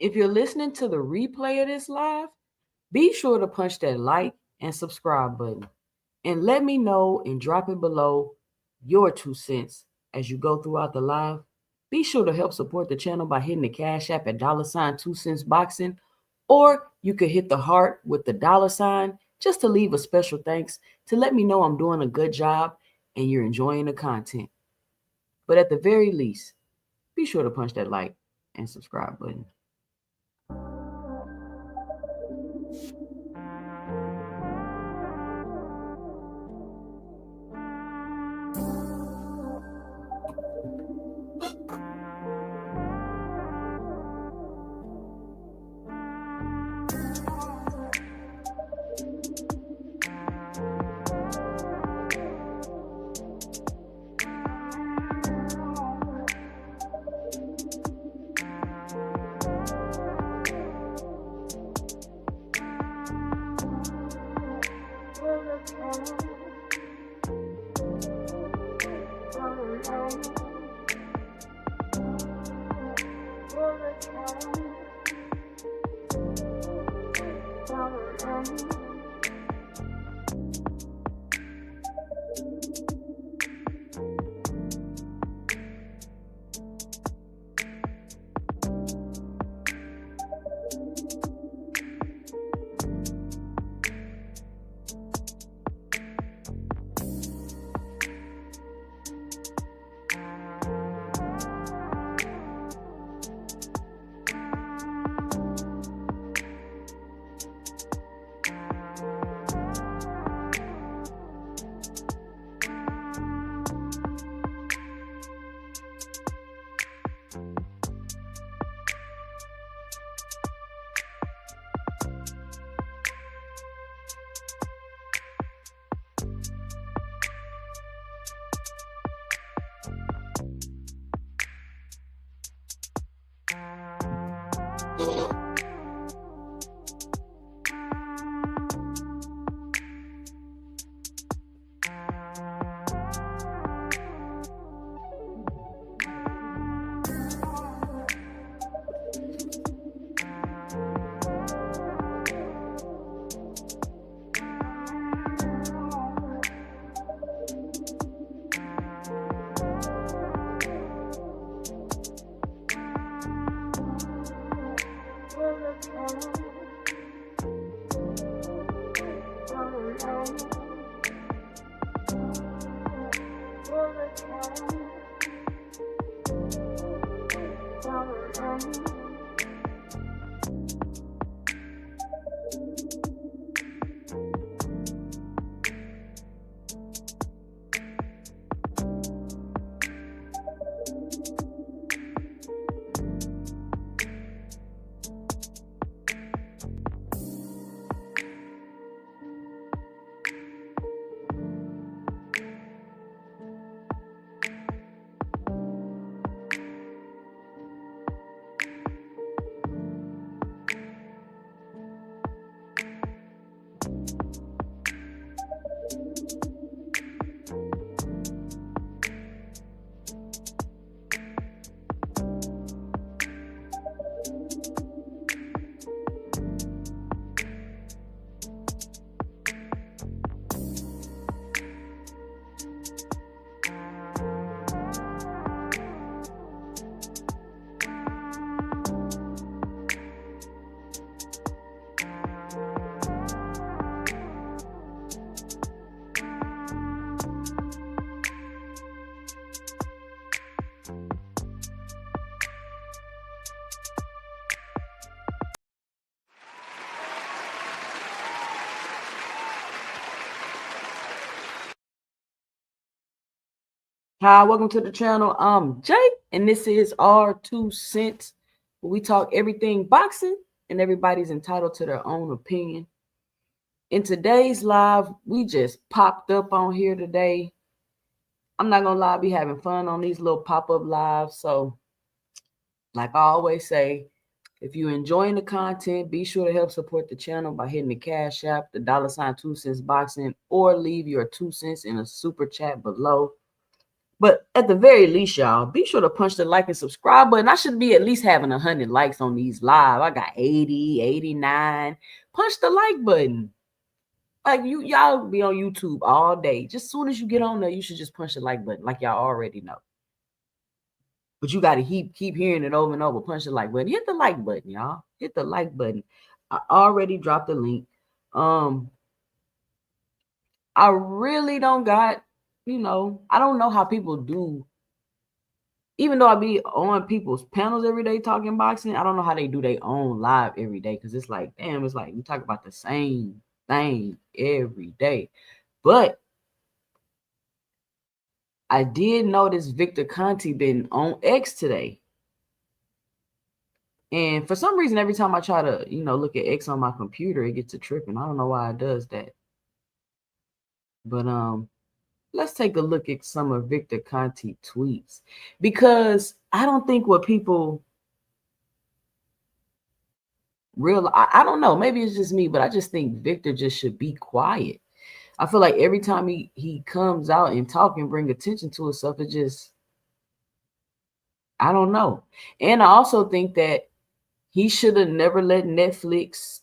If you're listening to the replay of this live, be sure to punch that like and subscribe button. And let me know and drop it below your 2 cents as you go throughout the live. Be sure to help support the channel by hitting the Cash App at $ 2 cents boxing, or you could hit the heart with the $ just to leave a special thanks to let me know I'm doing a good job and you're enjoying the content. But at the very least, be sure to punch that like and subscribe button. Hi, welcome to the channel. I'm Jay, and this is our 2 cents. We talk everything boxing, and everybody's entitled to their own opinion. In today's live, we just popped up on here today. I'm not gonna lie, I be having fun on these little pop-up lives. So, like I always say, if you're enjoying the content, be sure to help support the channel by hitting the Cash App, the $ 2 cents boxing, or leave your 2 cents in a super chat below. But at the very least, y'all, be sure to punch the like and subscribe button. I should be at least having 100 likes on these live. I got 80, 89. Punch the like button. Like y'all be on YouTube all day. Just as soon as you get on there, you should just punch the like button, like y'all already know. But you got to keep hearing it over and over. Punch the like button. Hit the like button, y'all. Hit the like button. I already dropped the link. I really don't got, I don't know how people do. Even though I be on people's panels every day talking boxing, I don't know how they do their own live every day. Cause it's like, damn, it's like we talk about the same thing every day. But I did notice Victor Conte been on X today. And for some reason, every time I try to, look at X on my computer, it gets to tripping. I don't know why it does that. But let's take a look at some of Victor Conte tweets, because I don't think what people realize, I don't know, maybe it's just me, but I just think Victor just should be quiet. I feel like every time he comes out and talk and bring attention to himself, it just, I don't know. And I also think that he should have never let Netflix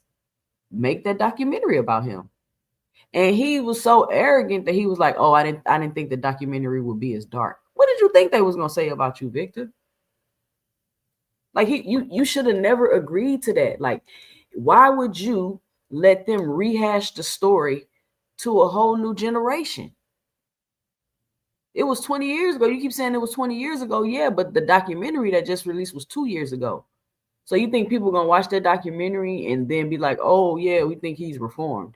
make that documentary about him. And he was so arrogant that he was like, "Oh, I didn't think the documentary would be as dark." What did you think they was gonna say about you, Victor? Like you should have never agreed to that. Like, why would you let them rehash the story to a whole new generation? It was 20 years ago. You keep saying it was 20 years ago. Yeah, but the documentary that just released was 2 years ago. So you think people are gonna watch that documentary and then be like, "Oh yeah, we think he's reformed."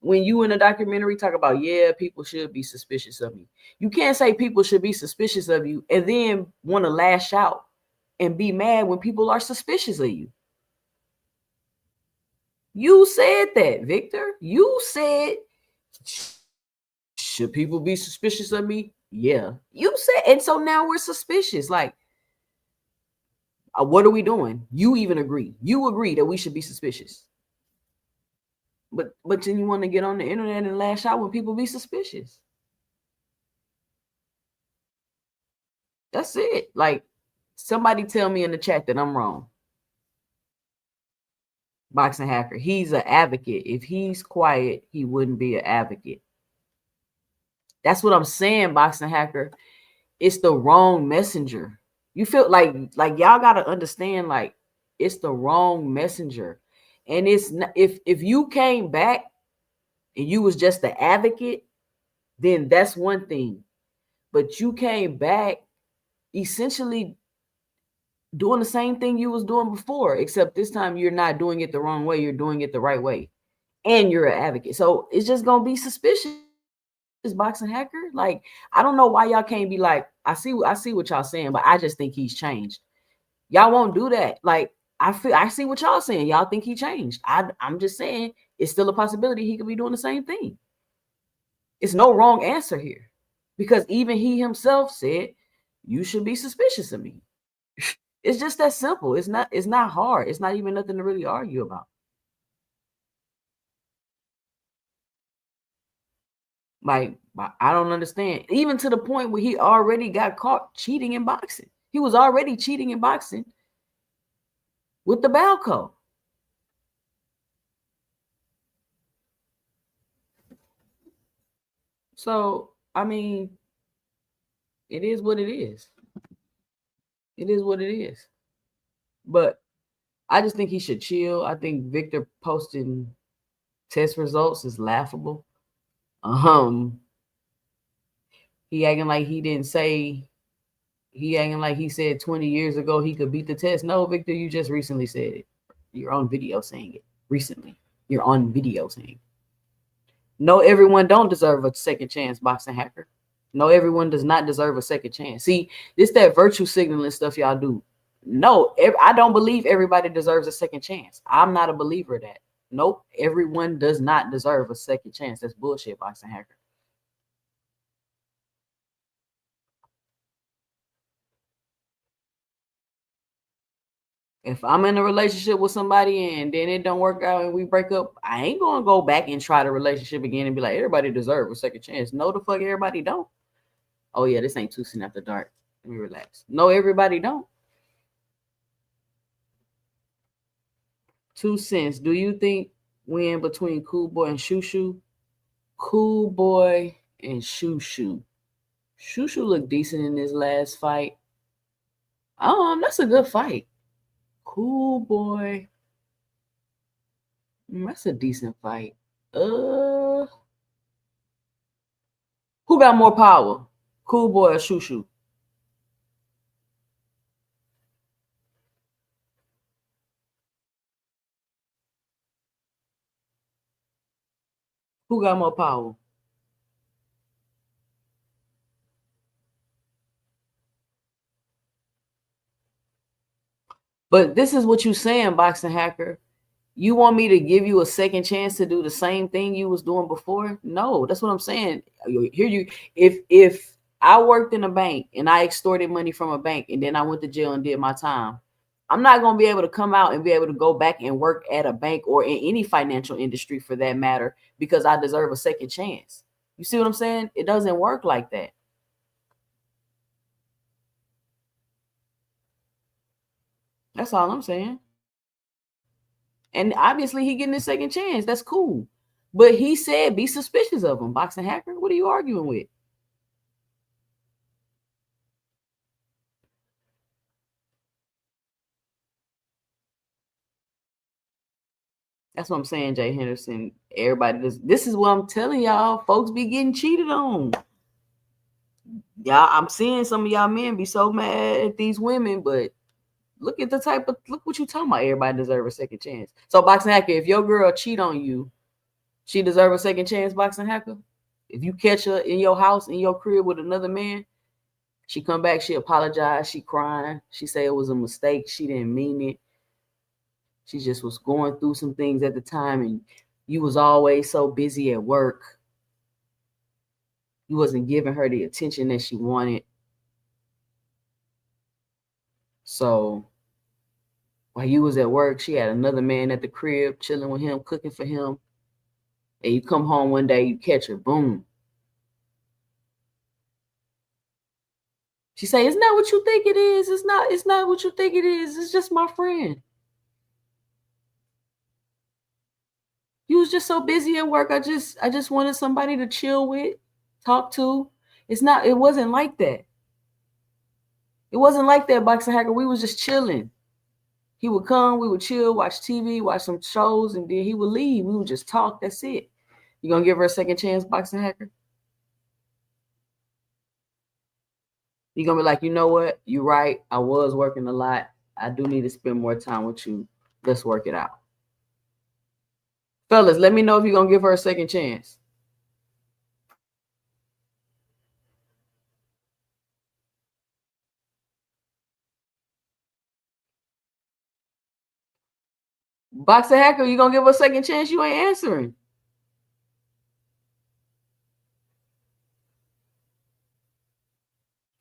When you in a documentary talk about, yeah, people should be suspicious of me. You can't say people should be suspicious of you and then want to lash out and be mad when people are suspicious of you. You said that, Victor. You said, should people be suspicious of me? Yeah. You said, and so now we're suspicious. Like, what are we doing? You even agree. You agree that we should be suspicious. But then you want to get on the internet and lash out when people be suspicious. That's it. Like, somebody tell me in the chat that I'm wrong. Boxing Hacker. He's an advocate. If he's quiet, he wouldn't be an advocate. That's what I'm saying, Boxing Hacker. It's the wrong messenger. You feel like y'all gotta understand, like, it's the wrong messenger. And it's not, if you came back and you was just the advocate, then that's one thing. But you came back essentially doing the same thing you was doing before, except this time you're not doing it the wrong way, you're doing it the right way. And you're an advocate. So it's just gonna be suspicious, Boxing Hacker. Like, I don't know why y'all can't be like, I see what y'all saying, but I just think he's changed. Y'all won't do that. Like, I see what y'all saying. Y'all think he changed. I'm just saying it's still a possibility he could be doing the same thing. It's no wrong answer here, because even he himself said you should be suspicious of me. It's just that simple. It's not hard. It's not even nothing to really argue about. Like, I don't understand. Even to the point where he already got caught cheating in boxing. He was already cheating in boxing with the Balco. So, I mean, it is what it is. It is what it is. But I just think he should chill. I think Victor posting test results is laughable. He acting like he didn't say, he acting like he said 20 years ago he could beat the test. No, Victor, you just recently said it. You're on video saying it recently. You're on video saying it. No, everyone don't deserve a second chance, Boxing Hacker. No, everyone does not deserve a second chance. See, this that virtue signaling stuff y'all do. No, I don't believe everybody deserves a second chance. I'm not a believer of that. Nope, everyone does not deserve a second chance. That's bullshit, Boxing Hacker. If I'm in a relationship with somebody and then it don't work out and we break up, I ain't gonna go back and try the relationship again and be like, everybody deserves a second chance. No, the fuck everybody don't. Oh yeah, this ain't 2 Cent After Dark. Let me relax. No, everybody don't. 2 Cents. Do you think we in between Cool Boy and Shoo Shoo? Cool Boy and Shoo Shoo. Shoo Shoo looked decent in his last fight. That's a good fight. Cool Boy. That's a decent fight. Who got more power? Cool Boy or Shoo Shoo? Who got more power? But this is what you saying, Boxing Hacker. You want me to give you a second chance to do the same thing you was doing before? No, that's what I'm saying. Here you if I worked in a bank and I extorted money from a bank and then I went to jail and did my time, I'm not going to be able to come out and be able to go back and work at a bank or in any financial industry for that matter because I deserve a second chance. You see what I'm saying? It doesn't work like that. That's all I'm saying. And obviously he getting his second chance. That's cool. But he said be suspicious of him. Boxing Hacker, what are you arguing with? That's what I'm saying, Jay Henderson. Everybody does. This is what I'm telling y'all. Folks be getting cheated on. Y'all, I'm seeing some of y'all men be so mad at these women, but look at the type of look what you talking about. Everybody deserves a second chance. So, Boxing Hacker, if your girl cheat on you, she deserve a second chance, Boxing Hacker. If you catch her in your house, in your crib with another man, she come back, she apologize, she crying, she say it was a mistake, she didn't mean it. She just was going through some things at the time, and you was always so busy at work. You wasn't giving her the attention that she wanted. So while you was at work, she had another man at the crib, chilling with him, cooking for him. And you come home one day, you catch her, boom. She say, "It's not what you think it is. It's not what you think it is. It's just my friend. You was just so busy at work. I just wanted somebody to chill with, talk to. It wasn't like that. It wasn't like that, Boxing Hacker. We was just chilling. He would come, we would chill, watch TV, watch some shows, and then he would leave. We would just talk. That's it. You gonna give her a second chance, Boxing Hacker? You gonna be like, you know what? You're right. I was working a lot. I do need to spend more time with you. Let's work it out. Fellas, let me know if you're gonna give her a second chance. Boxer Hacker, you gonna give her a second chance? You ain't answering.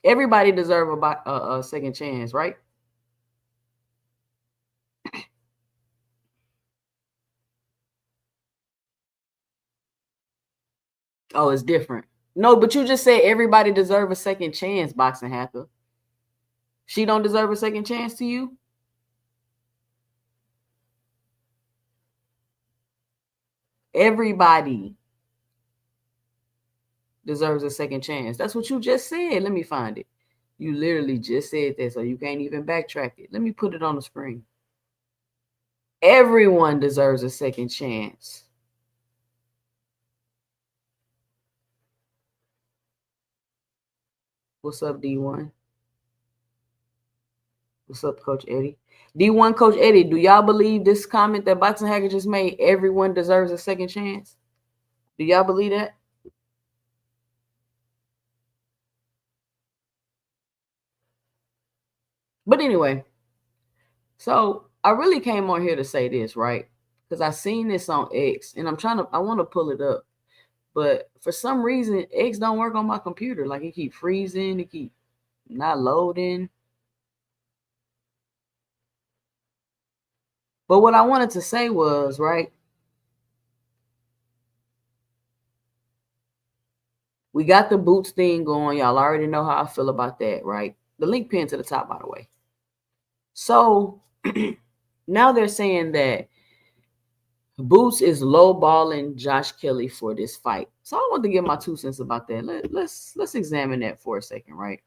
Everybody deserve a second chance, right? Oh, it's different. No, but you just said everybody deserve a second chance, Boxing Hacker. She don't deserve a second chance to you? Everybody deserves a second chance. That's what you just said. Let me find it. You literally just said that, so you can't even backtrack it. Let me put it on the screen. Everyone deserves a second chance. What's up, D1? What's up, Coach Eddie? D1 Coach Eddie, do y'all believe this comment that Boxing Hacker just made? Everyone deserves a second chance. Do y'all believe that? But anyway, so I really came on here to say this, right? Because I seen this on X, and I want to pull it up, but for some reason, X don't work on my computer. Like it keep freezing, it keep not loading. But what I wanted to say was, right, We got the Boots thing going. Y'all already know how I feel about that, right? The link pinned to the top, by the way. So now they're saying that Boots is lowballing Josh Kelly for this fight. So I want to give my 2 cents about that. Let's examine that for a second, right?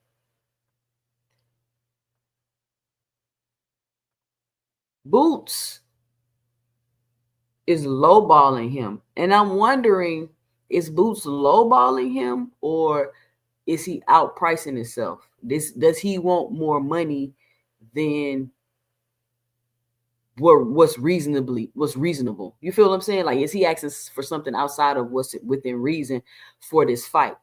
Boots is lowballing him. And I'm wondering, is Boots lowballing him or is he outpricing himself? Does he want more money than what's reasonable? You feel what I'm saying? Like, is he asking for something outside of what's within reason for this fight?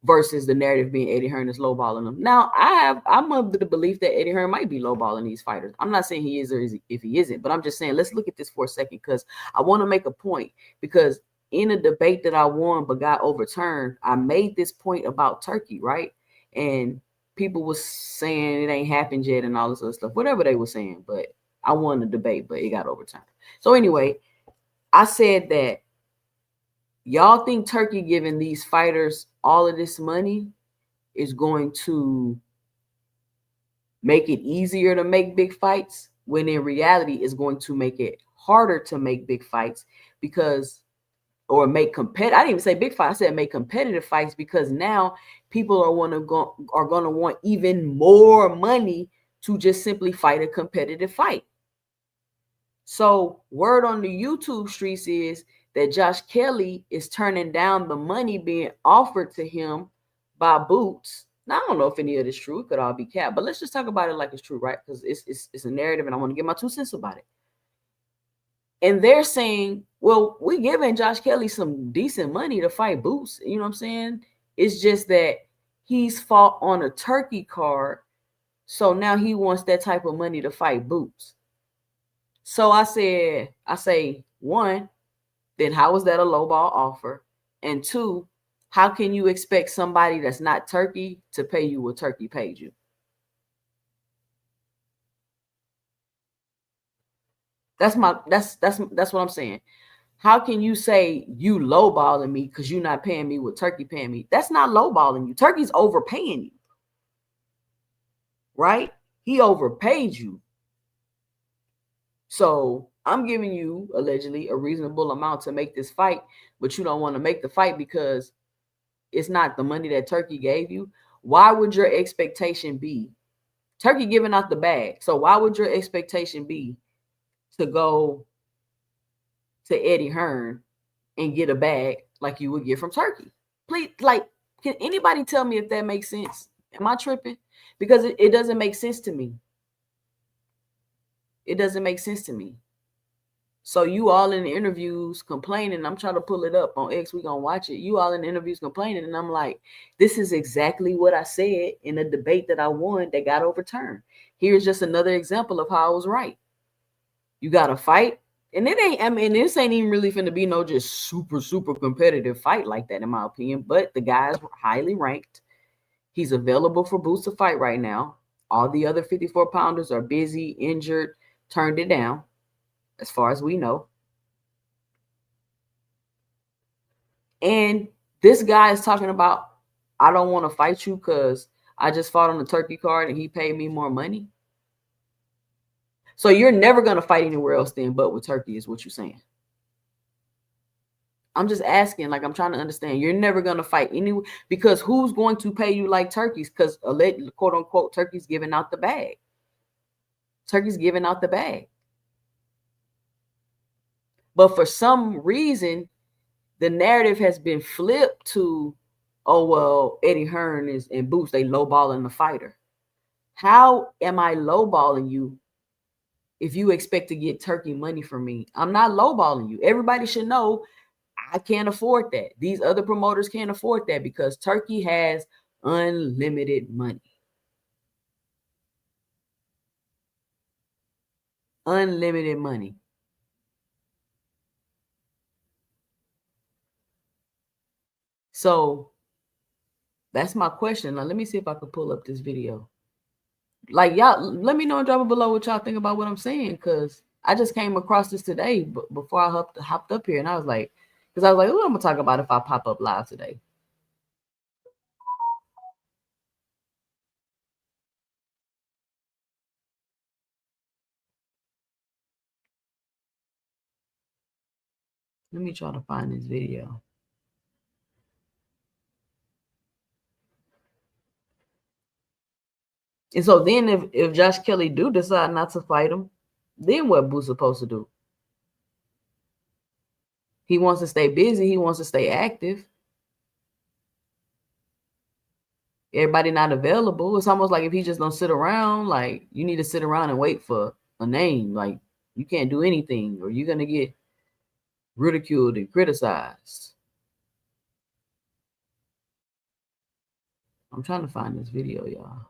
Versus the narrative being Eddie Hearn is lowballing them. Now, I'm of the belief that Eddie Hearn might be lowballing these fighters. I'm not saying he is or if he isn't, but I'm just saying let's look at this for a second because I want to make a point. Because in a debate that I won but got overturned, I made this point about Turkey, right? And people was saying it ain't happened yet and all this other stuff, whatever they were saying. But I won the debate, but it got overturned. So anyway, I said that y'all think Turkey giving these fighters all of this money is going to make it easier to make big fights, when in reality it's going to make it harder to make big fights because, or make competitive. I didn't even say big fight. I said make competitive fights because now people are going to want even more money to just simply fight a competitive fight. So word on the YouTube streets is that Josh Kelly is turning down the money being offered to him by Boots. Now, I don't know if any of this is true. It could all be cap, but let's just talk about it like it's true, right? Because it's a narrative and I want to get my 2 cents about it. And they're saying, well, we're giving Josh Kelly some decent money to fight Boots. You know what I'm saying? It's just that he's fought on a Turkey card. So now he wants that type of money to fight Boots. So I say, one, then how is that a lowball offer? And two, how can you expect somebody that's not Turkey to pay you what Turkey paid you? That's what I'm saying. How can you say you lowballing me because you're not paying me what Turkey paying me? That's not lowballing you. Turkey's overpaying you, right? He overpaid you. So I'm giving you allegedly a reasonable amount to make this fight, but you don't want to make the fight because it's not the money that Turkey gave you. Why would your expectation be Turkey giving out the bag? So why would your expectation be to go to Eddie Hearn and get a bag like you would get from Turkey? Please, like, can anybody tell me if that makes sense? Am I tripping? Because it doesn't make sense to me. It doesn't make sense to me. So you all in the interviews complaining, I'm trying to pull it up on X, we're going to watch it. You all in the interviews complaining, and I'm like, this is exactly what I said in a debate that I won that got overturned. Here's just another example of how I was right. You got to fight, and this ain't even really finna be no just super competitive fight like that, in my opinion, but the guy's highly ranked. He's available for Boots to fight right now. All the other 54-pounders are busy, injured, turned it down, as far as we know. And this guy is talking about, I don't want to fight you because I just fought on the Turkey card and he paid me more money. So you're never going to fight anywhere else then but with Turkey is what you're saying. I'm just asking, like, I'm trying to understand. You're never going to fight anywhere because who's going to pay you like Turkey's? Because quote unquote, Turkey's giving out the bag. Turkey's giving out the bag. But for some reason, the narrative has been flipped to, oh, well, Eddie Hearn and Boots, they lowballing the fighter. How am I lowballing you if you expect to get Turkey money from me? I'm not lowballing you. Everybody should know I can't afford that. These other promoters can't afford that because Turkey has unlimited money. Unlimited money. So that's my question. Now, let me see if I can pull up this video. Like, y'all, let me know and drop it below what y'all think about what I'm saying, because I just came across this today before I hopped up here, and I was like, Because I was like, oh, I'm gonna talk about if I pop up live today. Let me try to find this video. And so then if Josh Kelly do decide not to fight him, then what Boo's supposed to do? He wants to stay busy. He wants to stay active. Everybody not available. It's almost like if he just don't sit around, like you need to sit around and wait for a name. Like you can't do anything or you're going to get ridiculed and criticized. I'm trying to find this video, y'all.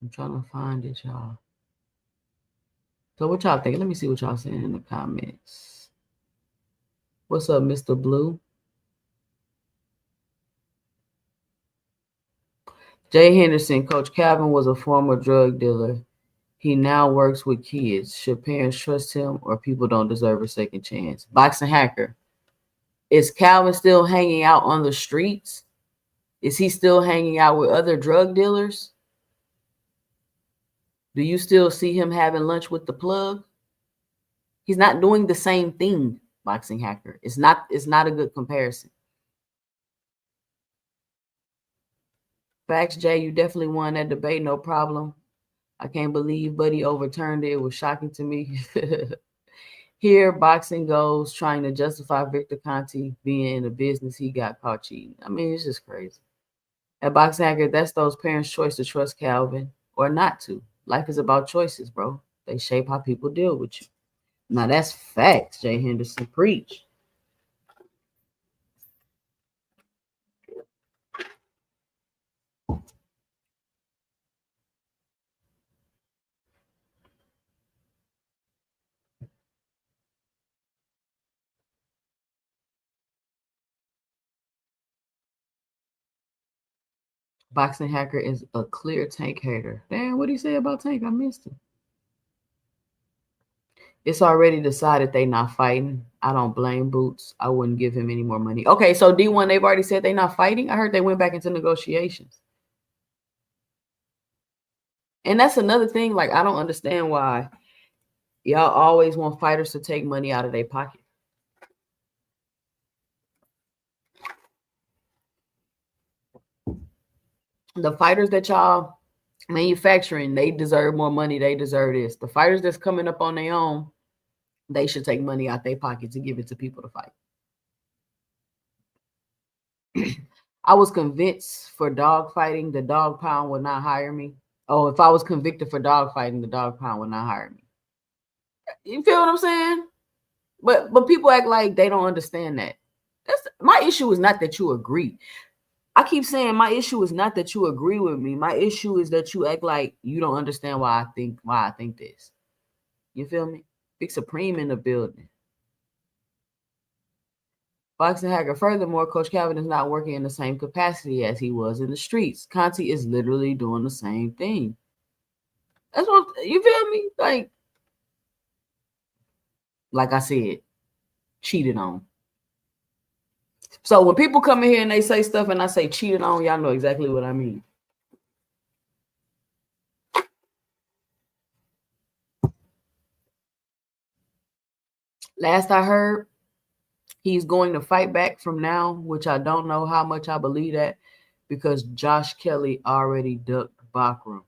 I'm trying to find it, y'all. So what y'all think? Let me see what y'all saying in the comments. What's up, Mr. Blue? Jay Henderson, Coach Calvin was a former drug dealer. He now works with kids. Should parents trust him or people don't deserve a second chance? Boxing Hacker. Is Calvin still hanging out on the streets? Is he still hanging out with other drug dealers? Do you still see him having lunch with the plug? He's not doing the same thing, Boxing Hacker. It's not a good comparison. Facts, Jay, you definitely won that debate, no problem. I can't believe Buddy overturned it. It was shocking to me. Here, boxing goes trying to justify Victor Conte being in a business he got caught cheating. I mean, it's just crazy. At Boxing Hacker, that's those parents' choice to trust Calvin or not to. Life is about choices, bro. They shape how people deal with you. Now, that's facts, Jay Henderson. Preach. Boxing Hacker is a clear Tank hater. Damn, what did he say about Tank? I missed it. It's already decided they not fighting. I don't blame Boots. I wouldn't give him any more money. Okay, so D1, they've already said they not fighting. I heard they went back into negotiations. And that's another thing. Like, I don't understand why y'all always want fighters to take money out of their pocket. The fighters that y'all manufacturing, they deserve more money. They deserve this. The fighters that's coming up on their own, they should take money out their pockets and give it to people to fight. I was convinced for dog fighting, the dog pound would not hire me. Oh, if I was convicted for dog fighting, the dog pound would not hire me. You feel what I'm saying? But people act like they don't understand that. That's my issue is not that you agree. I keep saying my issue is not that you agree with me. My issue is that you act like you don't understand why I think this. You feel me? Big Supreme in the building. Boxing Hacker. Furthermore, Coach Calvin is not working in the same capacity as he was in the streets. Conte is literally doing the same thing. That's what you feel me? Like I said, cheated on. So when people come in here and they say stuff and I say cheated on, y'all know exactly what I mean. Last I heard, he's going to fight back from now, which I don't know how much I believe that because Josh Kelly already ducked Bakram.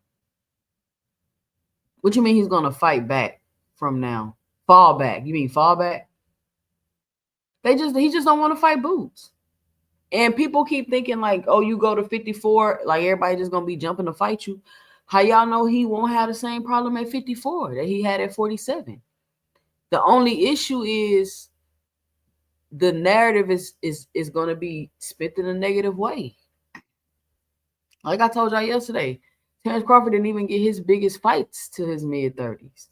What you mean he's going to fight back from now? Fall back. You mean fall back? He just don't want to fight Boots. And people keep thinking like, oh, you go to 54, like everybody just going to be jumping to fight you. How y'all know he won't have the same problem at 54 that he had at 47? The only issue is the narrative is going to be spent in a negative way. Like I told y'all yesterday, Terrence Crawford didn't even get his biggest fights to his mid-30s.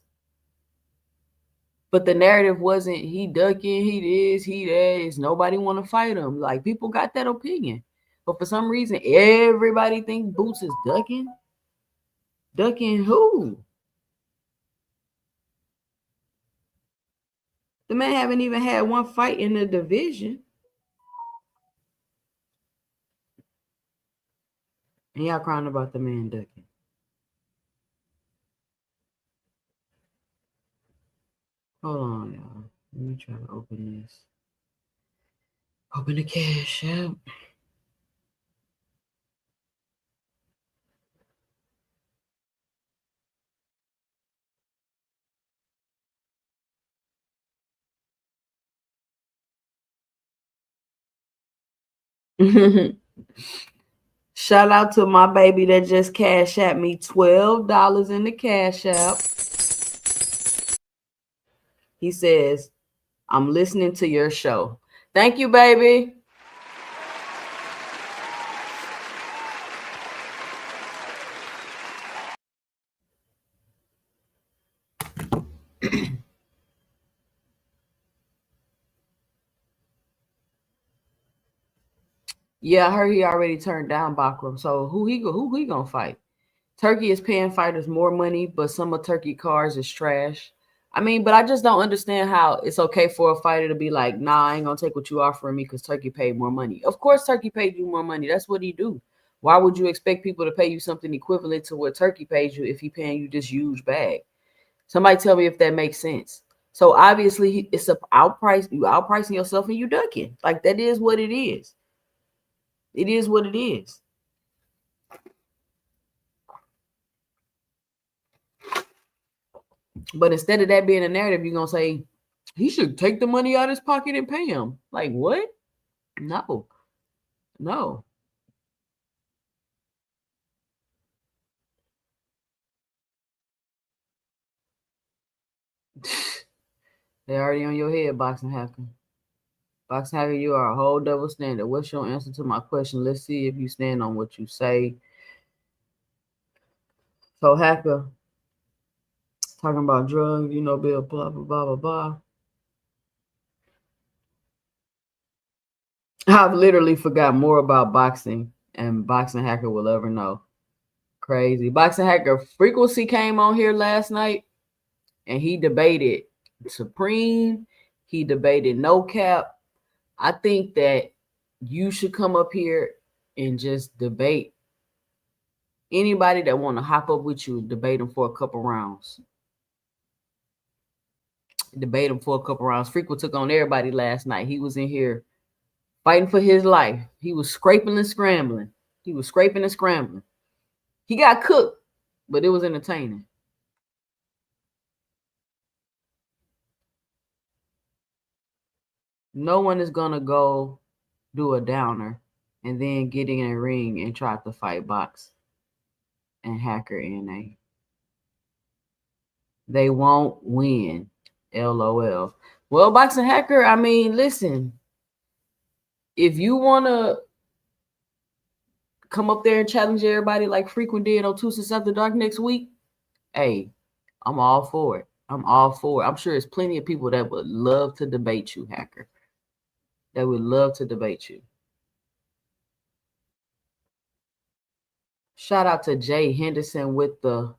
But the narrative wasn't he ducking, he this, he that. Is nobody want to fight him. Like people got that opinion, but for some reason, everybody think Boots is ducking. Ducking who? The man haven't even had one fight in the division, and y'all crying about the man ducking. Hold on, y'all. Let me try to open this. Open the Cash App. Shout out to my baby that just Cash App me $12 in the Cash App. He says, I'm listening to your show. Thank you, baby. Yeah, I heard he already turned down Bakram. So who he gonna fight? Turkey is paying fighters more money, but some of Turkey cards is trash. I mean, but I just don't understand how it's okay for a fighter to be like, nah, I ain't gonna take what you offering me because Turkey paid more money. Of course, Turkey paid you more money. That's what he do. Why would you expect people to pay you something equivalent to what Turkey paid you if he paying you this huge bag? Somebody tell me if that makes sense. So obviously, it's a outprice. You outpricing yourself and you ducking. Like that is what it is. It is what it is. But instead of that being a narrative, you're gonna say he should take the money out of his pocket and pay him. Like what? No, no. They already on your head, boxing hacker. Boxing hacker, you are a whole double standard. What's your answer to my question? Let's see if you stand on what you say. So hacker, talking about drugs, you know, Bill, blah blah blah blah blah. I've literally forgot more about boxing and boxing hacker will ever know. Crazy. Boxing hacker frequency came on here last night and he debated Supreme. He debated No Cap. I think that you should come up here and just debate anybody that want to hop up with you. Debate them for a couple rounds. Debate them for a couple rounds. Frequent took on everybody last night. He was in here fighting for his life. He was scraping and scrambling. He was scraping and scrambling. He got cooked, but it was entertaining. No one is gonna go do a downer and then get in a ring and try to fight box and hacker NA. They won't win. LOL. Well, boxing hacker, I mean, listen, if you wanna come up there and challenge everybody like Frequent did on Tuesdays After Dark next week, hey, I'm all for it. I'm all for it. I'm sure there's plenty of people that would love to debate you, hacker. That would love to debate you. Shout out to Jay Henderson with the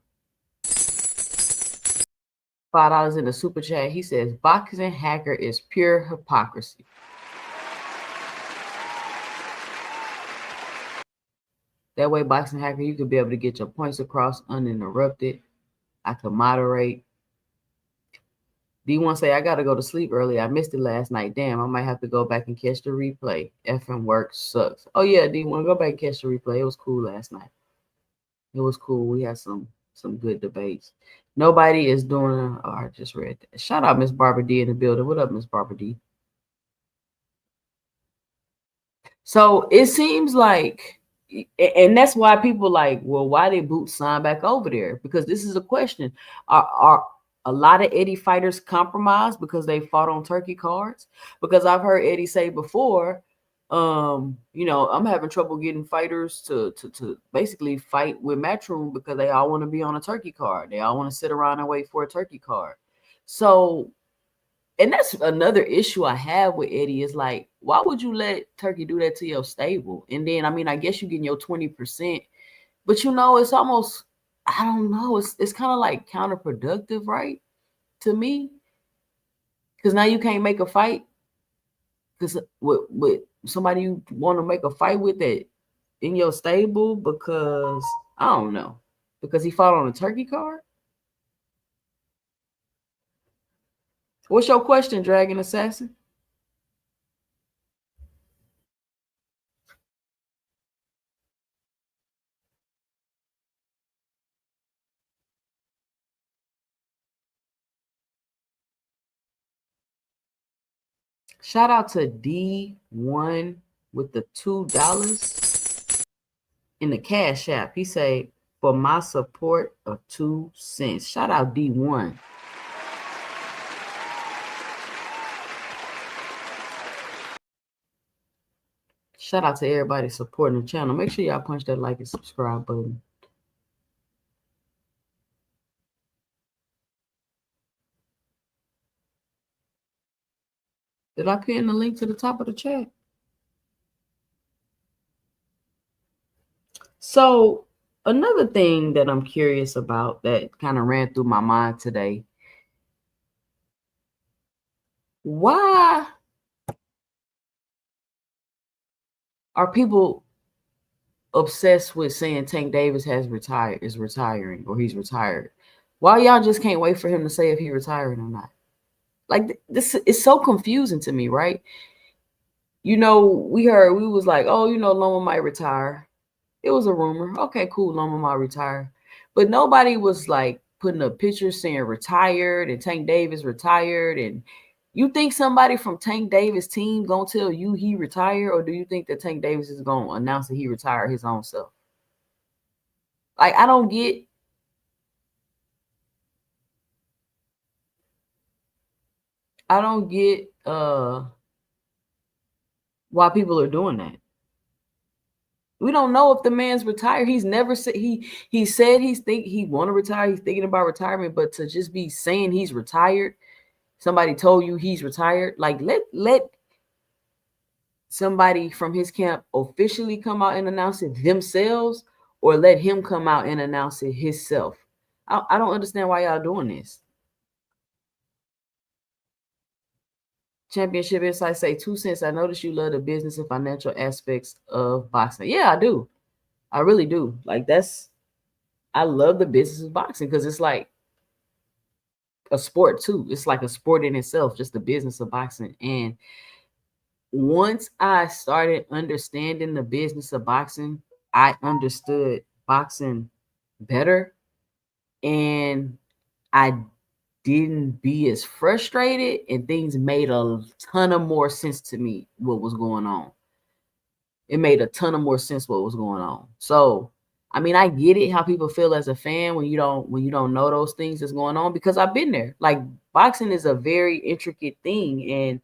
$5 in the super chat. He says boxing hacker is pure hypocrisy. That way, boxing hacker, you could be able to get your points across uninterrupted. I could moderate. D1 say, I got to go to sleep early. I missed it last night. Damn, I might have to go back and catch the replay. Effing work sucks. Oh, yeah, D1, go back and catch the replay. It was cool last night. It was cool. We had some good debates. Nobody is doing, oh, I just read that. Shout out Miss Barbara D in the building. What up, Miss Barbara D? So it seems like, and that's why people like, well, why did Boots sign back over there? Because this is a question. Are a lot of Eddie fighters compromised because they fought on turkey cards? Because I've heard Eddie say before, you know, I'm having trouble getting fighters to basically fight with Matchroom because they all want to be on a turkey card. They all want to sit around and wait for a turkey card. So And that's another issue I have with Eddie is like, why would you let Turkey do that to your stable? And then, I mean, I guess you getting your 20%, but it's almost, I don't know, it's kind of like counterproductive, right? To me, because now you can't make a fight because with somebody you want to make a fight with that in your stable because I don't know, because he fought on a turkey card. What's your question, Dragon Assassin? Shout out to D1 with the $2 in the Cash App. He say, for my support of 2 cents. Shout out D1. Shout out to everybody supporting the channel. Make sure y'all punch that like and subscribe button. Did I pin the link to the top of the chat? So another thing that I'm curious about that kind of ran through my mind today. Why are people obsessed with saying Tank Davis is retiring, or he's retired? Why y'all just can't wait for him to say if he retired or not? Like, this is so confusing to me, right? We was like, oh, Loma might retire. It was a rumor. Okay, cool, Loma might retire. But nobody was like putting a picture saying retired and Tank Davis retired. And you think somebody from Tank Davis team gonna tell you he retired, or do you think that Tank Davis is gonna announce that he retired his own self? Like, I don't get why people are doing that. We don't know if the man's retired. He's never said he said he want to retire. He's thinking about retirement, but to just be saying he's retired, somebody told you he's retired. Like, let somebody from his camp officially come out and announce it themselves, or let him come out and announce it himself. I don't understand why y'all doing this. Championship Insight say 2 cents. I notice you love the business and financial aspects of boxing. Yeah, I do. I really do. Like, I love the business of boxing because it's like a sport too. It's like a sport in itself, just the business of boxing. And once I started understanding the business of boxing, I understood boxing better, and I didn't be as frustrated, and things made a ton of more sense to me what was going on. It made a ton of more sense what was going on. So, I mean, I get it how people feel as a fan when you don't know those things that's going on, because I've been there. Like, boxing is a very intricate thing, and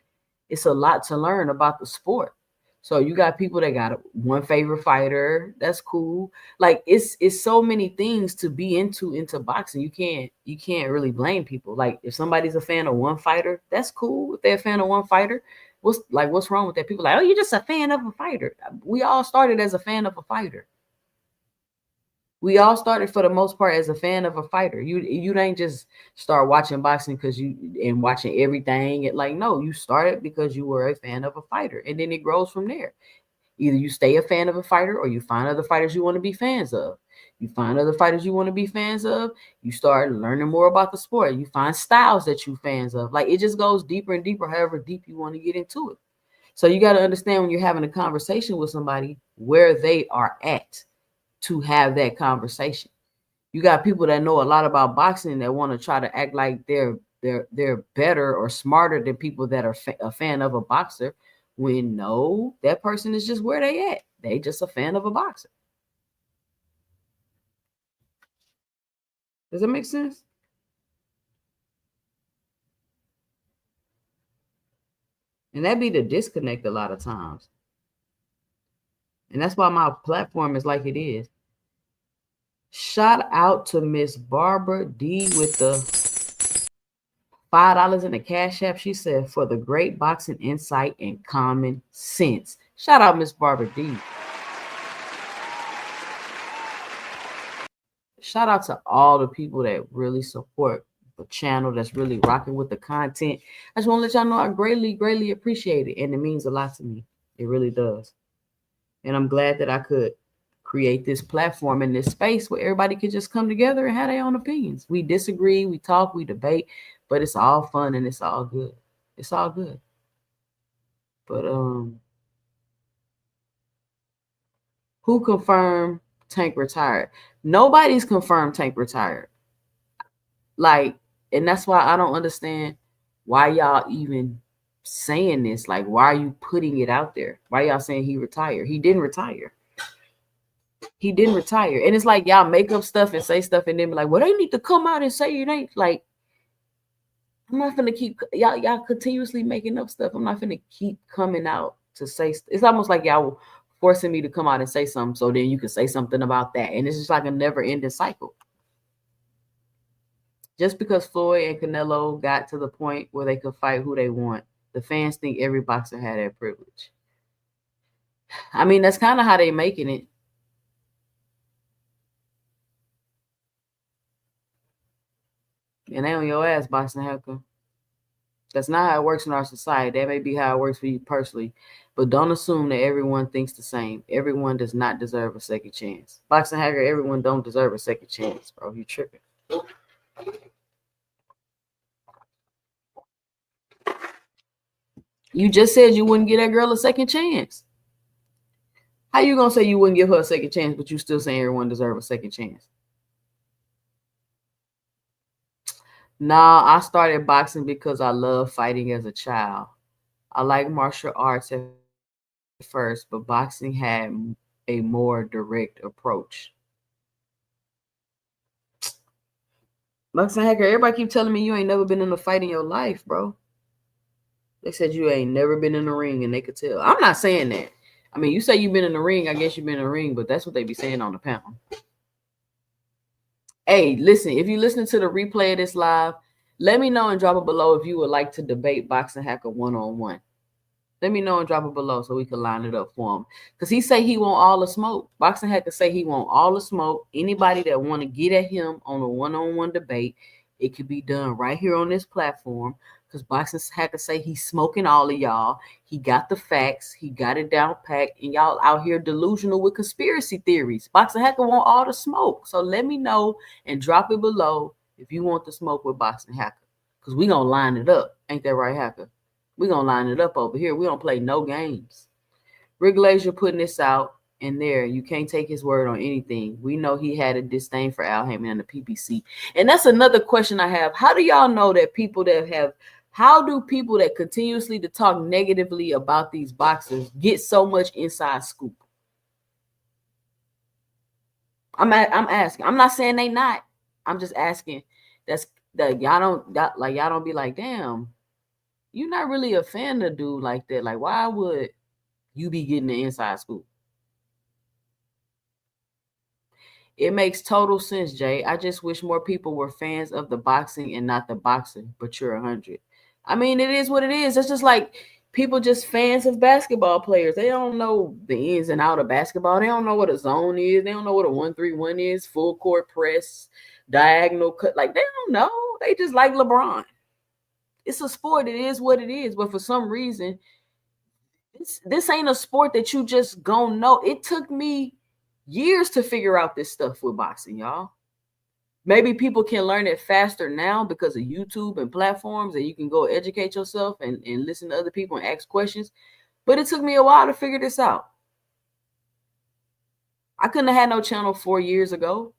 it's a lot to learn about the sport. So you got people that got one favorite fighter. That's cool. Like, it's so many things to be into boxing. You can't really blame people. Like, if somebody's a fan of one fighter, that's cool. If they're a fan of one fighter, what's wrong with that? People are like, oh, you're just a fan of a fighter. We all started as a fan of a fighter. We all started for the most part as a fan of a fighter. You didn't just start watching boxing because and watching everything. No, you started because you were a fan of a fighter, and then it grows from there. Either you stay a fan of a fighter, or you find other fighters you want to be fans of. You find other fighters you want to be fans of. You start learning more about the sport. You find styles that you fans of. Like, it just goes deeper and deeper, however deep you want to get into it. So you got to understand when you're having a conversation with somebody where they are at to have that conversation. You got people that know a lot about boxing that want to try to act like they're better or smarter than people that are a fan of a boxer, when no, that person is just where they at. They just a fan of a boxer. Does that make sense? And that be the disconnect a lot of times. And that's why my platform is like it is. Shout out to Miss Barbara D with the $5 in the Cash App. She said, for the great boxing insight and common sense. Shout out Miss Barbara D. Shout out to all the people that really support the channel, that's really rocking with the content. I just want to let y'all know I greatly, greatly appreciate it. And it means a lot to me. It really does. And I'm glad that I could create this platform in this space where everybody could just come together and have their own opinions. We disagree, we talk, we debate, but it's all fun and it's all good. It's all good. But who confirmed Tank retired? Nobody's confirmed Tank retired. Like, and that's why I don't understand why y'all even saying this. Like, why are you putting it out there? Why y'all saying he retired? He didn't retire. He didn't retire. And it's like y'all make up stuff and say stuff and then be like, well, they need to come out and say it ain't. Like, I'm not gonna keep y'all continuously making up stuff. I'm not gonna keep coming out to say. It's almost like y'all forcing me to come out and say something so then you can say something about that. And it's just like a never-ending cycle. Just because Floyd and Canelo got to the point where they could fight who they want, the fans think every boxer had that privilege. I mean, that's kind of how they making it. And they on your ass, Boxing Hacker. That's not how it works in our society. That may be how it works for you personally. But don't assume that everyone thinks the same. Everyone does not deserve a second chance. Boxing Hacker, everyone don't deserve a second chance, bro. You tripping. You just said you wouldn't give that girl a second chance. How you gonna say you wouldn't give her a second chance, but you still saying everyone deserves a second chance? Nah, I started boxing because I love fighting as a child. I like martial arts at first, but boxing had a more direct approach. Boxing Hacker, everybody keep telling me you ain't never been in a fight in your life, bro. They said you ain't never been in the ring, and they could tell. I'm not saying that. I mean, you say you've been in the ring, I guess you've been in the ring, but that's what they be saying on the panel. Hey, listen, if you listen to the replay of this live, let me know and drop it below if you would like to debate Boxing Hacker one-on-one. Let me know and drop it below so we can line it up for him. Because he say he want all the smoke. Boxing Hacker say he want all the smoke. Anybody that want to get at him on a one-on-one debate, it could be done right here on this platform. Because Boxing Hacker say he's smoking all of y'all. He got the facts. He got it down packed. And y'all out here delusional with conspiracy theories. Boxing Hacker want all the smoke. So let me know and drop it below if you want the smoke with Boxing Hacker. Because we going to line it up. Ain't that right, Hacker? We're going to line it up over here. We don't play no games. Rick Glazier putting this out, and there, you can't take his word on anything. We know he had a disdain for Al Haymon and the PBC. And that's another question I have. How do y'all know that people that have, how do people that continuously to talk negatively about these boxers get so much inside scoop? I'm asking. I'm not saying they not. I'm just asking. That's that y'all don't be like, damn, you're not really a fan of dude like that. Like, why would you be getting the inside scoop? It makes total sense, Jay. I just wish more people were fans of the boxing and not the boxing, but you're 100. I mean, it is what it is. It's just like people just fans of basketball players. They don't know the ins and out of basketball. They don't know what a zone is. They don't know what a 1-3-1 is, full court press, diagonal cut. Like, they don't know. They just like LeBron. It's a sport. It is what it is. But for some reason, this ain't a sport that you just gonna know. It took me years to figure out this stuff with boxing, y'all. Maybe people can learn it faster now because of YouTube and platforms, and you can go educate yourself and listen to other people and ask questions. But it took me a while to figure this out. I couldn't have had no channel 4 years ago.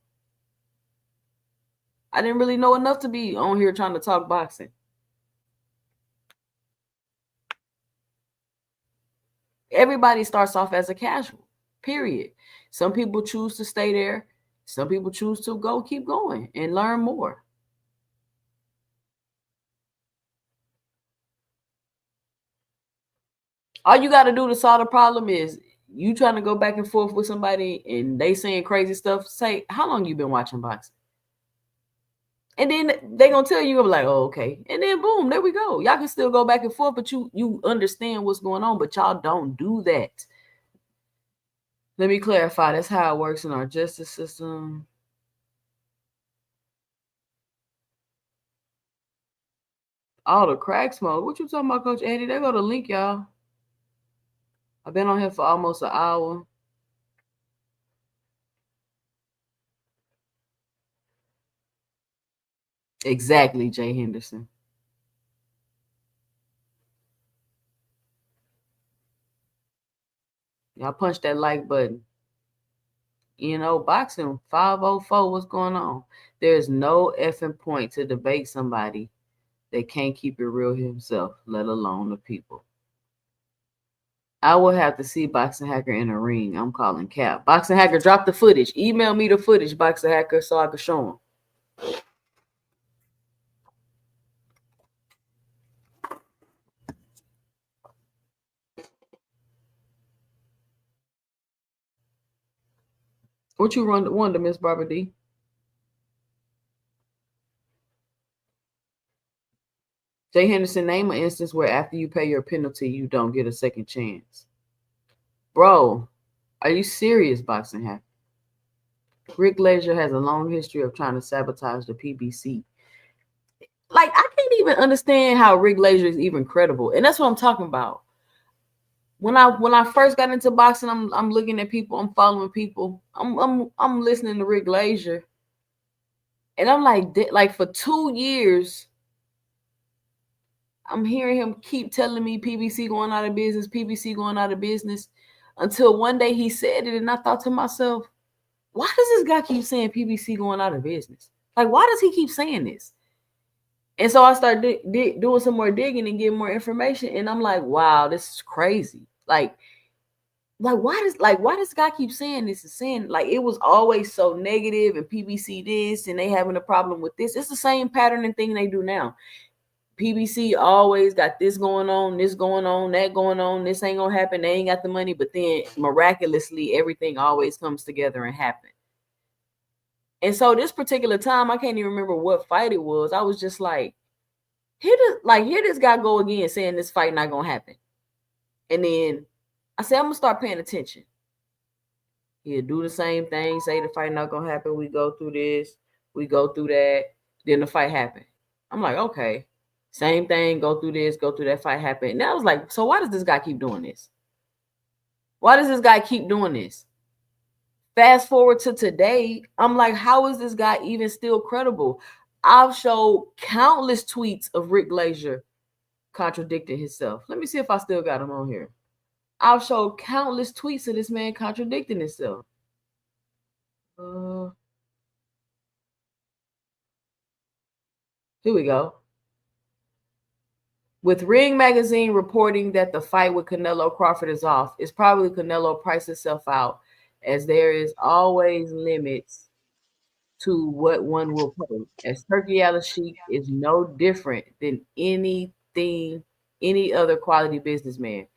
I didn't really know enough to be on here trying to talk boxing. Everybody starts off as a casual, period. Some people choose to stay there. Some people choose to keep going and learn more. All you got to do to solve the problem is you trying to go back and forth with somebody and they saying crazy stuff. Say, how long you been watching boxing? And then they're gonna tell you, you're like, oh, okay. And then boom, there we go. Y'all can still go back and forth, but you understand what's going on, but y'all don't do that. Let me clarify. That's how it works in our justice system. All the crack smoke. What you talking about, Coach Eddie? They go to link, y'all. I've been on here for almost an hour. Exactly, Jay Henderson. Y'all punch that like button. You know, boxing 504, what's going on? There's no effing point to debate somebody that can't keep it real himself, let alone the people. I will have to see Boxing Hacker in a ring. I'm calling cap. Boxing Hacker, drop the footage. Email me the footage, Boxing Hacker, so I can show him. What you wonder, Miss Barbara D? Jay Henderson, name an instance where after you pay your penalty, you don't get a second chance. Bro, are you serious, Boxing Hacker? Rick Glazier has a long history of trying to sabotage the PBC. Like, I can't even understand how Rick Glazier is even credible. And that's what I'm talking about. When I first got into boxing, I'm looking at people, I'm following people, I'm listening to Rick Glazier, and I'm like for 2 years, I'm hearing him keep telling me PBC going out of business, PBC going out of business, until one day he said it, and I thought to myself, why does this guy keep saying PBC going out of business? Like, why does he keep saying this? And so I started doing some more digging and getting more information, and I'm like, wow, this is crazy. Like why does guy keep saying this and saying, like, it was always so negative and PBC this and they having a problem with this. It's the same pattern and thing they do now. PBC always got this going on, that going on, this ain't gonna happen, they ain't got the money, but then miraculously everything always comes together and happen. And so this particular time, I can't even remember what fight it was. I was just like, here this guy go again saying this fight not gonna happen. And then I said, I'm gonna start paying attention. He'll do the same thing, say the fight not gonna happen. We go through this, we go through that, then the fight happened. I'm like, okay, same thing, go through this, go through that, fight happen. And I was like, so why does this guy keep doing this? Why does this guy keep doing this? Fast forward to today, I'm like, how is this guy even still credible? I've showed countless tweets of Rick Glazier contradicting himself. Let me see if I still got him on here. I've showed countless tweets of this man contradicting himself. Here we go. With Ring Magazine reporting that the fight with Canelo Crawford is off, it's probably Canelo priced itself out, as there is always limits to what one will pay. As Turki Al Sheikh is no different than any other quality businessman.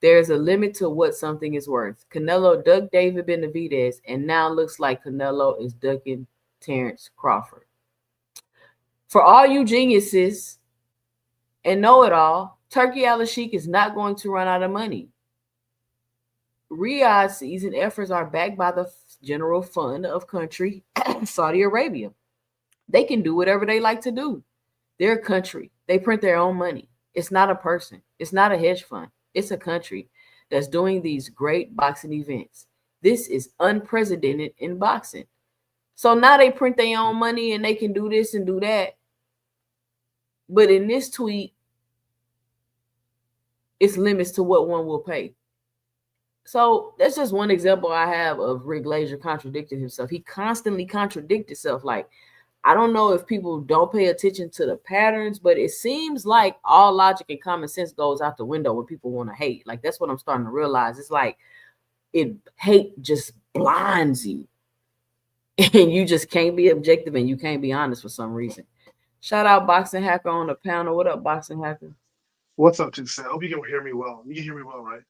There is a limit to what something is worth. Canelo ducked David Benavidez, and now looks like Canelo is ducking Terrence Crawford. For all you geniuses and know it all, Turki Al Sheikh is not going to run out of money. Riyadh's season efforts are backed by the general fund of country, Saudi Arabia. They can do whatever they like to do. They're a country. They print their own money. It's not a person. It's not a hedge fund. It's a country that's doing these great boxing events. This is unprecedented in boxing. So now they print their own money and they can do this and do that. But in this tweet, it's limits to what one will pay. So that's just one example I have of Rick Glazier contradicting himself. He constantly contradicts himself. Like, I don't know if people don't pay attention to the patterns, but it seems like all logic and common sense goes out the window when people want to hate. Like, that's what I'm starting to realize. It's like hate just blinds you. And you just can't be objective and you can't be honest for some reason. Shout out Boxing Hacker on the panel. What up, Boxing Hacker? What's up, Tuesday? I hope you can hear me well. You can hear me well, right?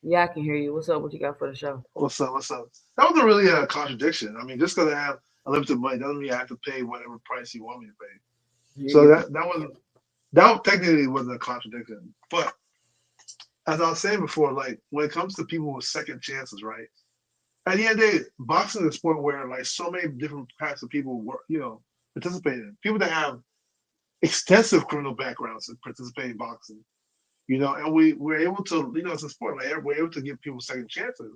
Yeah, I can hear you. What's up? What you got for the show? What's up? What's up? That wasn't really a contradiction. I mean, just because I have unlimited money doesn't mean I have to pay whatever price you want me to pay. Hear So you. that technically wasn't a contradiction. But as I was saying before, like when it comes to people with second chances, right? At the end of the day, boxing is a sport where like so many different types of people work, participate in. People that have extensive criminal backgrounds and participate in boxing. And we're able to, it's a sport, like we're able to give people second chances,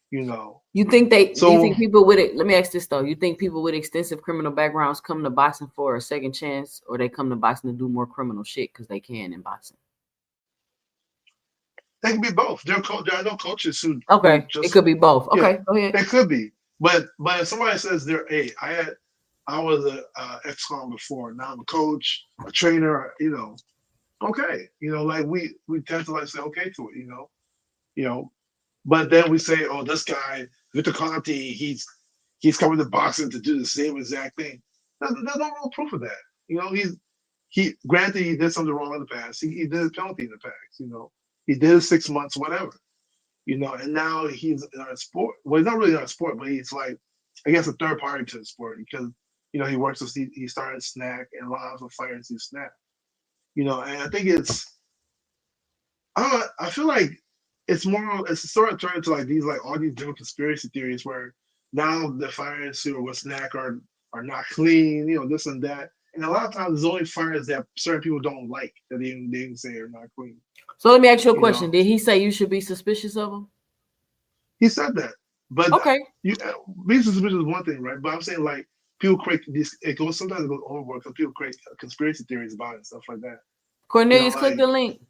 you know. You think So people with it? Let me ask this though. You think people with extensive criminal backgrounds come to boxing for a second chance, or they come to boxing to do more criminal shit because they can in boxing? they can be both. There are no coaches who Okay, just it could be both. yeah, Okay, go ahead. it could be. But if somebody says I was a ex-con before, now I'm a coach, a trainer, okay, like we tend to like say okay to it, you know. But then we say, oh, this guy Victor Conti, he's coming to boxing to do the same exact thing. There's no real proof of that. He granted he did something wrong in the past. He did a penalty in the past. He did 6 months, whatever. And now he's in our sport. Well, he's not really in our sport, but he's like, I guess, a third party to the sport because he works with he started Snack and a lot of fighters do Snack. And I think I feel like it's sort of turned to like all these different conspiracy theories where now the fighters who are with Snack are not clean, this and that. And a lot of times there's only fighters that certain people don't like that they even say are not clean. So let me ask you a question. Did he say you should be suspicious of him? He said that. But okay, being suspicious is one thing, right? But I'm saying like people create these. Sometimes it goes overboard because people create conspiracy theories about it and stuff like that. Cornelius, click the link.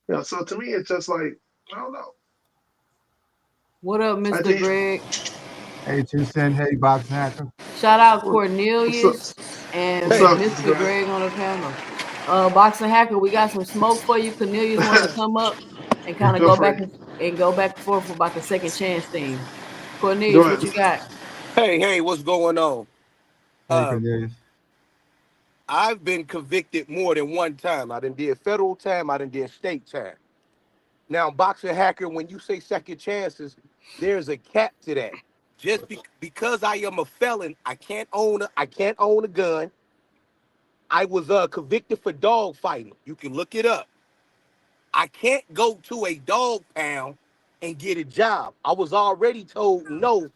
Yeah, so to me, it's just like I don't know. What up, Mr. Greg? Hey, 2 Cent. Hey, Boxing Hacker. Shout out Cornelius and Mr. Greg on the panel. Boxing Hacker, we got some smoke for you. Cornelius wants to come up and kind of go back and forth about the second chance thing. Cornelius, what you got? Hey, what's going on? Hey, Cornelius. I've been convicted more than one time. I done did federal time, I done did state time. Now, Boxing Hacker, when you say second chances, there's a cap to that. Just because I am a felon, I can't own a gun. I was convicted for dog fighting. You can look it up. I can't go to a dog pound and get a job. I was already told no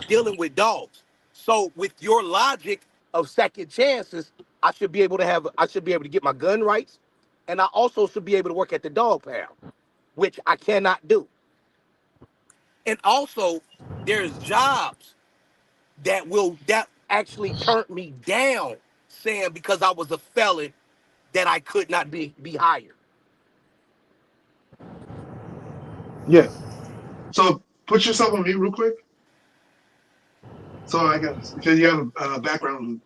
dealing with dogs. So with your logic of second chances, I should be able to get my gun rights, and I also should be able to work at the dog pound, which I cannot do. And also, there's jobs that actually turned me down, saying because I was a felon that I could not be hired. Yeah. So put yourself on mute real quick. So I guess because you have a background,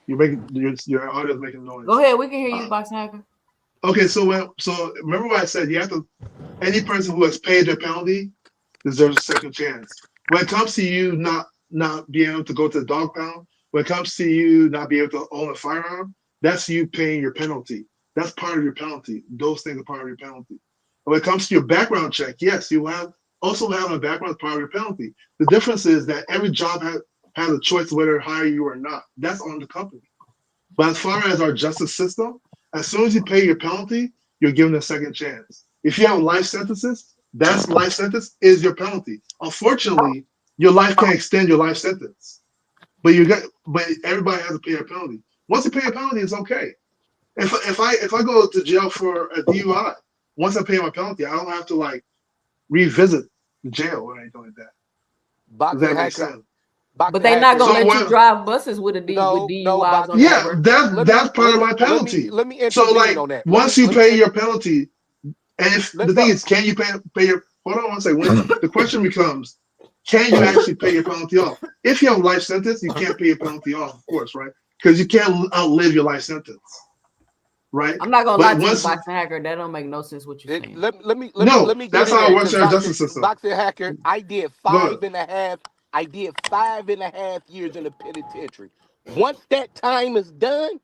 your audio is making noise. Go ahead, we can hear you, Boxing Hacker. Okay, so remember what I said. You have to. Any person who has paid their penalty deserves a second chance. When it comes to you not being able to go to the dog pound, when it comes to you not being able to own a firearm, that's you paying your penalty. That's part of your penalty. Those things are part of your penalty. When it comes to your background check, yes, you also have a background part of your penalty. The difference is that every job has a choice whether to hire you or not. That's on the company. But as far as our justice system, as soon as you pay your penalty, you're given a second chance. If you have life sentences, that life sentence is your penalty. Unfortunately, your life can't extend your life sentence. But everybody has to pay a penalty. Once you pay a penalty, it's okay. If I go to jail for a DUI, once I pay my penalty, I don't have to like revisit the jail or anything like that. Does that make sense? But they're not gonna let you drive buses with DUIs on yeah, that's part of my penalty. Let me so like on that. Once you pay your penalty, and if the thing is, can you pay your? Hold on one second. The question becomes, can you actually pay your penalty off? If you have a life sentence, you can't pay your penalty off, of course, right? Because you can't outlive your life sentence, right? I'm not gonna lie to you, Boxing Hacker. That don't make no sense what you're saying. Let me. That's how it works in our justice system. Boxing Hacker, I did 5.5. I did 5.5 years in the penitentiary. Once that time is done,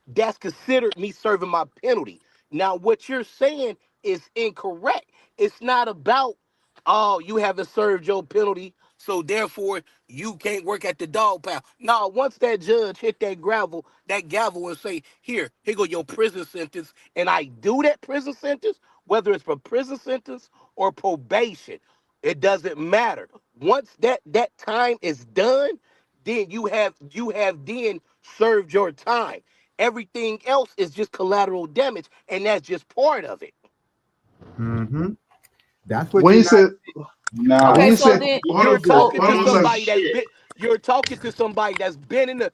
that's considered me serving my penalty. Now, what you're saying is incorrect. It's not about, oh, you haven't served your penalty, so therefore you can't work at the dog pound. No, once that judge hit that gavel and say, here go your prison sentence, and I do that prison sentence, whether it's for prison sentence or probation, it doesn't matter. Once that time is done, then you have then served your time. Everything else is just collateral damage, and that's just part of it. Mm-hmm. That's what When you're you not. said, Now, when Okay, you so said, then hold You're on, so talking hold to on one so second. somebody you're talking to somebody that's been in the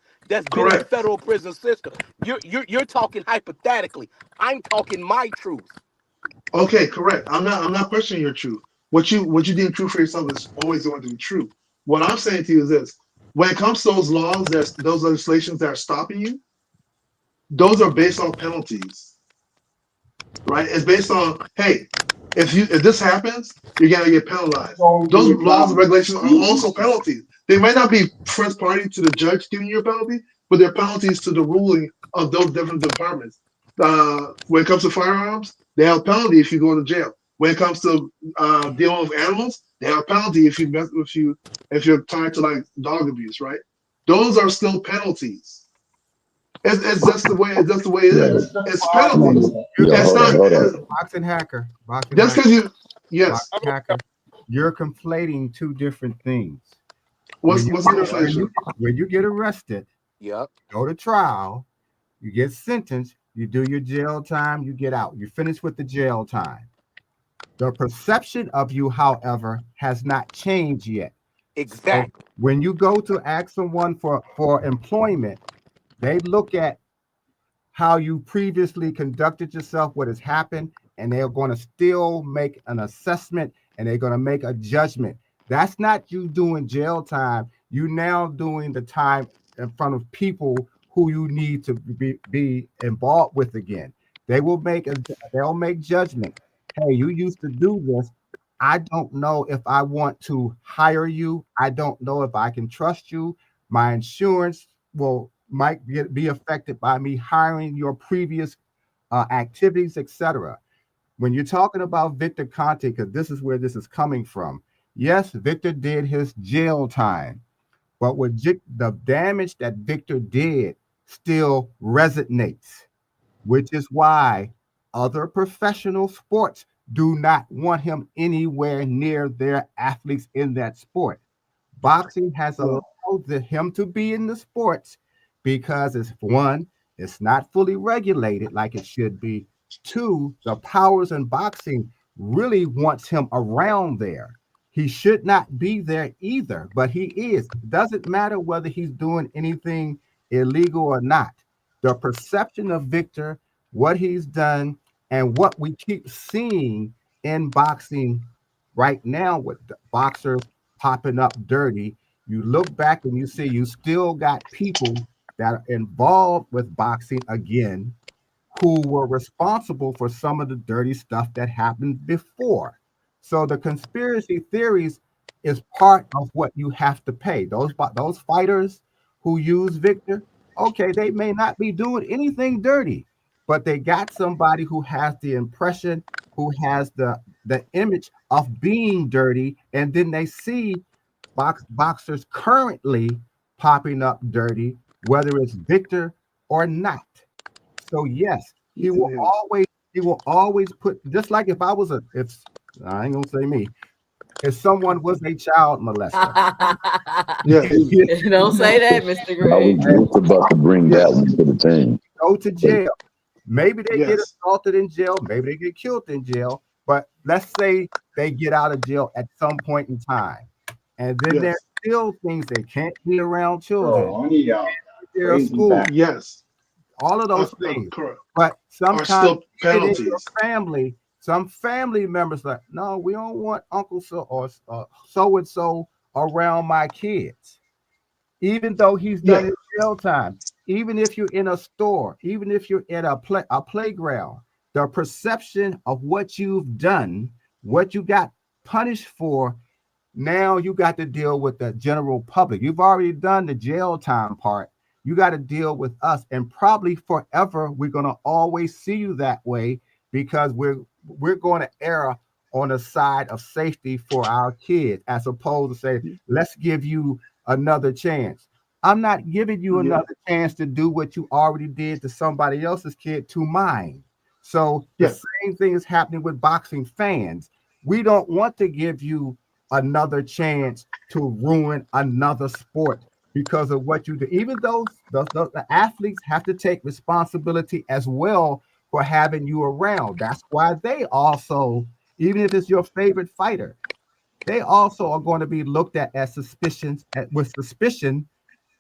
Correct. federal prison system. You're talking hypothetically. I'm talking my truth. Okay, correct. I'm not questioning your truth. What you deem true for yourself is always going to be true. What I'm saying to you is this: when it comes to those laws, there's those legislations that are stopping you. Those are based on penalties, right? It's based on, hey, if this happens, you're gonna get penalized. Those laws and regulations are also penalties. They might not be first party to the judge giving you a penalty, but they're penalties to the ruling of those different departments. When it comes to firearms, they have a penalty if you go to jail. When it comes to dealing with animals, they have a penalty if you're tied to like dog abuse, right? Those are still penalties. It's just the way it Yeah, is. It's penalties. you're yeah. It's Hold on, not hold conflating on. boxing hacker, boxing just hacker, because you. Yes. boxing hacker. You're conflating two different things. What's what's the conflation? When you get arrested, Yep. go to trial, you get sentenced, you do your jail time, you get out. You finish with the jail time. The perception of you, however, has not changed yet. So Exactly. when you go to ask someone for employment, they look at how you previously conducted yourself, what has happened, and they're going to still make an assessment and they're going to make a judgment. That's not you doing jail time. You now doing the time in front of people who you need to be involved with again. They'll make judgment. Hey, you used to do this. I don't know if I want to hire you. I don't know if I can trust you. My insurance might be affected by me hiring your previous activities, etc. When you're talking about Victor Conte, because this is where this is coming from. Yes, Victor did his jail time, but the damage that Victor did still resonates, which is why other professional sports do not want him anywhere near their athletes in that sport. Boxing has allowed him to be in the sports because it's one, it's not fully regulated like it should be. Two, the powers in boxing really wants him around there. He should not be there either, but he is. It doesn't matter whether he's doing anything illegal or not. The perception of Victor, what he's done, and what we keep seeing in boxing right now with the boxers popping up dirty. You look back and you see you still got people that are involved with boxing again who were responsible for some of the dirty stuff that happened before. So the conspiracy theories is part of what you have to pay. Those fighters who use Victor, okay, they may not be doing anything dirty, but they got somebody who has the impression, who has the image of being dirty, and then they see boxers currently popping up dirty, whether it's Victor or not. So yes, he will Yeah. always put, just like if I was if I ain't gonna say me, if someone was a child molester. Yes. Don't say that, Mr. I was Greg. just about to bring that Yes. one to the team. Go to But jail. Maybe they get Yes. assaulted in jail, maybe they get killed in jail, but let's say they get out of jail at some point in time. And then there's Yes. still things they can't be around children. Their crazy school, back. Yes. all of those things. Correct. But Are sometimes still even in your penalties. family, some family members like, no, we don't want Uncle so or so and so around my kids, even though he's done Yeah. his jail time. Even if you're in a store, even if you're in a playground, the perception of what you've done, what you got punished for, now you got to deal with the general public. You've already done the jail time part. You got to deal with us. And probably forever, we're going to always see you that way because we're going to err on the side of safety for our kids, as opposed to say, let's give you another chance. I'm not giving you Yeah. another chance to do what you already did to somebody else's kid to mine. So the Yeah. same thing is happening with boxing fans. We don't want to give you another chance to ruin another sport because of what you do. Even though the athletes have to take responsibility as well for having you around. That's why they also, even if it's your favorite fighter, they also are going to be looked at as with suspicion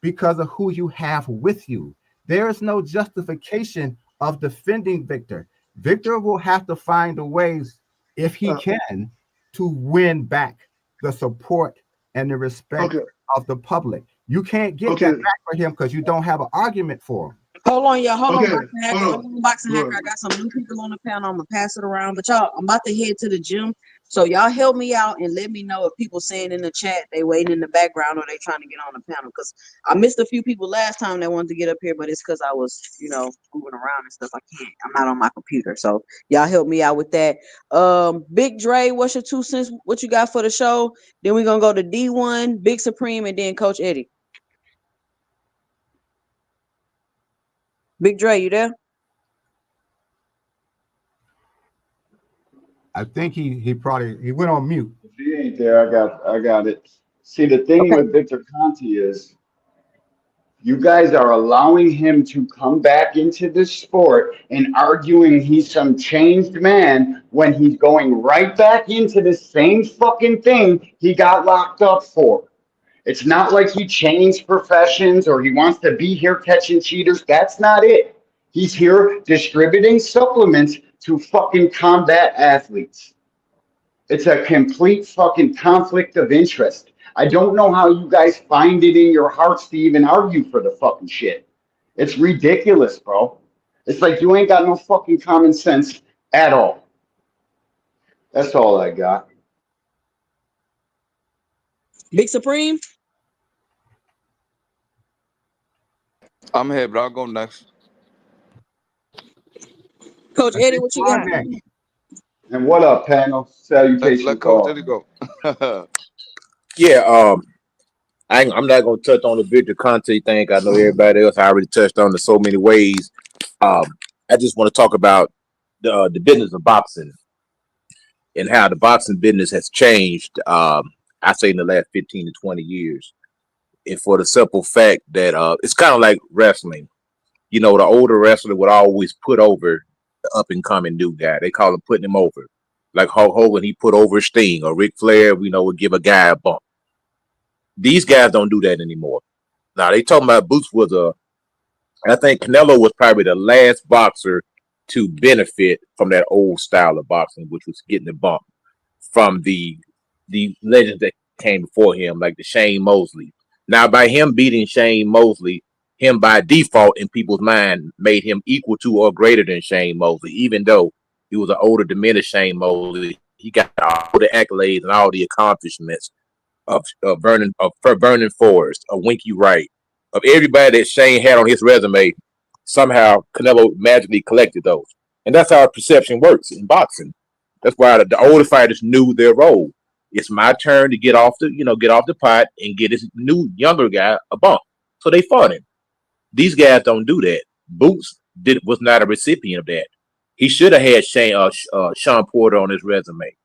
because of who you have with you. There is no justification of defending Victor. Victor will have to find a ways, if he Uh, can, to win back the support and the respect okay. of the public. You can't get Okay. that back for him because you don't have an argument for him. Hold on, y'all. Hold on, Okay. Boxing Hacker. Hold Hold on. on, Boxing Go Hacker. ahead. I got some new people on the panel. I'm gonna pass it around. But y'all, I'm about to head to the gym. So y'all help me out and let me know if people saying in the chat they waiting in the background or they trying to get on the panel. Because I missed a few people last time that wanted to get up here, but it's because I was, moving around and stuff. I can't. I'm not on my computer. So y'all help me out with that. Big Dre, what's your 2 cents? What you got for the show? Then we're gonna go to D1, Big Supreme, and then Coach Eddie. Big Dre, you there? I think he went on mute. If he ain't there, I got it. See, the thing Okay. with Victor Conti is you guys are allowing him to come back into this sport and arguing he's some changed man when he's going right back into the same fucking thing he got locked up for. It's not like he changed professions or he wants to be here catching cheaters. That's not it. He's here distributing supplements to fucking combat athletes. It's a complete fucking conflict of interest. I don't know how you guys find it in your hearts to even argue for the fucking shit. It's ridiculous, bro. It's like you ain't got no fucking common sense at all. That's all I got. Big Supreme. I'm here, but I'll go next. Coach I Eddie, think what you Ron got? next. And what up, panel? Let Salutations Coach all. Eddie go. Yeah, I'm not gonna touch on the Victor Conte thing. I know everybody else already touched on it so many ways. I just want to talk about the business of boxing and how the boxing business has changed. I say in the last 15 to 20 years, and for the simple fact that it's kind of like wrestling. You know, the older wrestler would always put over the up and coming new guy. They call him putting him over. Like Hulk Hogan, he put over Sting, or Ric Flair, would give a guy a bump. These guys don't do that anymore. Now they talking about Boots was I think Canelo was probably the last boxer to benefit from that old style of boxing, which was getting the bump from the legends that came before him, like the Shane Mosley. Now, by him beating Shane Mosley, him by default in people's mind made him equal to or greater than Shane Mosley, even though he was an older, diminished Shane Mosley. He got all the accolades and all the accomplishments of Vernon Forrest, of Winky Wright, of everybody that Shane had on his resume. Somehow Canelo magically collected those, and that's how perception works in boxing. That's why the older fighters knew their role. It's my turn to get off the pot and get this new younger guy a bump. So they fought him. These guys don't do that. Boots was not a recipient of that. He should have had Sean Porter on his resume.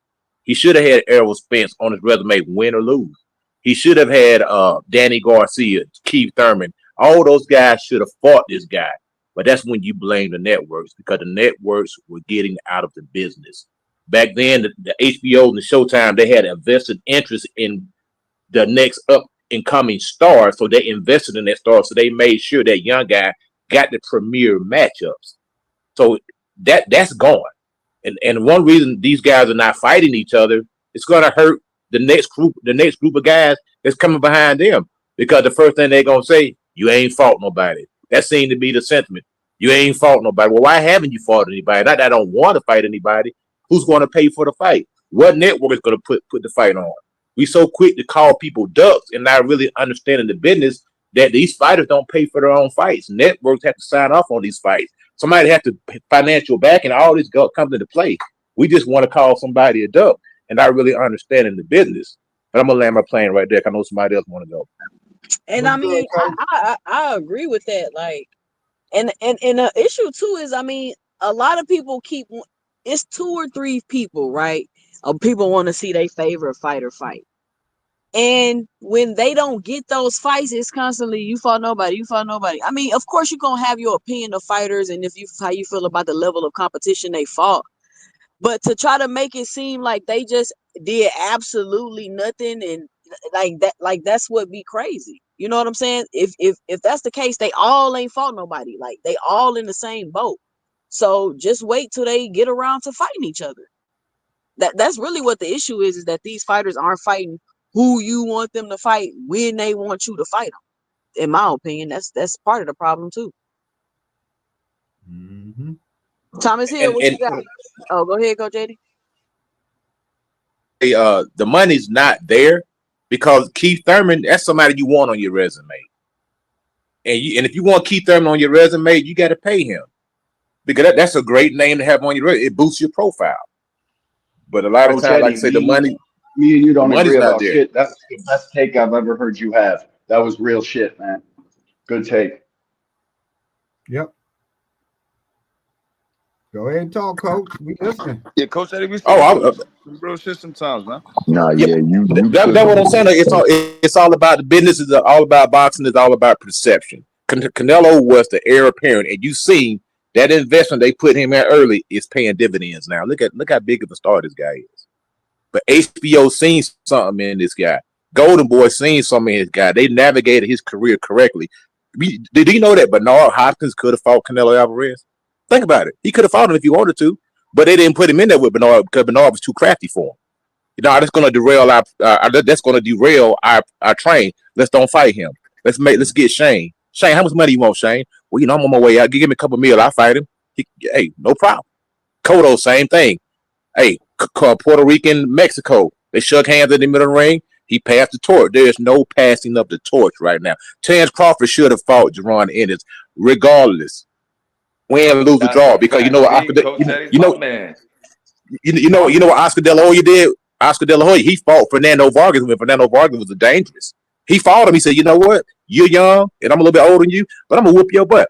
He should have had Errol Spence on his resume, win or lose. He should have had Danny Garcia, Keith Thurman. All those guys should have fought this guy. But that's when you blame the networks, because the networks were getting out of the business. Back then, the HBO and the Showtime, they had a vested interest in the next up and coming star. So they invested in that star. So they made sure that young guy got the premier matchups. So that's gone. And one reason these guys are not fighting each other, it's gonna hurt the next group of guys that's coming behind them. Because the first thing they're gonna say, you ain't fought nobody. That seemed to be the sentiment. You ain't fought nobody. Well, why haven't you fought anybody? Not that I don't want to fight anybody. Who's gonna pay for the fight? What network is gonna put the fight on? We so quick to call people ducks and not really understanding the business that these fighters don't pay for their own fights. Networks have to sign off on these fights. Somebody has to financial back, and all this comes into play. We just want to call somebody a duck and not really understanding the business. But I'm gonna land my plane right there. 'Cause I know somebody else want to go. And I mean, I agree with that. Like, and the issue too is, I mean, a lot of people it's 2 or 3 people, right? People want to see their favorite fighter fight. And when they don't get those fights, it's constantly you fought nobody. I mean, of course, you're gonna have your opinion of fighters and how you feel about the level of competition they fought. But to try to make it seem like they just did absolutely nothing and like that's what be crazy. You know what I'm saying? If that's the case, they all ain't fought nobody. Like they all in the same boat. So just wait till they get around to fighting each other. That's really what the issue is that these fighters aren't fighting who you want them to fight when they want you to fight them. In my opinion, that's part of the problem too. Mm-hmm. Thomas Hill, what you got? Oh, go ahead, go JD. The money's not there because Keith Thurman, that's somebody you want on your resume. And if you want Keith Thurman on your resume, you got to pay him because that's a great name to have on your resume. It boosts your profile. But a lot of times, like I say, the money. Me and you don't agree about shit. That's the best take I've ever heard you have. That was real shit, man. Good take. Yep. Go ahead and talk, Coach. We listening. Yeah, Coach Eddie, we real shit sometimes, man. Nah, yeah, that's what I'm saying. It's all about the business. Is all about boxing. It's all about perception. Canelo was the heir apparent, and you see that investment they put him at early is paying dividends now. Look how big of a star this guy is. But HBO seen something in this guy. Golden Boy seen something in this guy. They navigated his career correctly. Did you know that Bernard Hopkins could have fought Canelo Alvarez? Think about it. He could have fought him if he wanted to, but they didn't put him in there with Bernard because Bernard was too crafty for him. You know, that's going to derail our train. Let's don't fight him. Let's get Shane. Shane, how much money you want, Shane? Well, you know, I'm on my way out. Give me a couple meals. I'll fight him. Hey, no problem. Cotto, same thing. Hey, Puerto Rican, Mexico. They shook hands in the middle of the ring. He passed the torch. There's no passing of the torch right now. Terence Crawford should have fought Jaron Ennis, regardless. Win, lose, or draw, because you know what Oscar what Oscar De La Hoya did? Oscar De La Hoya, he fought Fernando Vargas when Fernando Vargas was dangerous. He fought him. He said, you know what? You're young, and I'm a little bit older than you, but I'm gonna whoop your butt.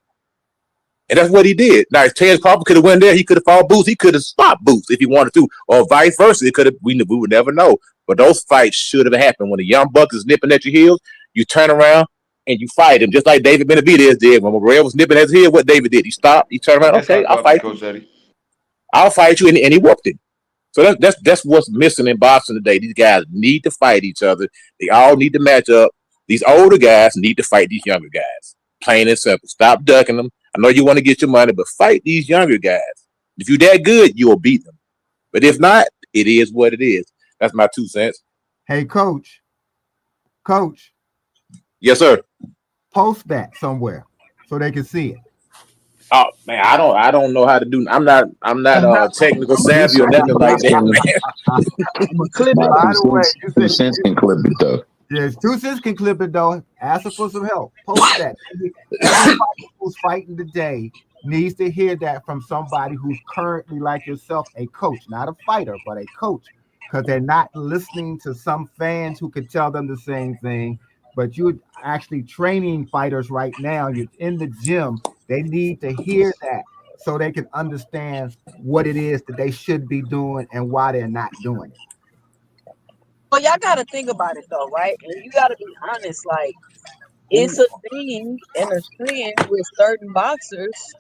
And that's what he did. Now, if Terence Crawford could have went there, he could have fought Boots. He could have stopped Boots if he wanted to, or vice versa. It could have. We would never know. But those fights should have happened. When a young buck is nipping at your heels, you turn around and you fight him, just like David Benavidez did. When McGregor was nipping at his heel, what David did? He stopped. He turned around. Okay, I'll fight you. I'll fight you, and he whooped him. So that's what's missing in boxing today. These guys need to fight each other. They all need to match up. These older guys need to fight these younger guys. Plain and simple. Stop ducking them. I know you want to get your money, but fight these younger guys. If you're that good, you'll beat them. But if not, it is what it is. That's my 2 cents. Hey, Coach. Coach. Yes, sir. Post that somewhere so they can see it. Oh man, I don't know how to do. I'm not technical savvy or nothing like that, man. Clip it. By the way, 2 cents can clip it though. Yes, 2 cents can clip it though. Ask her for some help. Post that. Everybody who's fighting today needs to hear that from somebody who's currently, like yourself, a coach, not a fighter, but a coach, because they're not listening to some fans who could tell them the same thing. But you're actually training fighters right now. You're in the gym. They need to hear that so they can understand what it is that they should be doing and why they're not doing it. Well, y'all got to think about it though, right? And you got to be honest. Like, it's a thing and a trend with certain boxers.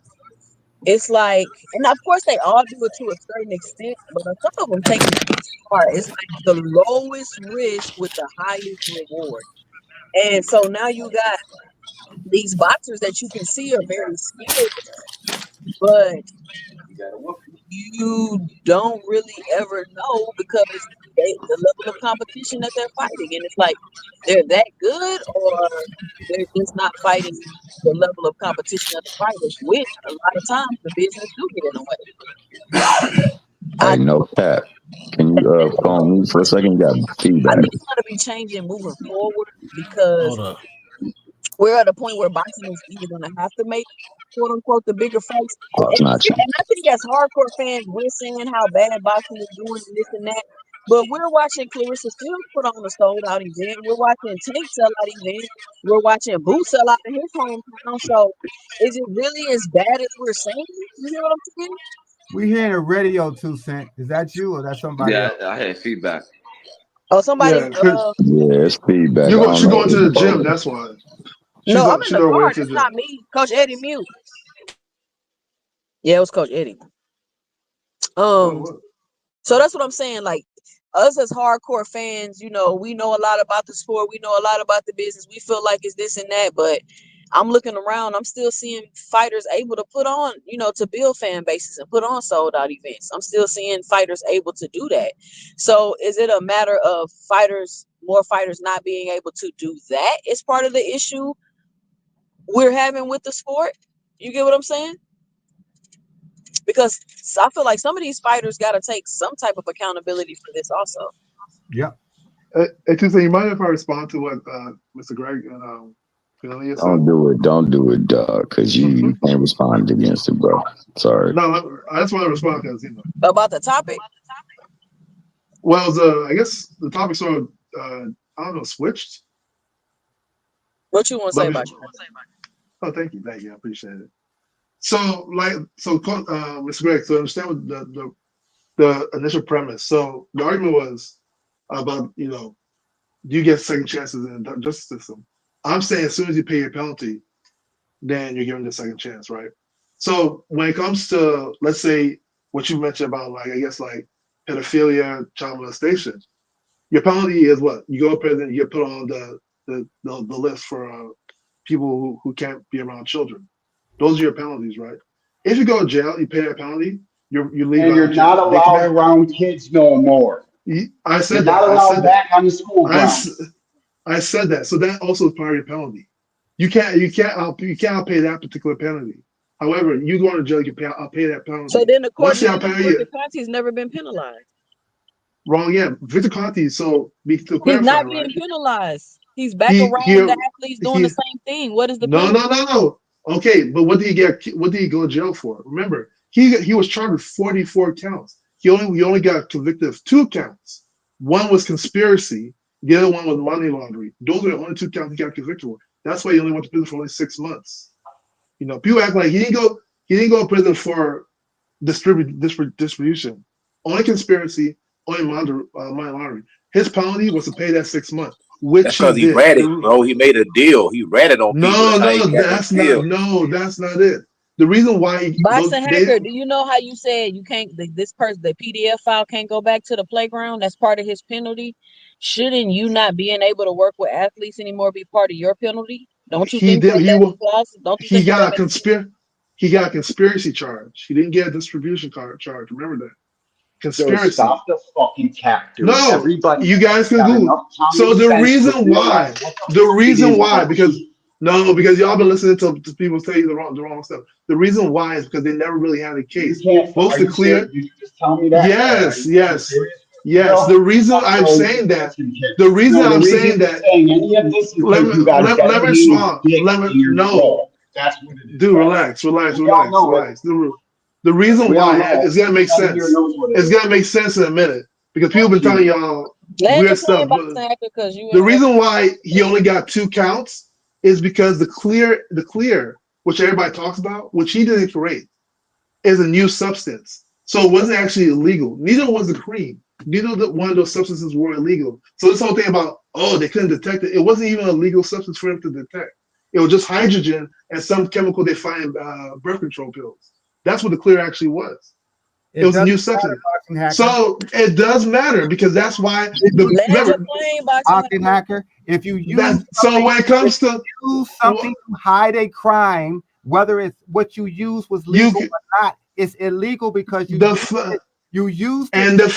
It's like, and of course they all do it to a certain extent, but some of them take it too far. It's like the lowest risk with the highest reward. And so now you got these boxers that you can see are very skilled, but you don't really ever know because the level of competition that they're fighting. And it's like they're that good or they're just not fighting the level of competition of the fighters, which a lot of times the business do get in the way. Hey, no cap. Can you put on mute for a second? You got feedback. I think it's going to be changing moving forward because We're at a point where boxing is either going to have to make quote unquote the bigger fights. That's not true. And I think as hardcore fans, we're saying how bad boxing is doing and this and that. But we're watching Clarissa Shields put on a sold out event. We're watching Tank sell out event. We're watching Boo sell out in his hometown. So is it really as bad as we're saying? You know what I'm saying? We hearing a radio 2 Cent. Is that you or that somebody Yeah, else? I had feedback. Oh, somebody. Yeah, 'cause Yeah, it's feedback. you I go, don't she's know going what to the it's gym. about. That's why. No, I'm in She's the on her way car. to the It's gym. not me. Coach Eddie Mute. Yeah, it was Coach Eddie. What? So that's what I'm saying. Like us as hardcore fans, you know, we know a lot about the sport. We know a lot about the business. We feel like it's this and that, but I'm looking around. I'm still seeing fighters able to put on, you know, to build fan bases and put on sold out events. I'm still seeing fighters able to do that. So is it a matter of more fighters not being able to do that? It's part of the issue we're having with the sport. You get what I'm saying? Because I feel like some of these fighters got to take some type of accountability for this also. Yeah. Hey, Tuesday, you mind if I respond to what Mr. Greg and Phineas said? Don't do it, dog, because you can't respond against it, bro. Sorry. No, I just want to respond because, you know. About the topic? Well, I guess the topic sort of, I don't know, switched. What you want to say about you? Oh, thank you. I appreciate it. So, Mr. Greg, to understand what the initial premise. So the argument was about, you know, do you get second chances in the justice system? I'm saying as soon as you pay your penalty, then you're given the second chance, right? So when it comes to, let's say, what you mentioned about, like, I guess, like pedophilia, child molestation, your penalty is what? You go up there and you get put on the list for people who can't be around children. Those are your penalties, right? If you go to jail, you pay that penalty, you leave. And you're not allowed around kids no more. I said you're that. not allowed back on the school grounds. I said that. So that also is part of your penalty. You can't pay that particular penalty. However, you go to jail, I'll pay that penalty. So then the court, Victor Conte's never been penalized. Wrong, yeah. Victor Conte. So to clarify, he's not being penalized. He's back around the athletes doing the same thing. What is the penalty? No. Okay, but what did he get? What did he go to jail for? Remember, he was charged with 44 counts. He only got convicted of 2 counts. One was conspiracy. The other one was money laundering. Those are the only 2 counts he got convicted for. That's why he only went to prison for only 6 months. You know, people act like he didn't go to prison for distribution. Only conspiracy, only money laundering. His penalty was to pay that 6 months. Which because he read it, bro. He made a deal. He read it on No, that's not it. The reason why Boxing Hacker, do you know how you said you can't this person, the PDF file can't go back to the playground? That's part of his penalty. Shouldn't you not being able to work with athletes anymore be part of your penalty? Don't you think he got a conspiracy charge. He didn't get a distribution charge. Remember that. Conspiracy. Stop the fucking cap, dude. No, everybody. You guys can Google. So the reason why, because y'all been listening to people say the wrong stuff. The reason why is because they never really had a case. Most of clear. You just tell me that. Yes. The reason I'm saying that. The reason I'm saying that. Let me respond. That's what it is. Dude, relax. The reason why is gonna make sense. It's gonna make sense in a minute because people been telling y'all weird stuff. The reason why he only got 2 counts is because the clear, which everybody talks about, which he didn't create, is a new substance. So it wasn't actually illegal. Neither was the cream. Neither one of those substances were illegal. So this whole thing about they couldn't detect it. It wasn't even a legal substance for them to detect. It was just hydrogen and some chemical they find in birth control pills. That's what the clear actually was. It was a new substance. So it does matter because that's why Boxing Hacker. If you use so when it comes to use something to hide a crime, whether it's what you use was legal or not, it's illegal because you use and the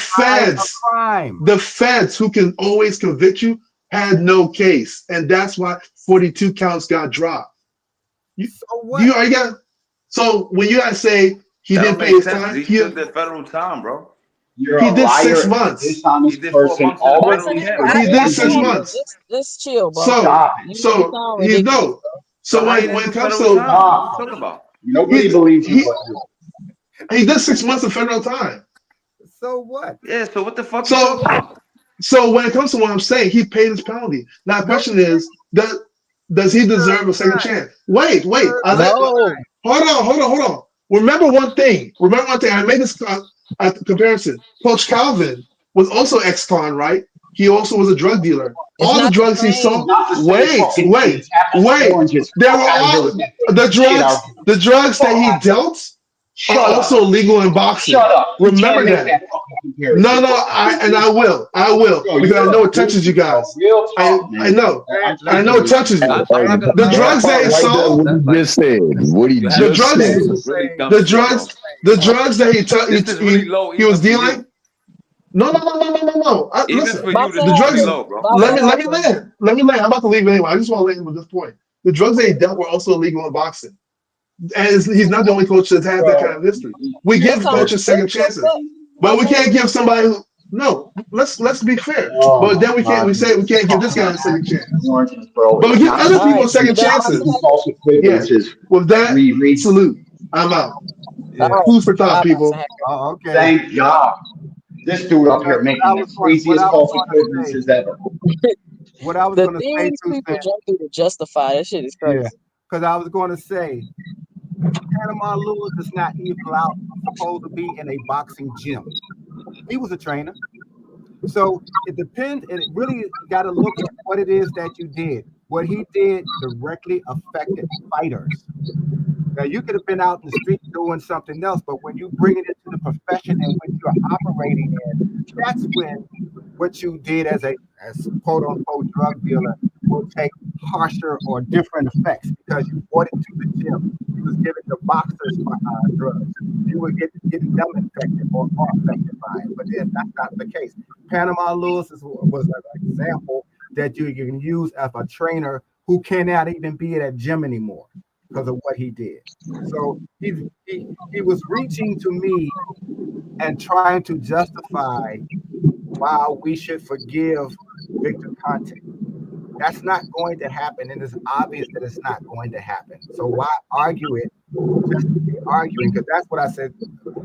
feds who can always convict you had no case, and that's why 42 counts got dropped. So when you guys say he didn't pay his time, he took the federal time, bro. He did 6 months. He did 4 months. He did 6 months. Just chill, bro. So So how you when do it comes federal to time? What you talking about? Nobody he believes you he but you. he did 6 months of federal time. So what? Yeah, so what the fuck you So talking about? so when it comes to what I'm saying, he paid his penalty. Now the No, question is, does he served deserve a second time. chance? Wait, Served I let No. hold on. Remember one thing. I made this comparison. Coach Calvin was also ex-con, right? He also was a drug dealer. It's All the not the drugs he same. saw. Not the same Wait, fucking thing. wait, It's apples and wait. oranges. There were Fuck out of here all with that fucking shit argument. the drugs that Fuck he out of here. dealt are Shut also up. illegal in boxing. Shut up. You can't Remember make that. that fucking comparison, bro. I will, Yo, because I you're know a it touches you goofy, bro. guys. Real talk, I man. know, I'm I let know me it serious. touches you. I'm not gonna The lie. drugs that he Right there, saw, what That he like just said. What he you the having just drugs, this said. is let some me really say dumb the shit, bro. drugs, the drugs that This is really low he was even for you. dealing. No. Even Listen, for you, Box this of the is really drugs. hacker. low, bro. Box of Let me hacker. land. Let me land. I'm about to leave anyway. I just want to land with this point. The drugs that he dealt were also illegal in boxing, and he's not the only coach that has that kind Bro, of history. We That's give not coaches second chances, but Box we of can't hacker. give somebody who. No, let's be fair. oh But my then we can't. God, We you're say we just can't give this talking guy a second apples chance. and oranges, bro. But we It's give not other the All right. people same You second done, box of chances. these hacker? false Yeah. equivalences. With that, salute. I'm out. All yeah. right. Food for thought, Bye, box of people. hacker. Oh, okay. Thank God. This dude up here making the What craziest I was false going to say, equivalences ever. what I was The going to say, things two people cents. jump through to justify that shit is crazy. Yeah, because I was going to say, Panama Lewis is not even supposed to be in a boxing gym. He was a trainer. So it depends, and it really got to look at what it is that you did. What he did directly affected fighters. Now, you could have been out in the street doing something else, but when you bring it into the profession in which you're operating in, that's when what you did as quote unquote drug dealer will take harsher or different effects because you brought it to the gym. You was giving the boxers drugs. You were getting them infected or affected by it, but then that's not the case. Panama Lewis was an example that you can use as a trainer who cannot even be at that gym anymore because of what he did. So he was reaching to me and trying to justify why we should forgive Victor Conte. That's not going to happen, and it's obvious that it's not going to happen. So why argue it just to be arguing? Because that's what I said.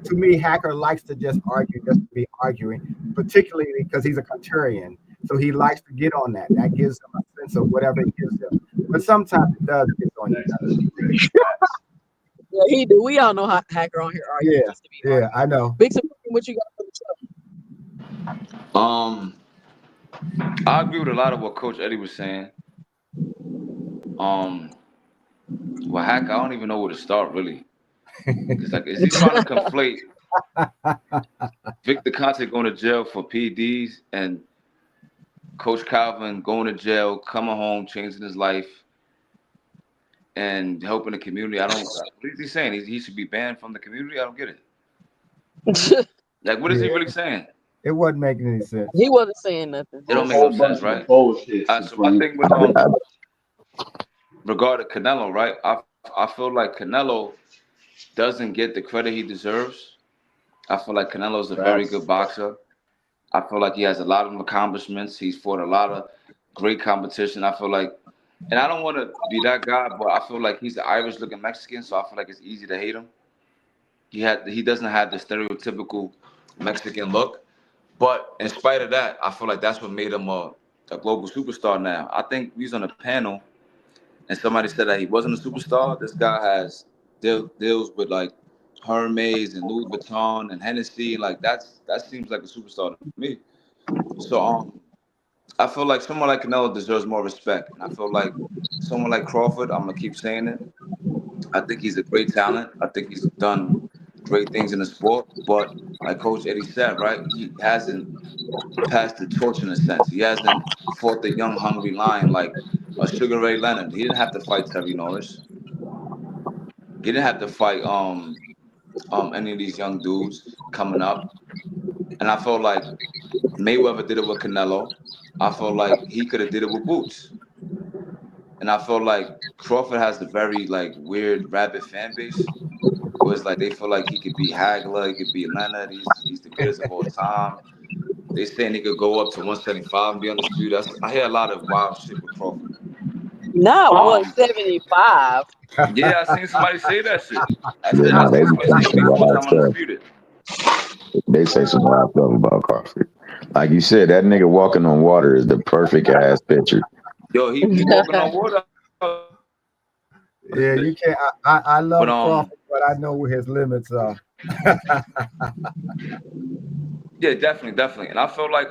To me, Hacker likes to just argue just to be arguing, particularly because he's a contrarian. So he likes to get on that. That gives him a sense of whatever it gives him. But sometimes it does get on you guys. Yeah, he do. We all know how hacker on here arguing just to be arguing. I know. Big Supreme, what you got for the show? I agree with a lot of what Coach Eddie was saying. Well, Hack, I don't even know where to start really. It's like, is he trying to conflate Victor Conte going to jail for PEDs and Coach Calvin going to jail, coming home, changing his life, and helping the community? What is he saying? He should be banned from the community? I don't get it. Like, what is he really saying? It wasn't making any sense. He wasn't saying nothing. It don't make no sense, right? Bullshit. So my thing with regarding Canelo, right? I feel like Canelo doesn't get the credit he deserves. I feel like Canelo's a very good boxer. I feel like he has a lot of accomplishments. He's fought a lot of great competition. I feel like, and I don't want to be that guy, but I feel like he's an Irish-looking Mexican, so I feel like it's easy to hate him. He doesn't have the stereotypical Mexican look, but in spite of that, I feel like that's what made him a global superstar now. I think we was on a panel, and somebody said that he wasn't a superstar. This guy has deals with like Hermes and Louis Vuitton and Hennessy, and like that seems like a superstar to me. So I feel like someone like Canelo deserves more respect, and I feel like someone like Crawford, I'm gonna keep saying it. I think he's a great talent. I think he's done great things in the sport, but like Coach Eddie said, right, he hasn't passed the torch in a sense. He hasn't fought the young, hungry lion like a Sugar Ray Leonard. He didn't have to fight Terry Norris. He didn't have to fight any of these young dudes coming up. And I felt like Mayweather did it with Canelo. I felt like he could have did it with Boots. And I felt like Crawford has the very like weird rabid fan base. Where it's like they feel like he could be Hagler, he could be Leonard, he's the greatest of all time. They saying he could go up to 175 and be undisputed. I hear a lot of wild shit with Crawford. Not 175. Yeah, I seen somebody say that shit. Yeah, no, I they seen be somebody saying say some before wild time stuff. undisputed. They say some wild stuff about Crawford. Like you said, that nigga walking on water is the perfect ass picture. Yo, he walking on water. Yeah, you can't. I But love Crawford, but I know where his limits are. yeah, definitely. And I feel like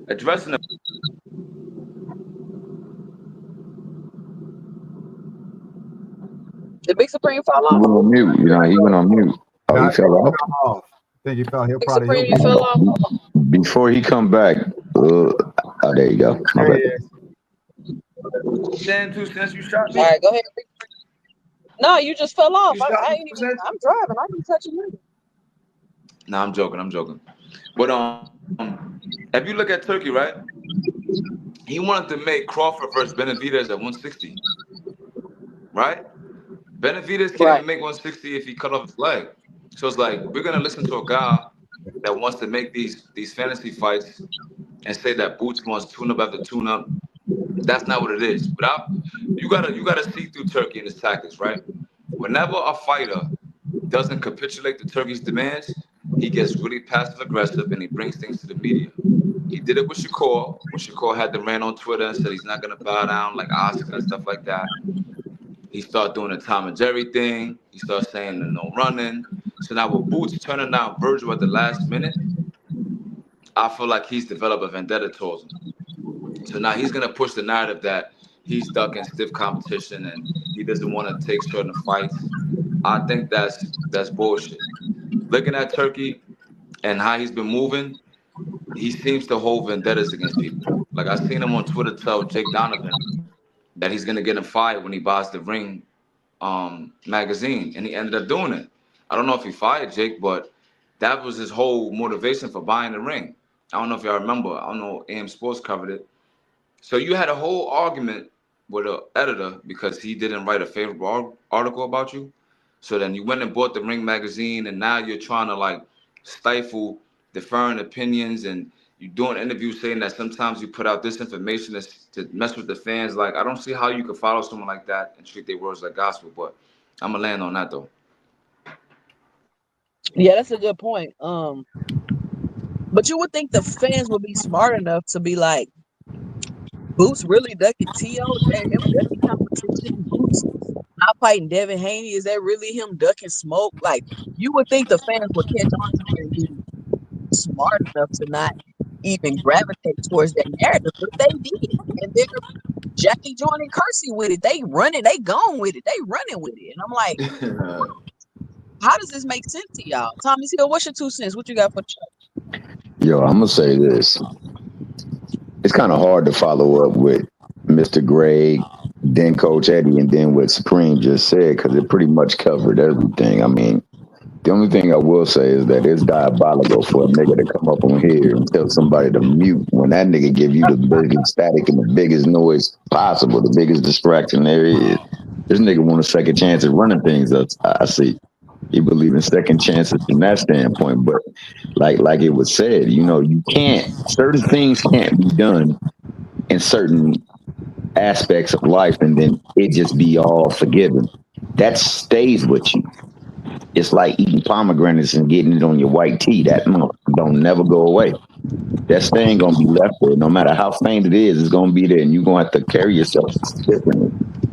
addressing the The Big Supreme fall He off. went on mute. You know, he went on mute. Oh, Nah, he I think fell he off. fell off. I think he fell. He'll Big probably Supreme, you get fell back. off. Before he come back, oh, there you go. My There bad. he is. stand 2 cents you shot All me. right, go ahead. No, you just fell off. You shot I me ain't 2 even. cents. I'm driving. I didn't touch you. Nah, I'm joking. But if you look at Turkey, right? He wanted to make Crawford versus Benavidez at 160, right? Benavidez can't Right. even make 160 if he cut off his leg. So it's like we're gonna listen to a guy that wants to make these fantasy fights and say that Boots wants tune up after tune up. That's not what it is. But you gotta see through Turkey and his tactics, right? Whenever a fighter doesn't capitulate to Turkey's demands, he gets really passive aggressive and he brings things to the media. He did it with Shakur when Shakur had the man on Twitter and said he's not gonna bow down like Oscar and stuff like that. He started doing the Tom and Jerry thing. He started saying the no running. So now with Boots turning down Virgil at the last minute, I feel like he's developed a vendetta towards him. So now he's gonna push the narrative that he's ducking stiff competition and he doesn't want to take certain fights. I think that's bullshit. Looking at Turkey and how he's been moving, he seems to hold vendettas against people. Like I seen him on Twitter tell Jake Donovan that he's gonna get him fired when he buys the Ring magazine, and he ended up doing it. I don't know if he fired Jake, but that was his whole motivation for buying the Ring. I don't know if y'all remember. I don't know. AM Sports covered it. So you had a whole argument with an editor because he didn't write a favorable article about you. So then you went and bought the Ring magazine, and now you're trying to like stifle different opinions, and you're doing interviews saying that sometimes you put out this information to mess with the fans. Like I don't see how you could follow someone like that and treat their words like gospel. But I'm gonna land on that though. Yeah, that's a good point. But you would think the fans would be smart enough to be like, Boots really ducking T.O.? Is that him ducking competition? Boots not fighting Devin Haney? Is that really him ducking smoke? Like, you would think the fans would catch on to it and be smart enough to not even gravitate towards that narrative, but they did. And then Jackie joining Kersey with it. They running, they gone with it. They running with it. And I'm like, how does this make sense to y'all? Thomas Hill, what's your 2 cents? What you got for the show? Yo, I'm gonna say this. It's kind of hard to follow up with Mr. Greg, then Coach Eddie, and then what Supreme just said because it pretty much covered everything. I mean, the only thing I will say is that it's diabolical for a nigga to come up on here and tell somebody to mute when that nigga give you the biggest static and the biggest noise possible, the biggest distraction there is. This nigga want a second chance at running things up. I see. He believe in second chances from that standpoint, but like it was said, you know, you can't. Certain things can't be done in certain aspects of life, and then it just be all forgiven. That stays with you. It's like eating pomegranates and getting it on your white tee. That don't never go away. That stain gonna be left there. No matter how faint it is, it's gonna be there, and you're gonna have to carry yourself differently,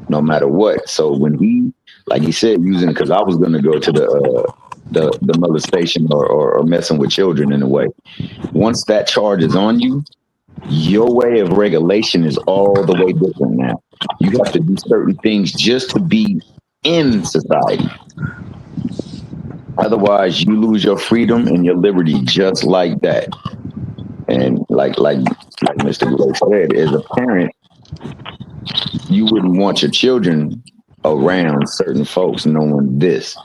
no matter what. So when he, like he said, using it, because I was gonna go to the molestation or messing with children in a way. Once that charge is on you, your way of regulation is all the way different now. You have to do certain things just to be in society. Otherwise, you lose your freedom and your liberty just like that. And like Mr. Gray said, as a parent, you wouldn't want your children around certain folks knowing this.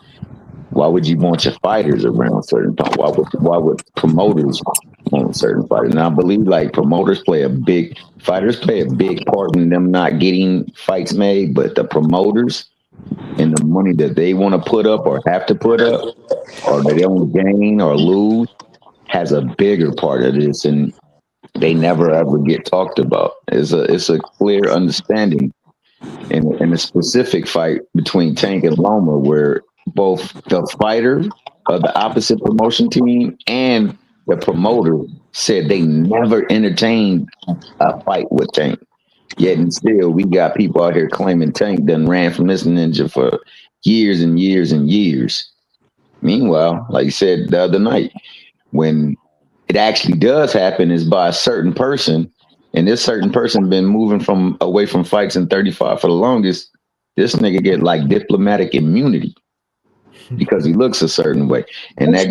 Why would you want your fighters around certain folks? Why would promoters want certain fighters? Now I believe like fighters play a big part in them not getting fights made, but the promoters and the money that they want to put up or have to put up or they don't gain or lose has a bigger part of this, and they never ever get talked about. It's a clear understanding in a specific fight between Tank and Loma, where both the fighter of the opposite promotion team and the promoter said they never entertained a fight with Tank. Yet and still, we got people out here claiming Tank done ran from this ninja for years and years and years. Meanwhile, like you said the other night, when it actually does happen is by a certain person, and this certain person been moving from away from fights in 35 for the longest. This nigga get like diplomatic immunity because he looks a certain way, and that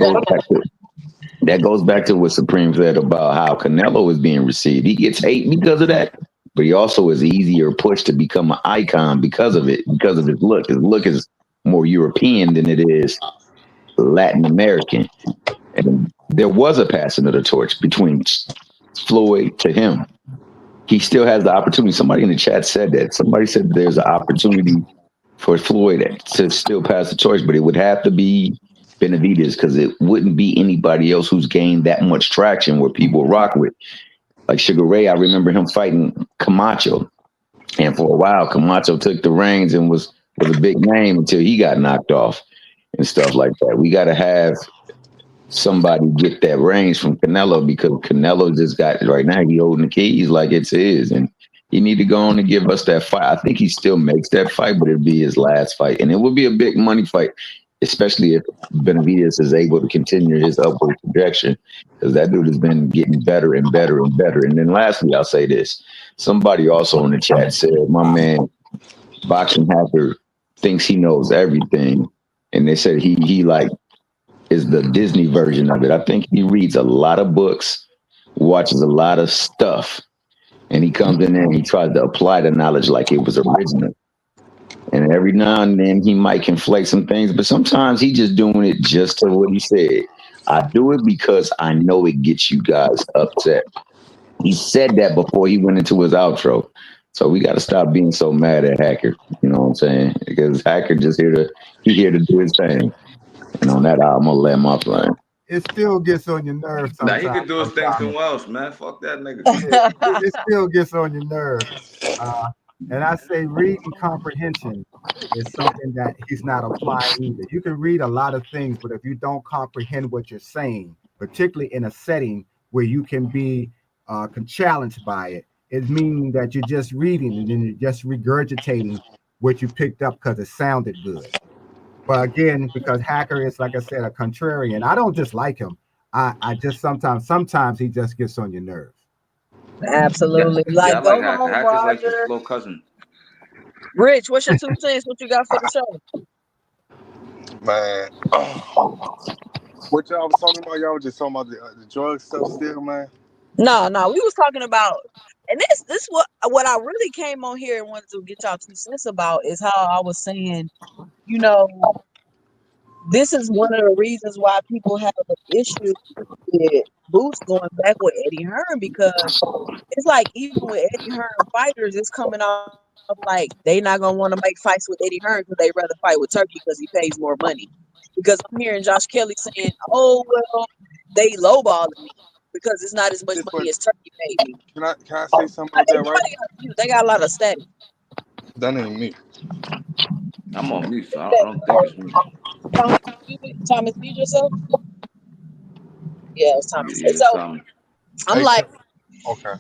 goes back to what Supreme said about how Canelo is being received. He gets hate because of that, but he also is easier pushed to become an icon because of it, because of his look. His look is more European than it is Latin American. And there was a passing of the torch between Floyd to him. He still has the opportunity. Somebody in the chat said that. Somebody said there's an opportunity for Floyd to still pass the torch, but it would have to be Benavidez because it wouldn't be anybody else who's gained that much traction where people rock with. Like Sugar Ray, I remember him fighting Camacho. And for a while, Camacho took the reins and was a big name until he got knocked off and stuff like that. We got to have somebody get that reins from Canelo because Canelo just got right now. He holding the keys like it's his, and he need to go on and give us that fight. I think he still makes that fight, but it'd be his last fight, and it would be a big money fight, especially if Benavidez is able to continue his upward projection because that dude has been getting better and better and better. And then lastly, I'll say this: somebody also in the chat said, "My man, Boxing Hacker thinks he knows everything," and they said he like is the Disney version of it. I think he reads a lot of books, watches a lot of stuff, and he comes in there and he tries to apply the knowledge like it was original. And every now and then he might conflate some things, but sometimes he just doing it just to what he said. I do it because I know it gets you guys upset. He said that before he went into his outro. So we got to stop being so mad at Hacker. You know what I'm saying? Because Hacker just here to do his thing. And on that, I'm gonna let my play. It still gets on your nerves Now sometimes. he can do his thing somewhere else, man. Fuck that nigga. It still gets on your nerves. And I say reading comprehension is something that he's not applying either. You can read a lot of things, but if you don't comprehend what you're saying, particularly in a setting where you can be challenged by it, it means that you're just reading and then you're just regurgitating what you picked up because it sounded good. But again, because Hacker is, like I said, a contrarian. I don't dislike him. I just sometimes he just gets on your nerves. Absolutely. Yeah, Like, I go like Hacker. home, Hacker's like his Roger. slow cousin. Rich, what's your 2 cents? What you got for the show? Man, what y'all was talking about? Y'all was just talking about the drug stuff still, man. No, we was talking about, and this what I really came on here and wanted to get y'all 2 cents about is how I was saying, you know, this is one of the reasons why people have an issue with Boots going back with Eddie Hearn, because it's like even with Eddie Hearn fighters, it's coming off like they not gonna want to make fights with Eddie Hearn because they rather fight with Turkey because he pays more money. Because I'm hearing Josh Kelly saying, "Oh well, they lowballing me because it's not as much money as Turkey paid me." Can I say something about that, right? They got a lot of static. That ain't me. I'm on mute, so I don't think it's me. Thomas, mute yourself. Yeah, it's Thomas. Yeah, So I'm like, okay.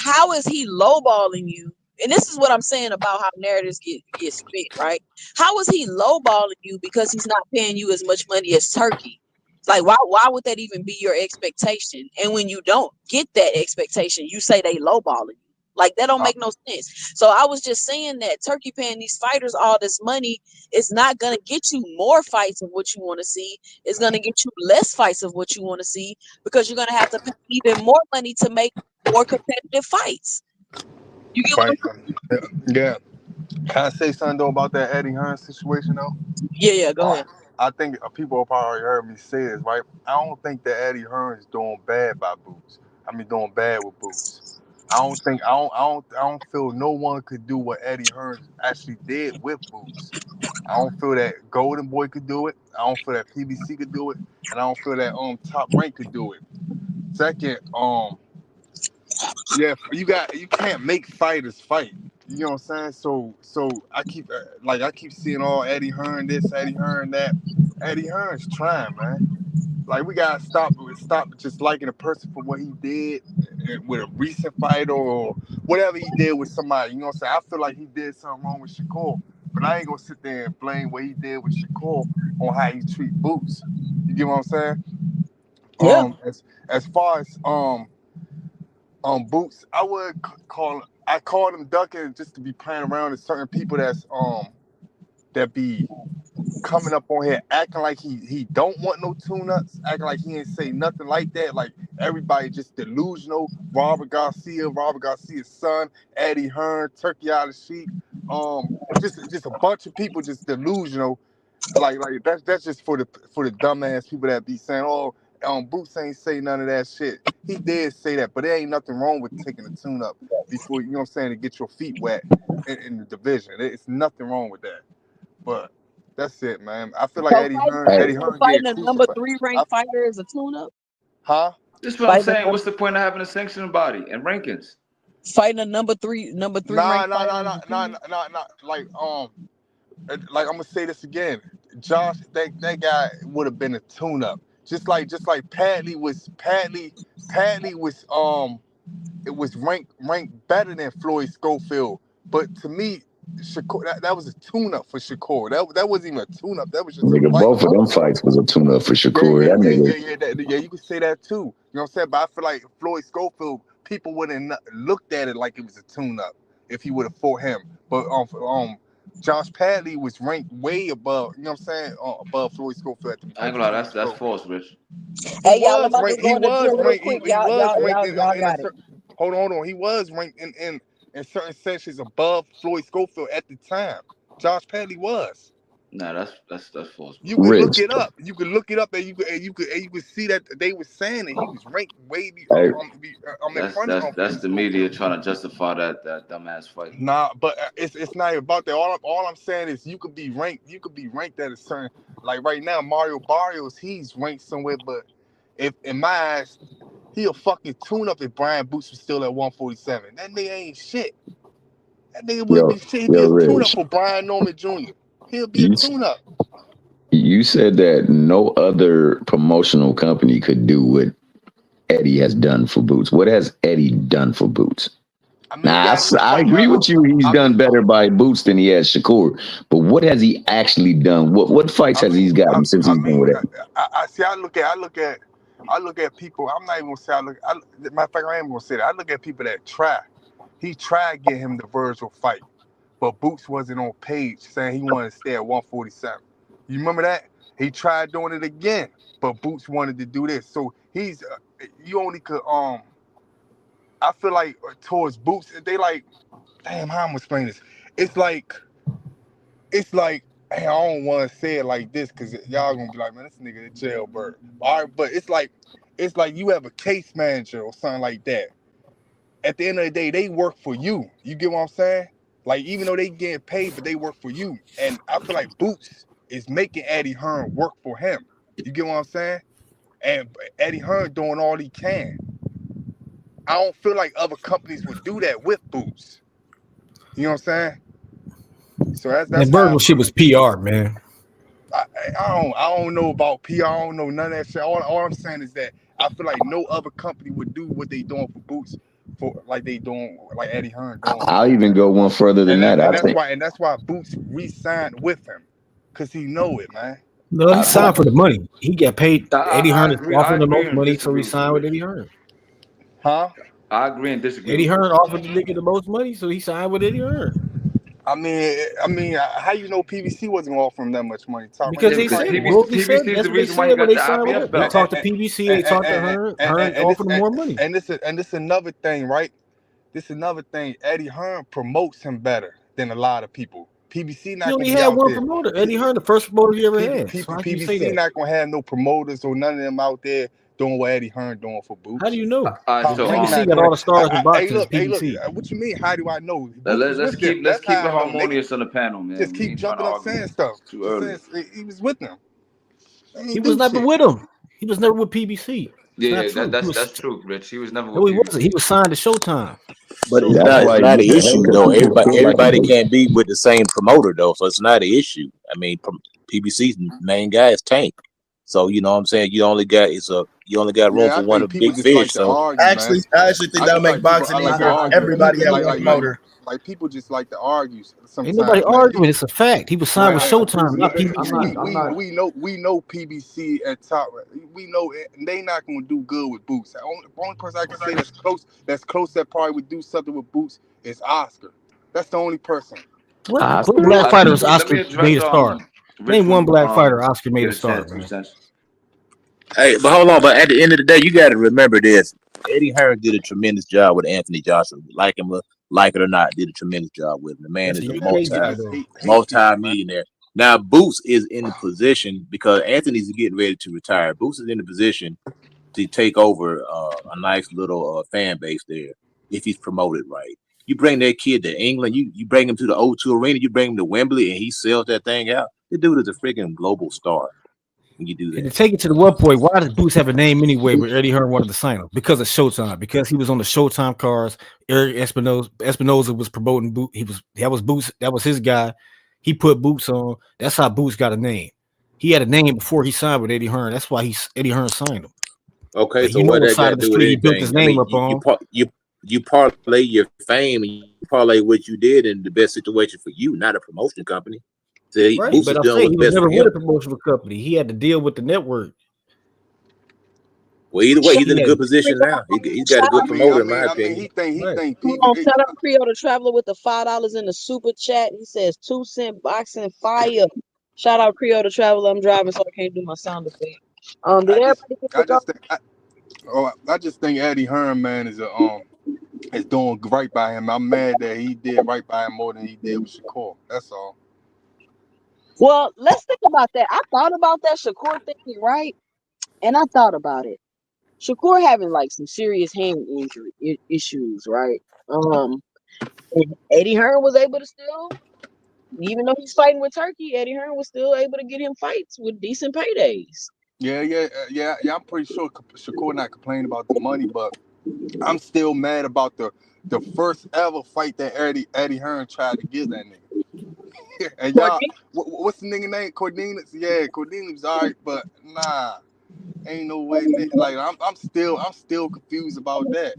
How is he lowballing you? And this is what I'm saying about how narratives get spit, right? How is he lowballing you because he's not paying you as much money as Turkey? Like, why would that even be your expectation? And when you don't get that expectation, you say they lowballing you. Like, that don't make no sense. So I was just saying that Turkey paying these fighters all this money is not going to get you more fights of what you want to see. It's going to get you less fights of what you want to see because you're going to have to pay even more money to make more competitive fights. You get what I'm saying? Yeah. Can I say something though about that Eddie Hearn situation though? Yeah, go ahead. I think people have probably heard me say this, right? I don't think that Eddie Hearn is doing bad by Boots. I mean, doing bad with Boots. I don't feel no one could do what Eddie Hearn actually did with Boots. I don't feel that Golden Boy could do it. I don't feel that PBC could do it, and I don't feel that Top Rank could do it. Second, yeah, you can't make fighters fight. You know what I'm saying? So I keep I keep seeing all Eddie Hearn this, Eddie Hearn that. Eddie Hearn's trying, man. Like we gotta stop just liking a person for what he did with a recent fight or whatever he did with somebody. You know what I'm saying? I feel like he did something wrong with Shakur, but I ain't gonna sit there and blame what he did with Shakur on how he treat Boots. You get what I'm saying? Yeah. As far as Boots, I called him ducking just to be playing around with certain people that be coming up on here acting like he don't want no tune-ups, acting like he ain't say nothing like that, like everybody just delusional. Robert Garcia's son, Eddie Hearn, Turkey Out of Sheep, just a bunch of people just delusional. Like that's just for the dumbass people that be saying, oh, Boots ain't say none of that shit. He did say that, but there ain't nothing wrong with taking a tune-up before, you know what I'm saying, to get your feet wet in the division. It's nothing wrong with that. But that's it, man. I feel like So Eddie Hearn fighting get a number crucified. 3 ranked fighter is a tune-up. Huh? This is what I'm Fighting saying. What's the point of having a sanctioning body and rankings? fighting a number three Nah. ranked fighter. Like I'm gonna say this again. Josh, that guy would have been a tune-up. Just like Padley was it was ranked better than Floyd Schofield. But to me, Shakur, that was a tune-up for Shakur. That wasn't even a tune-up. That was just a Nigga, fight. both of them fights was a tune-up for Shakur. That nigga. Yeah, you could say that too. You know what I'm saying? But I feel like Floyd Schofield, people wouldn't looked at it like it was a tune-up if he would have fought him. But Josh Padley was ranked way above, you know what I'm saying, above Floyd Schofield at the I ain't gonna lie, that's false, Rich. Hey, y'all, I'm about to go in the gym real quick. Y'all got it. Hold on. He was ranked in certain sections above Floyd Schofield at the time. Josh Padley was. Nah, that's false. You can Rich. look it up. You can look it up, and you could see that they were saying that he was ranked way in front of him. That's the media trying to justify that dumbass fight. Nah, but it's not about that. All I'm saying is you could be ranked at a certain, like right now Mario Barrios, he's ranked somewhere, but if in my eyes, he'll fucking tune up if Brian Boots was still at 147. That nigga ain't shit. That nigga wouldn't be shit. He'd be a tune up for Brian Norman Jr. He'll be a tune up. You said that no other promotional company could do what Eddie has done for Boots. What has Eddie done for Boots? I mean, Now, I agree with you. He's done better by Boots than he has Shakur. But what has he actually done? What fights has he gotten since he's been with Eddie? I look at people. I'm not even gonna say matter of fact, I am gonna say that. I look at people that try. He tried to get him the Virgil fight, but Boots wasn't on page saying he wanted to stay at 147. You remember that? He tried doing it again, but Boots wanted to do this. So he's you only could I feel like towards Boots, they like, damn, how I'm gonna explain this? It's like hey, I don't want to say it like this because y'all gonna be like, man, this nigga a jailbird. All right, but it's like you have a case manager or something like that. At the end of the day, they work for you. You get what I'm saying? Like, even though they getting paid, but they work for you. And I feel like Boots is making Eddie Hearn work for him. You get what I'm saying? And Eddie Hearn doing all he can. I don't feel like other companies would do that with Boots. You know what I'm saying? So that's that Virgil shit was PR, man. I don't know about PR. I don't know none of that shit. All I'm saying is that I feel like no other company would do what they doing for Boots, for like they doing, like Eddie Hearn doing. I'll even go one further than that. That's why Boots re-signed with him, cause he know it, man. No, he signed for the money. He got paid. Eddie Hearn is offering the most money, so he signed with Eddie Hearn. Huh? I agree and disagree. Eddie Hearn offered the nigga the most money, so he signed with Eddie Hearn. I mean, how you know PBC wasn't gonna offer him that much money? Because they said PBC is the reason why he got the IBF belt. They talked to PBC, they talked to Hearn. Hearn offered him more money. And this another thing, right? This another thing. Eddie Hearn promotes him better than a lot of people. PBC not. He only had one promoter. Eddie Hearn, the first promoter he ever had. PBC not gonna have no promoters or none of them out there doing what Eddie Hearn doing for Boots. How do you know? PBC got all the stars in boxing. Hey, look, what you mean? How do I know? Let's keep it harmonious on the panel, man. Just keep jumping up saying stuff. Too early. He was with them. He was never with him. He was never with PBC. Yeah, that's true, Rich. He was never with No, he wasn't. He was signed to Showtime. But it's That's not why an you issue because though. people feel like Everybody can't be with the same promoter though, so it's not an issue. I mean, PBC's main guy is Tank, so you know what I'm saying. You only got room Yeah, I for one think of the people big just like fish. to So argue, man. I actually think I that'll just make like people. I boxing like to easier. argue. Everybody have one Like promoter. like people just like to argue Ain't nobody sometimes, man. arguing. It's a fact. He was signed with Man, Showtime, not we PBC. we know PBC at top. We know they not gonna do good with Boots. The only person I can say that's close that probably would do something with Boots is Oscar. That's the only person. What black fighter is Let me Oscar made a star? address Name one black fighter Oscar made get a a star, chance, 2 man. cents. hey, but hold on. But at the end of the day, you got to remember this: Eddie Hearn did a tremendous job with Anthony Joshua. Like it or not, did a tremendous job with him. The man That's is a your crazy guy, Just though. hate multi-millionaire. Now Boots is in the position because Anthony's getting ready to retire. Boots is in the position to take over a nice little fan base there if he's promoted right. You bring that kid to England, you bring him to the O2 Arena, you bring him to Wembley, and he sells that thing out. The dude is a freaking global star. When you do And to that, take it to the one point, why does Boots have a name anyway where Eddie Hearn wanted to sign him? Because of Showtime. Because he was on the Showtime cars. Eric Espinoza was promoting Boots. That was Boots. That was his guy. He put Boots on. That's how Boots got a name. He had a name before he signed with Eddie Hearn. That's why Eddie Hearn signed him. okay. But So you know what what that side got of to the do with street he built his anything? I name mean, up on? you parlay your fame and you parlay what you did in the best situation for you, not a promotion company. So Right, Boots but is I'm doing saying what's he was best never for with a him. promotional company. He had to deal with the network. Well, either way, he's in a Yeah. good position now. He's got a good promoter, in my opinion. he think Hold on, shout out Creole the Traveler with the $5 in the super chat. He says 2 cent boxing fire. Shout out Creole the Traveler. I'm driving, so I can't do my sound effect. Did everybody get to go? I just think Eddie Hearn, man, is doing right by him. I'm mad that he did right by him more than he did with Shakur. That's all. Well, let's think about that. I thought about that Shakur thing, right? And I thought about it. Shakur having like some serious hand injury issues, right? And Eddie Hearn was able to still, even though he's fighting with Turkey, Eddie Hearn was still able to get him fights with decent paydays. Yeah. I'm pretty sure Shakur not complaining about the money, but I'm still mad about the first ever fight that Eddie Hearn tried to give that nigga. And y'all, what's the nigga name? Cordenas? Yeah, Cordenas was alright, but nah, ain't no way. Like I'm still confused about that.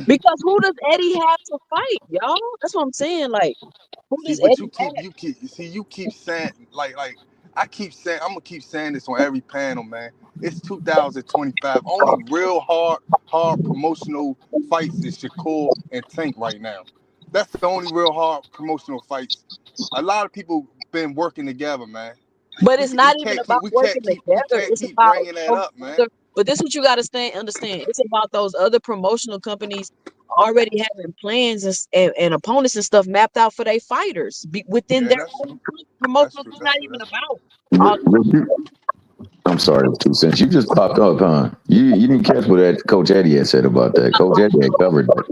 Because who does Eddie have to fight, y'all? That's what I'm saying. Like, who does Eddie have? You keep saying like I keep saying, I'm gonna keep saying this on every panel, man. It's 2025. Only real hard promotional fights is Shakur and Tank right now. That's the only real hard promotional fights. A lot of people been working together, man. But it's not even about working together. It's about bringing that up, man. But this is what you got to understand. It's about those other promotional companies already having plans and opponents and stuff mapped out for their fighters within their own promotional. It's not even about. I'm sorry, 2 cents. You just popped up, huh? You didn't catch what that Coach Eddie had said about that. Coach Eddie had covered that.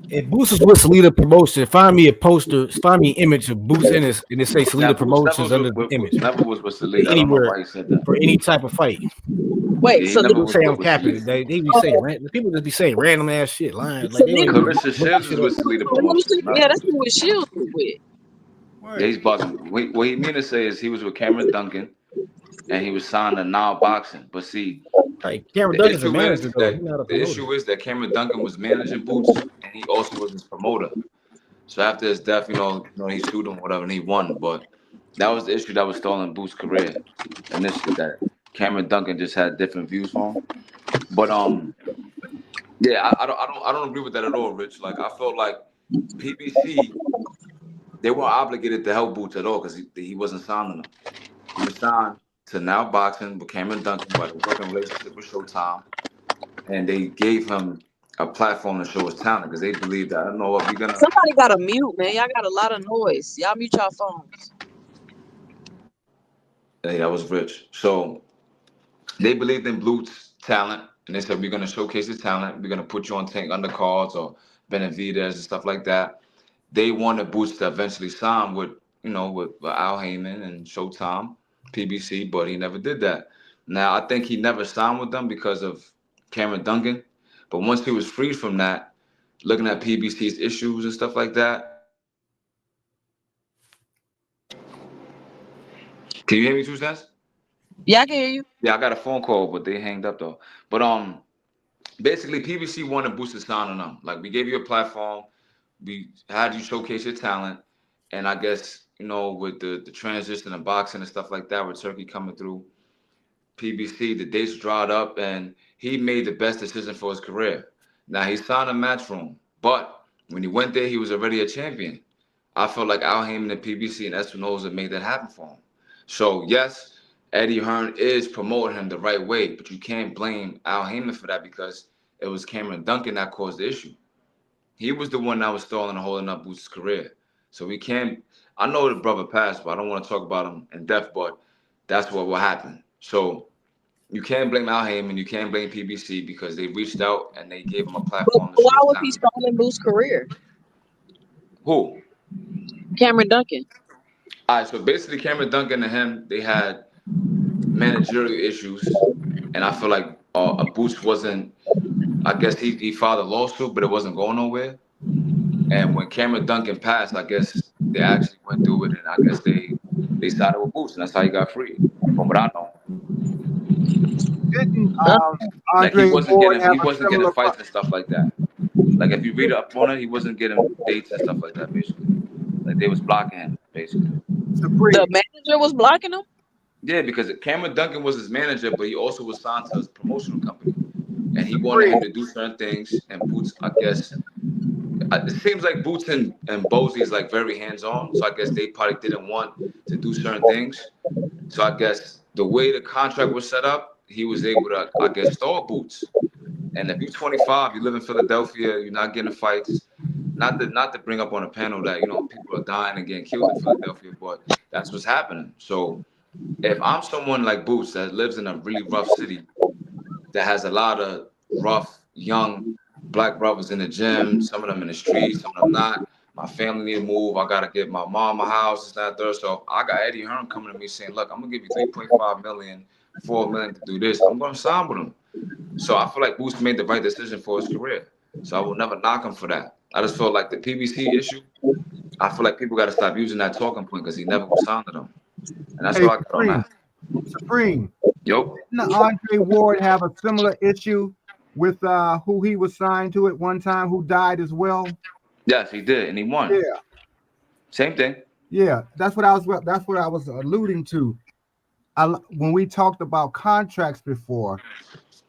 If Boots is with Salida Promotion, find me a poster, find me an image of Boots in this, and it say Salida Promotions under the image. Never was with Salida. Anywhere for any type of fight. Wait, so people say I'm capping. They be saying people just be saying random ass shit, lying. Like Clarissa Shields is with Salida Promotions. Yeah, that's who Shields was with. Yeah, he's boxing. What he mean to say is he was with Cameron Duncan, and he was signed to Now Boxing. But see, Cameron Duncan's a manager, though. The issue is that Cameron Duncan was managing Boots, and he also was his promoter. So after his death, you know, he sued him, whatever, and he won. But that was the issue that was stalling Boots' career initially. That Cameron Duncan just had different views for him. But yeah, I don't agree with that at all, Rich. Like I felt like PBC, they weren't obligated to help Boots at all because he wasn't signing them. He was signed to Now Boxing with Cameron Duncan, who had a working relationship with Showtime, and they gave him a platform to show his talent because they believed that, I don't know what we're gonna. Somebody got to mute, man. Y'all got a lot of noise. Y'all mute your phones. Hey, that was Rich. So they believed in Boots' talent, and they said, we're gonna showcase his talent. We're gonna put you on Tank undercards or Benavidez and stuff like that. They wanted Boots to eventually sign with Al Heyman and Showtime, PBC, but he never did that. Now, I think he never signed with them because of Cameron Duncan. But once he was freed from that, looking at PBC's issues and stuff like that. Can you hear me, Two Cents? Yeah, I can hear you. Yeah, I got a phone call, but they hanged up though. But basically PBC wanted Boots to sign on them. Like, we gave you a platform, we had you showcase your talent, and I guess, you know, with the transition and boxing and stuff like that, with Turkey coming through, PBC, the dates dried up, and he made the best decision for his career. Now, he signed a Matchroom, but when he went there, he was already a champion. I felt like Al Haymon and PBC and Espinoza made that happen for him. So, yes, Eddie Hearn is promoting him the right way, but you can't blame Al Haymon for that because it was Cameron Duncan that caused the issue. He was the one that was stalling and holding up Boots' career. So we can't, I know the brother passed, but I don't want to talk about him in depth, but that's what will happen. So you can't blame Al Haymon, you can't blame PBC because they reached out and they gave him a But platform to why show was he talent. stalling Boo's career? Who? Cameron Duncan. All right, so basically Cameron Duncan and him, they had managerial issues, and I feel like Boots wasn't, I guess he filed a lawsuit, but it wasn't going nowhere. And when Cameron Duncan passed, I guess they actually went through it, and I guess they started with Boots, and that's how he got free, from what I know. Didn't Like, he Andre wasn't Ward have getting a similar fights and stuff like that. Like, if you read up on it, he wasn't getting dates and stuff like that, basically. Like, they was blocking him, basically. The manager was blocking him? Yeah, because Cameron Duncan was his manager, but he also was signed to his promotional company. And he wanted him to do certain things, and Boots, I guess, it seems like Boots and Bozy is like very hands-on, so I guess they probably didn't want to do certain things. So I guess the way the contract was set up, he was able to, I guess, stall Boots. And if you're 25, you live in Philadelphia, you're not getting fights. Not to bring up on a panel that, you know, people are dying and getting killed in Philadelphia, but that's what's happening. So if I'm someone like Boots that lives in a really rough city, that has a lot of rough, young black brothers in the gym, some of them in the streets, some of them not. My family need to move. I got to get my mom a house, this, that, third. So I got Eddie Hearn coming to me saying, look, I'm going to give you $3.5 million, $4 million to do this. I'm going to sign with him. So I feel like Boots made the right decision for his career. So I will never knock him for that. I just feel like the PBC issue, I feel like people got to stop using that talking point because he never was signed to them. And that's what I got on that. Supreme. Yo. Didn't Andre Ward have a similar issue with who he was signed to at one time, who died as well? Yes, he did, and he won. Yeah. Same thing. Yeah, that's what I was alluding to. When we talked about contracts before,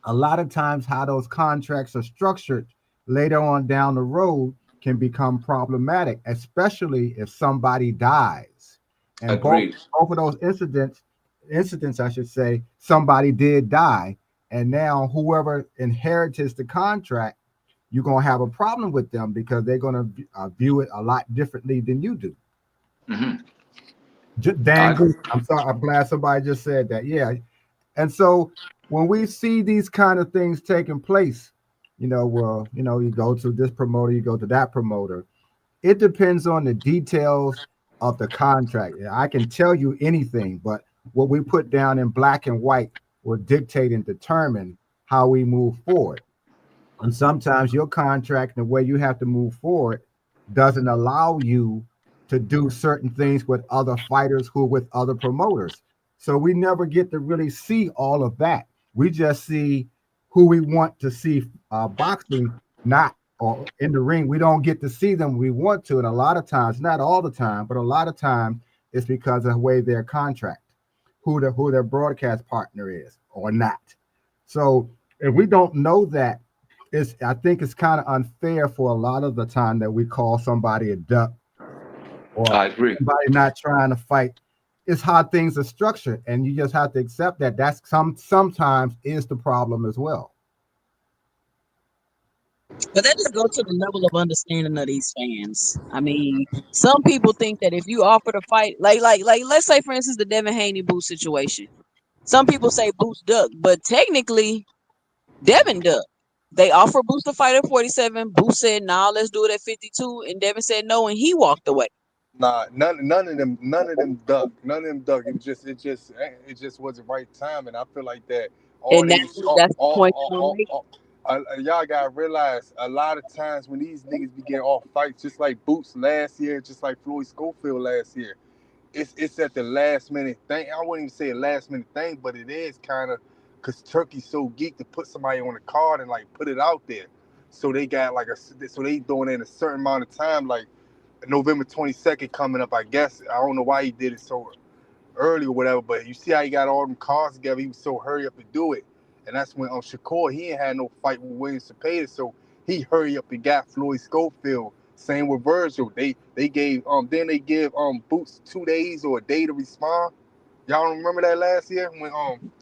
a lot of times how those contracts are structured later on down the road can become problematic, especially if somebody dies. And both of those incidents, I should say, somebody did die, and now whoever inherits the contract, you're going to have a problem with them because they're going to view it a lot differently than you do. Mm-hmm. I'm sorry, I'm glad somebody just said that. Yeah. And so when we see these kind of things taking place, you go to this promoter, you go to that promoter, it depends on the details of the contract. I can tell you anything, but what we put down in black and white will dictate and determine how we move forward. And sometimes your contract and the way you have to move forward doesn't allow you to do certain things with other fighters who are with other promoters. So we never get to really see all of that. We just see who we want to see boxing, not or in the ring. We don't get to see them we want to. And a lot of times, not all the time, but a lot of time it's because of the way their contract, who their broadcast partner is or not. So if we don't know that, I think it's kind of unfair for a lot of the time that we call somebody a duck or I agree. Somebody not trying to fight. It's how things are structured, and you just have to accept that that's sometimes is the problem as well. But that just goes to the level of understanding of these fans. I mean, some people think that if you offer to fight, like let's say for instance the Devin Haney Boots situation. Some people say Boots duck, but technically Devin duck. They offered Boots to fight at 47. Boots said, "Nah, let's do it at 52," and Devin said no, and he walked away. Nah, none of them duck. None of them duck. It just wasn't right time, and I feel like that all And they was that's the point that I'm making. y'all gotta realize a lot of times when these niggas be getting off fights, just like Boots last year, just like Floyd Schofield last year, it's at the last minute thing. I wouldn't even say a last minute thing, but it is kind of because Turkey's so geek to put somebody on the card and like put it out there. So they got like so they doing it in a certain amount of time, like November 22nd coming up. I guess I don't know why he did it so early or whatever, but you see how he got all them cards together. He was so hurry up to do it, and that's when Shakur, he ain't had no fight with William Cepeda, so he hurry up and got Floyd Schofield. Same with Virgil. They gave then they give Boots 2 days or a day to respond. Y'all don't remember that last year when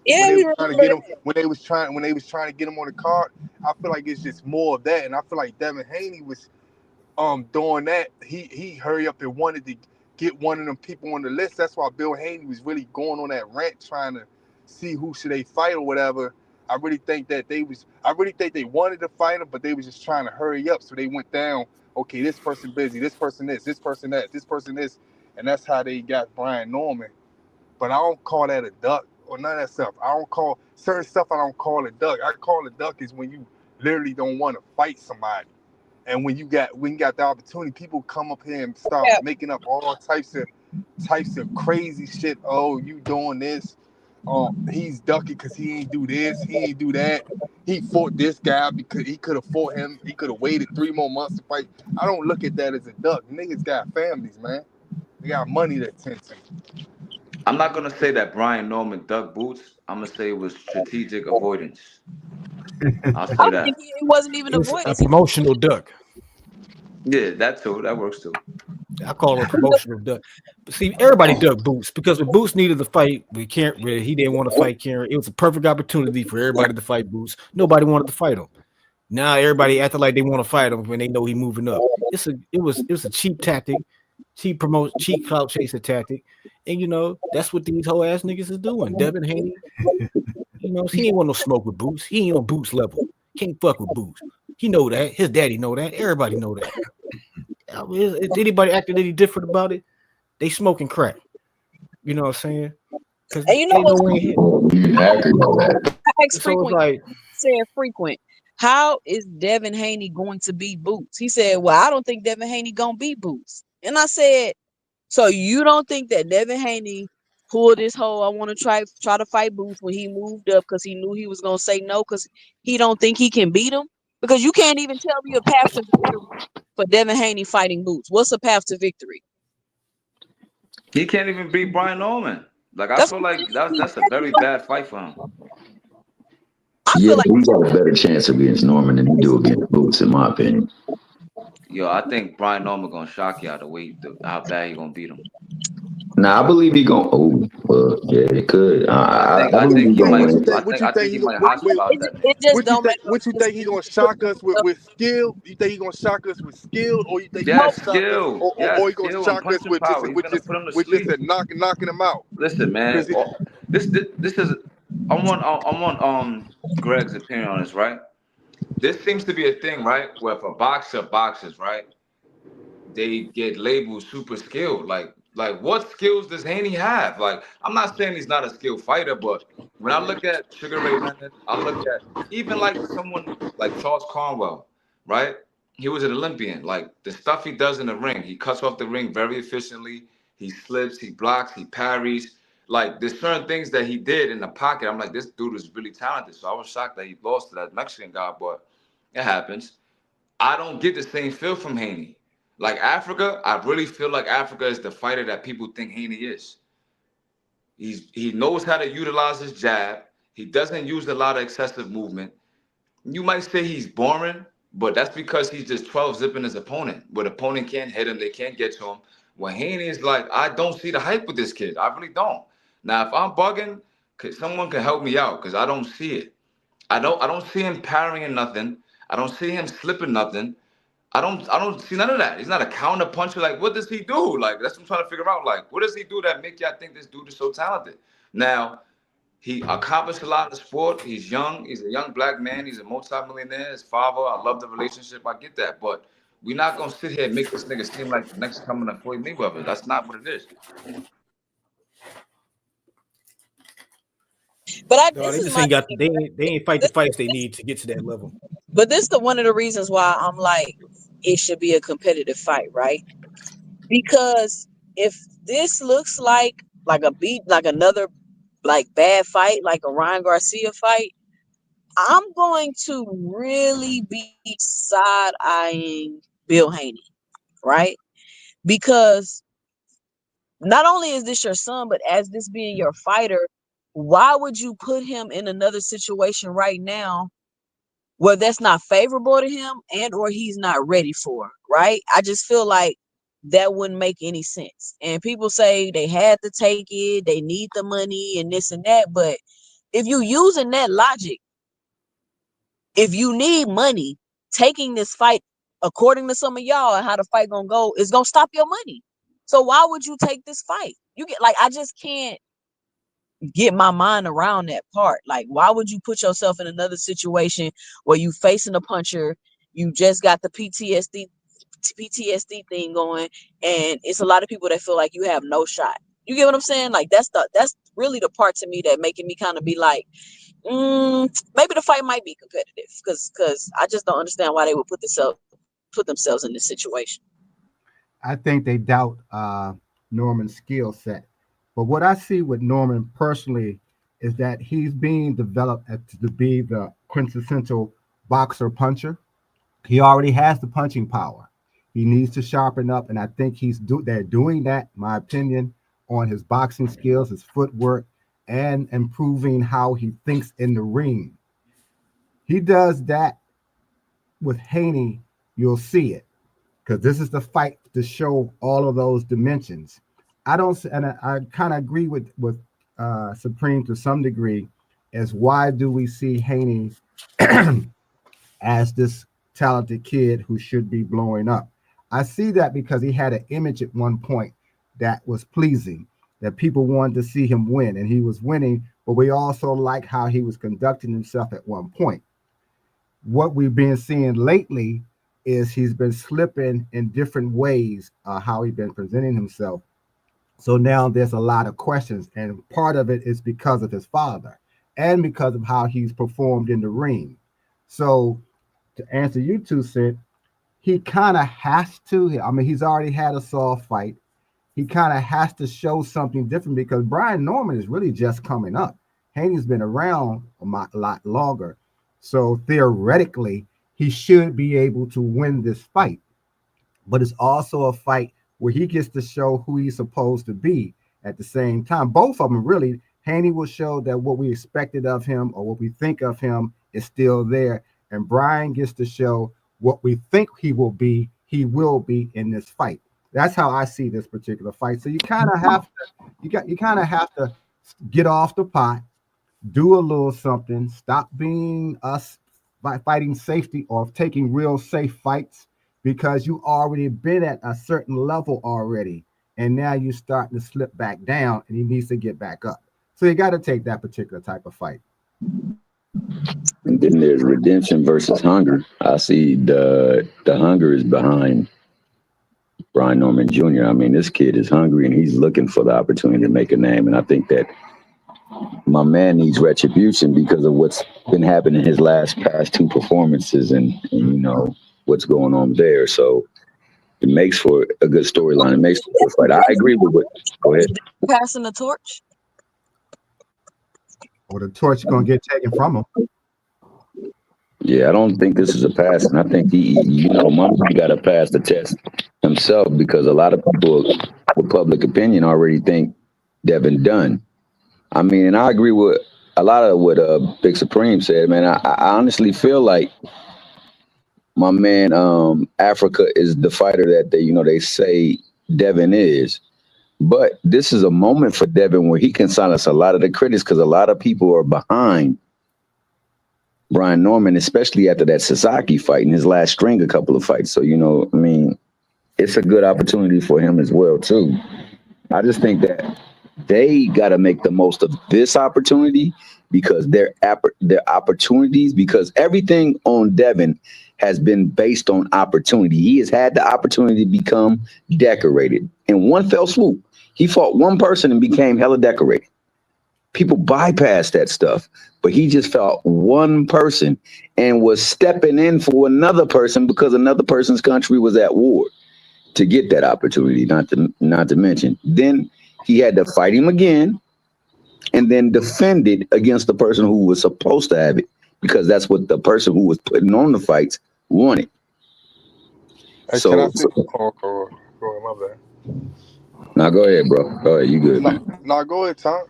Yeah, they we was trying to remember get him that. when they was trying to get him on the card. I feel like it's just more of that, and I feel like Devin Haney was doing that. He hurry up and wanted to get one of them people on the list. That's why Bill Haney was really going on that rant trying to see who should they fight or whatever. I really think they wanted to fight him, but they was just trying to hurry up. So they went down, okay, this person busy, this person this person that, this person this, and that's how they got Brian Norman. But I don't call that a duck or none of that stuff. I don't call certain stuff, I don't call a duck. I call a duck is when you literally don't want to fight somebody. And when you got the opportunity, people come up here and start making up all types of crazy shit. Oh, you doing this? He's ducking because he ain't do this, he ain't do that. He fought this guy because he could have fought him. He could have waited 3 more months to fight. I don't look at that as a duck. Niggas got families, man. They got money to attend to. I'm not gonna say that Brian Norman ducked Boots. I'm gonna say it was strategic avoidance. I'll say I that. think it wasn't even It's a avoidance. promotional duck. Yeah, that too. That works too. I call it a promotional duck. But see, everybody ducked Boots because when Boots needed to fight, he didn't want to fight Karen. It was a perfect opportunity for everybody to fight Boots. Nobody wanted to fight him. Now everybody acting like they want to fight him when they know he's moving up. It was a cheap tactic, cheap clout chaser tactic, and that's what these whole ass niggas is doing. Devin Haney, he ain't want no smoke with Boots. He ain't on Boots level. Can't fuck with Boots. He know that. His daddy know that. Everybody know that. If anybody acting any different about it, they smoking crack. You know what I'm saying? Because And you know ain't no what's way here. Hacker know that. I asked So it's Frequent, like, said Frequent, how is Devin Haney going to beat Boots? He said, well, I don't think Devin Haney gonna beat Boots. And I said, so you don't think that Devin Haney pulled this whole I want to try to fight Boots when he moved up because he knew he was gonna say no because he don't think he can beat him? Because you can't even tell me a path to victory for Devin Haney fighting Boots. What's a path to victory? He can't even beat Brian Norman. Like I That's feel what like that's a very bad fight for him. I Yeah, feel like he got a better chance against Norman than he do against Boots, in my opinion. Yo, I think Brian Norman gonna shock you out the way how bad he gonna beat him. Now I believe he gonna. Oh, well, yeah, it could. I I believe think he he gonna might. win. I think he might hospital out that nigga. it just don't matter. What you think he gonna shock us with skill? You think he gonna shock us with skill, or you think he Yeah, gonna shock us, skill. Yeah, or he gonna skill and shock us punching power. He's gonna put him to with just sleep. a knocking him out? Listen, man. This is. I want Greg's opinion on this, right? This seems to be a thing, right? Where if a boxer boxes, right, they get labeled super skilled. Like what skills does Haney have? Like, I'm not saying he's not a skilled fighter, but when I look at Sugar Ray Leonard, I look at even like someone like Charles Cornwell, right? He was an Olympian. Like the stuff he does in the ring, he cuts off the ring very efficiently. He slips, he blocks, he parries. Like there's certain things that he did in the pocket. I'm like, this dude is really talented. So I was shocked that he lost to that Mexican guy, but it happens. I don't get the same feel from Haney. Like Africa, I really feel like Africa is the fighter that people think Haney is. He knows how to utilize his jab. He doesn't use a lot of excessive movement. You might say he's boring, but that's because he's just 12 zipping his opponent. But opponent can't hit him, they can't get to him. When Haney is like, I don't see the hype with this kid. I really don't. Now, if I'm bugging, someone can help me out because I don't see it. I don't see him parrying nothing. I don't see him slipping nothing. I don't see none of that. He's not a counter puncher. Like, what does he do? Like, that's what I'm trying to figure out. Like, what does he do that make y'all think this dude is so talented? Now, he accomplished a lot in the sport. He's young. He's a young black man. He's a multimillionaire. His father, I love the relationship. I get that. But We're not gonna sit here and make this nigga seem like the next coming of Floyd Mayweather. That's not what it is. But No, this they is just my ain't got thing. they ain't fight the fights they need to get to that level. But this is one of the reasons why I'm like, it should be a competitive fight, right? Because if this looks like another like bad fight, like a Ryan Garcia fight, I'm going to really be side-eyeing Bill Haney, right? Because not only is this your son, but as this being your fighter, why would you put him in another situation right now where that's not favorable to him and or he's not ready for, right? I just feel like that wouldn't make any sense. And people say they had to take it, they need the money and this and that. But if you using that logic, if you need money, taking this fight, according to some of y'all and how the fight gonna go, is gonna stop your money. So why would you take this fight? You get like, I just can't get my mind around that part. Like, why would you put yourself in another situation where you facing a puncher, you just got the PTSD thing going, and it's a lot of people that feel like you have no shot. You get what I'm saying? Like, that's really the part to me that making me kind of be like, maybe the fight might be competitive, because I just don't understand why they would put themselves in this situation. I think they doubt Norman's skill set. But what I see with Norman personally is that he's being developed to be the quintessential boxer puncher. He already has the punching power. He needs to sharpen up, and I think they're doing that, in my opinion, on his boxing skills, his footwork, and improving how he thinks in the ring. He does that with Haney, you'll see it, because this is the fight to show all of those dimensions. I kind of agree with Supreme to some degree, as why do we see Haney as this talented kid who should be blowing up? I see that because he had an image at one point that was pleasing, that people wanted to see him win, and he was winning, but we also like how he was conducting himself at one point. What we've been seeing lately is he's been slipping in different ways, how he's been presenting himself. So now there's a lot of questions, and part of it is because of his father and because of how he's performed in the ring. So to answer you two, Sid, he kind of has to. I mean, he's already had a soft fight. He kind of has to show something different because Brian Norman is really just coming up. Haney's been around a lot longer. So theoretically, he should be able to win this fight. But it's also a fight where he gets to show who he's supposed to be at the same time. Both of them really. Haney will show that what we expected of him or what we think of him is still there. And Brian gets to show what we think he will be in this fight. That's how I see this particular fight. So you kind of have to get off the pot, do a little something, stop being us fighting safety or taking real safe fights, because you already been at a certain level already, and now you're starting to slip back down, and he needs to get back up. So you got to take that particular type of fight. And then there's redemption versus hunger. I see the hunger is behind Brian Norman Jr. I mean, this kid is hungry and he's looking for the opportunity to make a name. And I think that my man needs retribution because of what's been happening in his past two performances and you know what's going on there. So it makes for a good storyline. It makes for a good fight. I agree with what. Go ahead. Passing the torch. Or the torch is going to get taken from him. Yeah, I don't think this is a pass, and I think Mumford got to pass the test himself because a lot of people with public opinion already think Devin done. I mean, and I agree with a lot of what Big Supreme said, man. I honestly feel like my man Africa is the fighter that they say Devin is. But this is a moment for Devin where he can silence a lot of the critics because a lot of people are behind Brian Norman, especially after that Sasaki fight in his last string, a couple of fights. So, I mean, it's a good opportunity for him as well, too. I just think that they got to make the most of this opportunity because their opportunities, because everything on Devin has been based on opportunity. He has had the opportunity to become decorated in one fell swoop. He fought one person and became hella decorated. People bypass that stuff, but he just fought one person and was stepping in for another person because another person's country was at war to get that opportunity. Not to mention, then he had to fight him again, and then defend it against the person who was supposed to have it, because that's what the person who was putting on the fights wanted. Hey, So, can I say? Oh, go ahead, my bad. now go ahead, bro. Go ahead, you good? Nah, go ahead, Tom.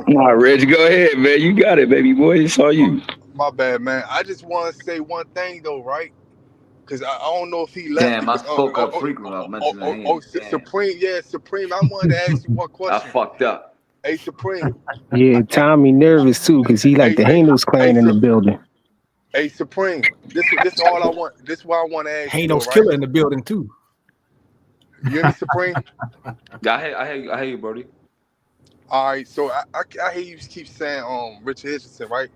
Nah, Reggie, go ahead, man. You got it, baby boy. It's all you. My bad, man. I just want to say one thing though, right? Because I don't know if he left. Damn, I spoke up frequently. I mentioned Supreme. Yeah, Supreme. I wanted to ask you one question. I fucked up. Hey, Supreme. Yeah, Tommy nervous too because he like the Hanos clan in the building. Hey, Supreme. This all I want. This is what I want to ask you. Hanos killer in the building too. You hear me, Supreme? Yeah, I hear you, Brody. All right, so I hear you keep saying Richard Hitchison, right?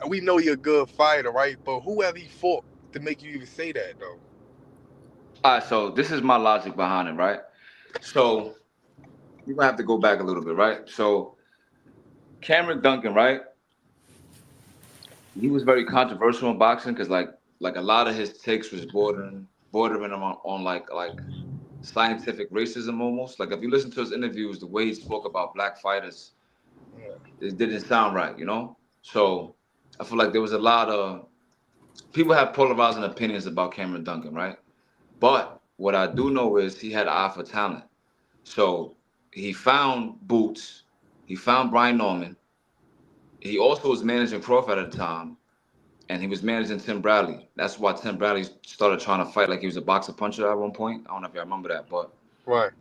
We know you're a good fighter, right? But who have he fought to make you even say that, though? All right, so this is my logic behind it, right? So you're gonna have to go back a little bit, right? So Cameron Duncan, right? He was very controversial in boxing because like a lot of his takes was bordering on like scientific racism almost. Like if you listen to his interviews, the way he spoke about black fighters, it didn't sound right, you know? So I feel like there was a lot of people have polarizing opinions about Cameron Duncan, right? But what I do know is he had an eye for talent. So he found Boots, he found Brian Norman. He also was managing Crawford at the time, and he was managing Tim Bradley. That's why Tim Bradley started trying to fight like he was a boxer puncher at one point. I don't know if you remember that, but right.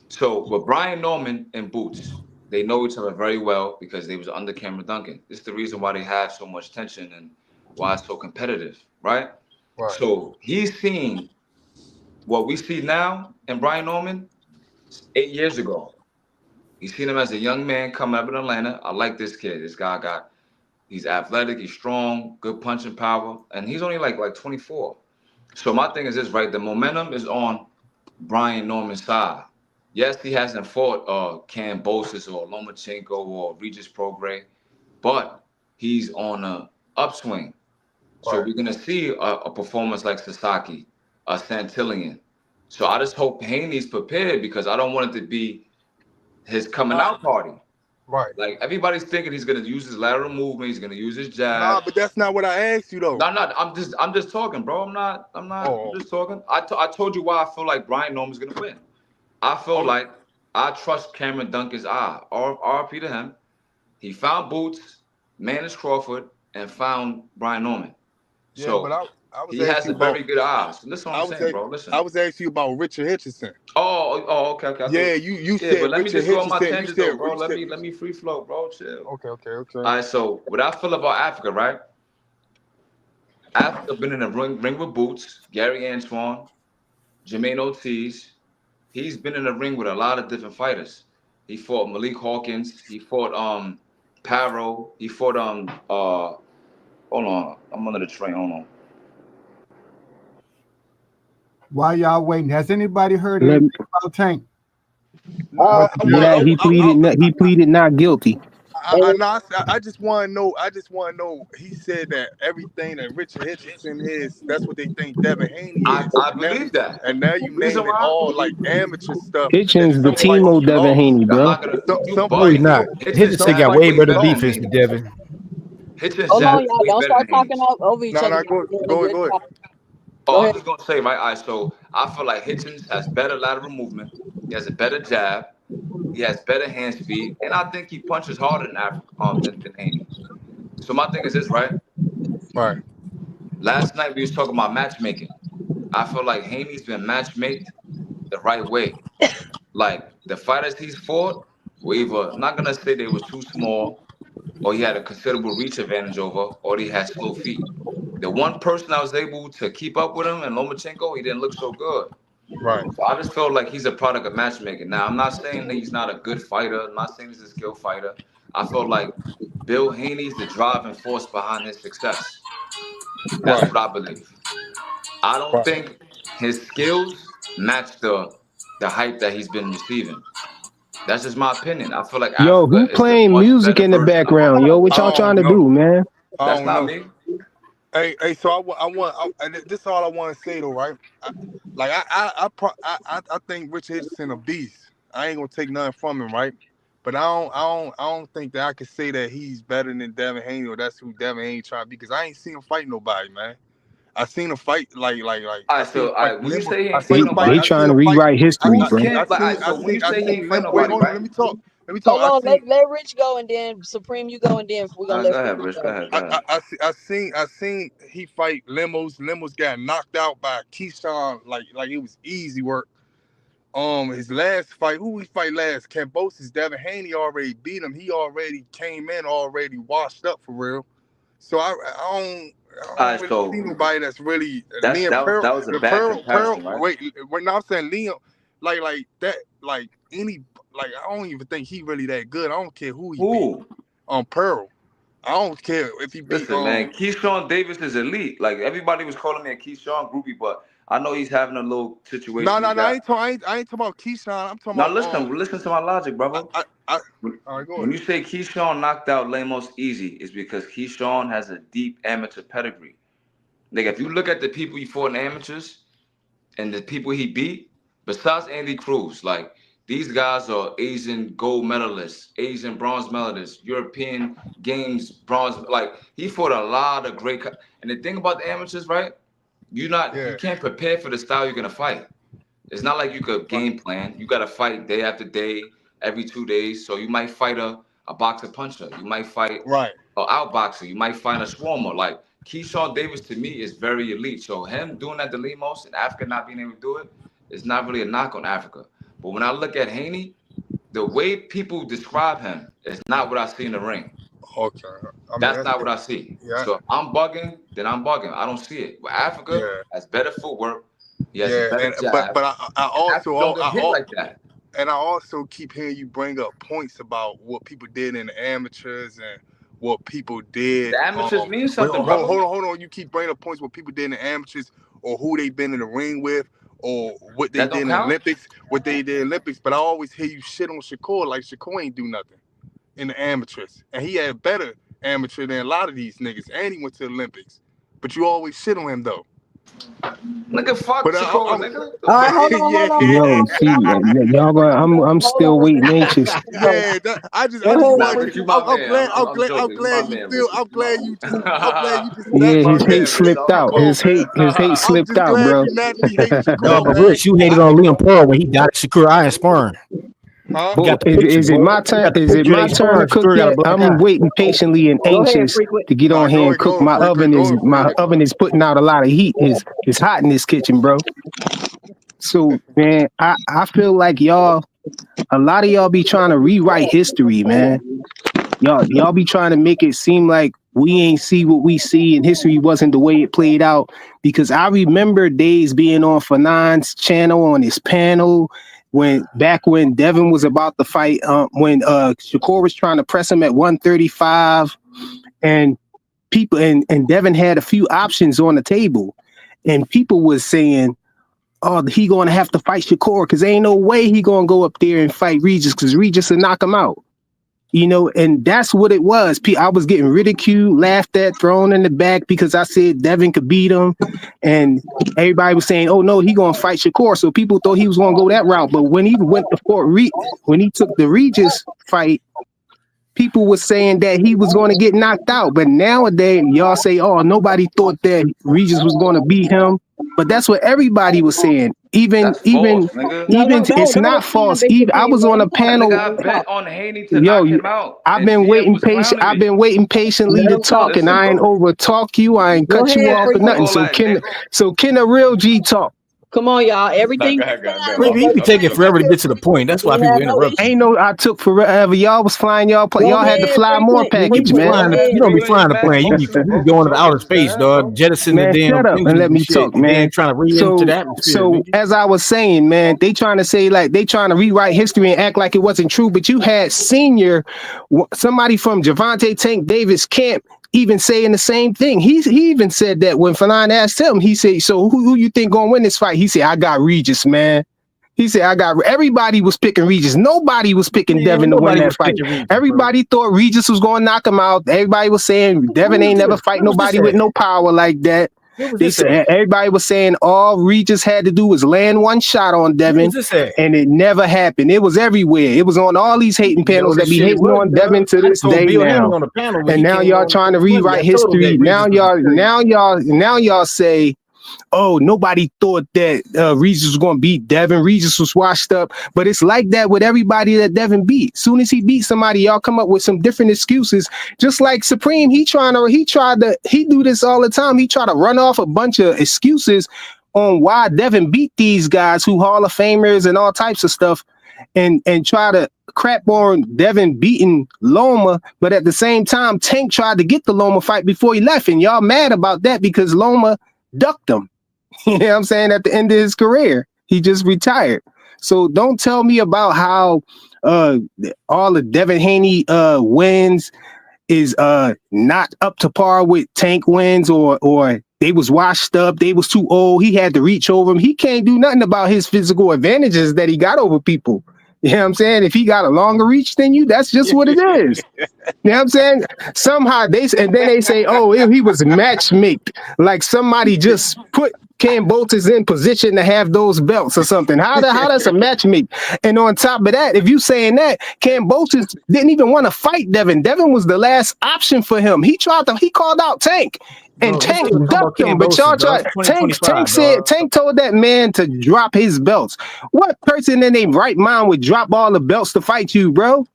So with Brian Norman and Boots, they know each other very well because they was under Cameron Duncan. This is the reason why they have so much tension and why it's so competitive, right? Right. So he's seen what we see now in Brian Norman 8 years ago. He's seen him as a young man coming up in Atlanta. I like this kid. This guy he's athletic, he's strong, good punching power, and he's only like 24. So my thing is this, right? The momentum is on Brian Norman's side. Yes, he hasn't fought Kambosos or Lomachenko or Regis Prograis, but he's on an upswing. So we're gonna see a performance like Sasaki, a Santillan. So I just hope Haney's prepared because I don't want it to be his coming out party. Right. Like everybody's thinking he's gonna use his lateral movement, he's gonna use his jab. Nah, but that's not what I asked you though. No, I'm just talking, bro. I'm just talking. I told you why I feel like Brian Norman's gonna win. I feel like I trust Cameron Duncan's eye. RP to him. He found Boots, managed Crawford, and found Brian Norman. Yeah, so but I was he has a very good eye. So listen what I'm saying, bro. Listen. I was asking you about Richard Hitchison. Oh, okay. Yeah, you said but let me just go on my Hitchison, tangent though, bro. Let me free flow, bro. Chill. Okay. All right, so what I feel about Africa, right? Africa been in a ring with Boots, Gary Antoine, Jermaine Ortiz. He's been in the ring with a lot of different fighters. He fought Malik Hawkins. He fought Paro. He fought hold on, I'm under the train. Hold on. While y'all waiting, has anybody heard anything about Tank? He pleaded not guilty. I just want to know. He said that everything that Richard Hitchison is, that's what they think Devin Haney is. I believe that. And now you name it all like amateur stuff. Hitchens the Timo Devin Haney, bro. He's not. Hitchens got way better defense than Devin. Hold on, y'all. Don't start talking over each other. Go ahead. I'm just gonna say, right? All right, so I feel like Hitchens has better lateral movement. He has a better jab. He has better hand speed, and I think he punches harder than Haney. So my thing is this, right? Right. Last night we was talking about matchmaking. I feel like Haney's been matchmaked the right way. Like the fighters he's fought were either not gonna say they was too small, or he had a considerable reach advantage over, or he had slow feet. The one person I was able to keep up with him, and Lomachenko, he didn't look so good. Right. So I just feel like he's a product of matchmaking. Now, I'm not saying that he's not a good fighter. I'm not saying he's a skilled fighter. I feel like Bill Haney's the driving force behind his success. That's Right. what I believe. I don't Right. think his skills match the hype that he's been receiving. That's just my opinion. I feel like Yo, Africa who is the playing much music better in the version of background? Yo, what I y'all trying don't to know. do, man? I That's don't not know. me. Hey, so this is all I want to say though, right? I think Rich Hitchison a beast. I ain't gonna take nothing from him, right? But I don't think that I could say that he's better than Devin Haney or that's who Devin Haney trying to be because I ain't seen him fight nobody, man. I seen him fight like All I right, seen him so all fight right, when you Limbo. say he I ain't seen fight They him fight. they nobody, I seen trying to him fight. rewrite history, who bro. can't? Like, all right, so when you I say he ain't seen fight Limbo. Wait, nobody, hold on. right? Let me talk. Let me talk. Hold on, let Rich go and then Supreme you go and then we're gonna Go let ahead, Freaky Rich. Go go. ahead. Go ahead. I seen he fight Limos. Limos got knocked out by Keyshawn like it was easy work. His last fight, who he fight last? Cambosis. Devin Haney already beat him. He already came in already washed up for real. So I All don't right, really see so nobody that's really me that and that was Pearl. that was a The bad Pearl. comparison, right? Wait, now I'm saying Liam, like that, like any, like I don't even think he really that good. I don't care who he beat. Who? Pearl. I don't care if he beat Listen, man, Keyshawn Davis is elite. Like everybody was calling me a Keyshawn groupie, but I know he's having a little situation. No. He I got. ain't talking about Keyshawn. I'm talking Now about listen to my logic, brother. I When all right, go when ahead. you say Keyshawn knocked out Lemos easy, it's because Keyshawn has a deep amateur pedigree. Like if you look at the people he fought in amateurs and the people he beat, besides Andy Cruz, like these guys are Asian gold medalists, Asian bronze medalists, European Games bronze. Like he fought a lot of great. And the thing about the amateurs, right? You Yeah. can't prepare for the style you're gonna fight. It's not like you could game plan. You got to fight day after day, every 2 days. So you might fight a boxer puncher. You might fight Right. an outboxer. You might find a swarmer. Like Keyshawn Davis to me is very elite. So him doing that to Lemos and Africa not being able to do it is not really a knock on Africa. But when I look at Haney, the way people describe him is not what I see in the ring. Okay. I mean, That's not what I see. yeah. So if I'm bugging, then I'm bugging. I don't see it. But Africa Yeah. has better footwork. He has a Yeah, better and jab. but I Africa don't also get hit like that. and I also keep hearing you bring up points about what people did in the amateurs and what people did. The amateurs mean Wait, something, hold brother. on. You keep bringing up points what people did in the amateurs or who they been in the ring with or what they That did don't in the count? Olympics, what they did in the Olympics. But I always hear you shit on Shakur like Shakur ain't do nothing in the amateurs, and he had better amateur than a lot of these niggas, and he went to the Olympics. But you always shit on him though. Nigga, fuck But Shakur, nigga. All right, hold on, yeah. hold on. Yo, see, y'all gonna, I'm Hold still on, waiting Freaky. anxious. Yeah, I just Go ahead, Nah, want Rich, you. you my man. I'm I'm joking. You my glad you man, feel. Rich. I'm glad you just Yeah, You my his naturally hate man, hate Rich. slipped out. Shakur, man. His hate I'm slipped just out, glad bro. you naturally hate No, Shakur, but man. Rich, you hated on Liam Pearl when he died. Shakur, I ain't sparring. Huh? We Boy, got the picture, is it boy. my We turn? got the Is it picture. my They turn to sparring. cook Shakur got a yet? black I'm eye. waiting patiently and Go ahead, anxious Freaky. to get All on right, here and cook. go freaky, My oven is putting out a lot of heat. It's hot in this kitchen, bro. So man, I feel like a lot of y'all be trying to rewrite history, man. Y'all be trying to make it seem like we ain't see what we see and history wasn't the way it played out. Because I remember days being on Fanon's channel on his panel when Devin was about to fight, when Shakur was trying to press him at 135 and people and Devin had a few options on the table and people was saying, oh, he gonna have to fight Shakur because ain't no way he gonna go up there and fight Regis because Regis will knock him out. You know, and that's what it was. I was getting ridiculed, laughed at, thrown in the back because I said Devin could beat him. And everybody was saying, oh, no, he going to fight Shakur. So people thought he was going to go that route. But when he went to when he took the Regis fight, people were saying that he was going to get knocked out. But nowadays, y'all say, oh, nobody thought that Regis was going to beat him. But that's what everybody was saying. That's false, nigga. It's not false. I was on a panel. Nigga, I bet on Haney to Yo, knock him out. I've And been CM waiting was clowning I've me. been waiting patiently Let to him talk. talk, and Listen, I ain't bro. over talk you. I ain't Go cut you ahead, off or Freaky. nothing. All that, nigga. Can a real G talk? Come on, y'all. Nah, Everything go you ahead, go ahead, said, go ahead. Freaky, you be I'm just taking joking. forever to get to the point. That's why we people have no interrupt you. Ain't no, I took forever. Y'all was flying y'all plane. Go Y'all had to ahead, fly more frequent. You package, be Frequent, man. go flying. You ahead, don't be You flying ain't the mad plane. You be questioning, bro. going Quit into talking outer to that space, ass, bro. dog. Jettisoning the Man, damn shut up and engines let and me shit, talk, and man. then trying to re-enter the atmosphere, So nigga. as I was saying, man, they trying to say like they trying to rewrite history and act like it wasn't true. But you had somebody from Javante Tank Davis camp even saying the same thing. He even said that when Fanon asked him, he said, so who you think gonna win this fight? He said, I got Regis, man. He said, everybody was picking Regis. Nobody was picking Devin to win that fight. Everybody thought Regis was going to knock him out. Everybody was saying Devin ain't never fight nobody with no power like that. They said everybody was saying all Regis had to do was land one shot on Devin, and it never happened. It was everywhere. It was on all these hating panels that be hating on Devin to this day now. And now y'all trying to rewrite history. Now y'all say, oh, nobody thought that Regis was going to beat Devin. Regis was washed up. But it's like that with everybody that Devin beat. Soon as he beat somebody, y'all come up with some different excuses. Just like Supreme, he do this all the time. He try to run off a bunch of excuses on why Devin beat these guys who Hall of Famers and all types of stuff, and try to crap on Devin beating Loma. But at the same time, Tank tried to get the Loma fight before he left. And y'all mad about that because Loma ducked him. You know what I'm saying? At the end of his career, he just retired. So don't tell me about how all the Devin Haney wins is not up to par with Tank wins, or they was washed up, they was too old, he had to reach over him. He can't do nothing about his physical advantages that he got over people. You know what I'm saying? If he got a longer reach than you, that's just what it is. You know what I'm saying? Somehow then they say, oh, he was matchmaked. Like somebody just put Kambosos in position to have those belts or something. How that's a matchmake? And on top of that, if you saying that, Kambosos didn't even want to fight Devin. Devin was the last option for him. He called out Tank. And Tank ducked him, but y'all tried. Tank told that man to drop his belts. What person in their right mind would drop all the belts to fight you, bro?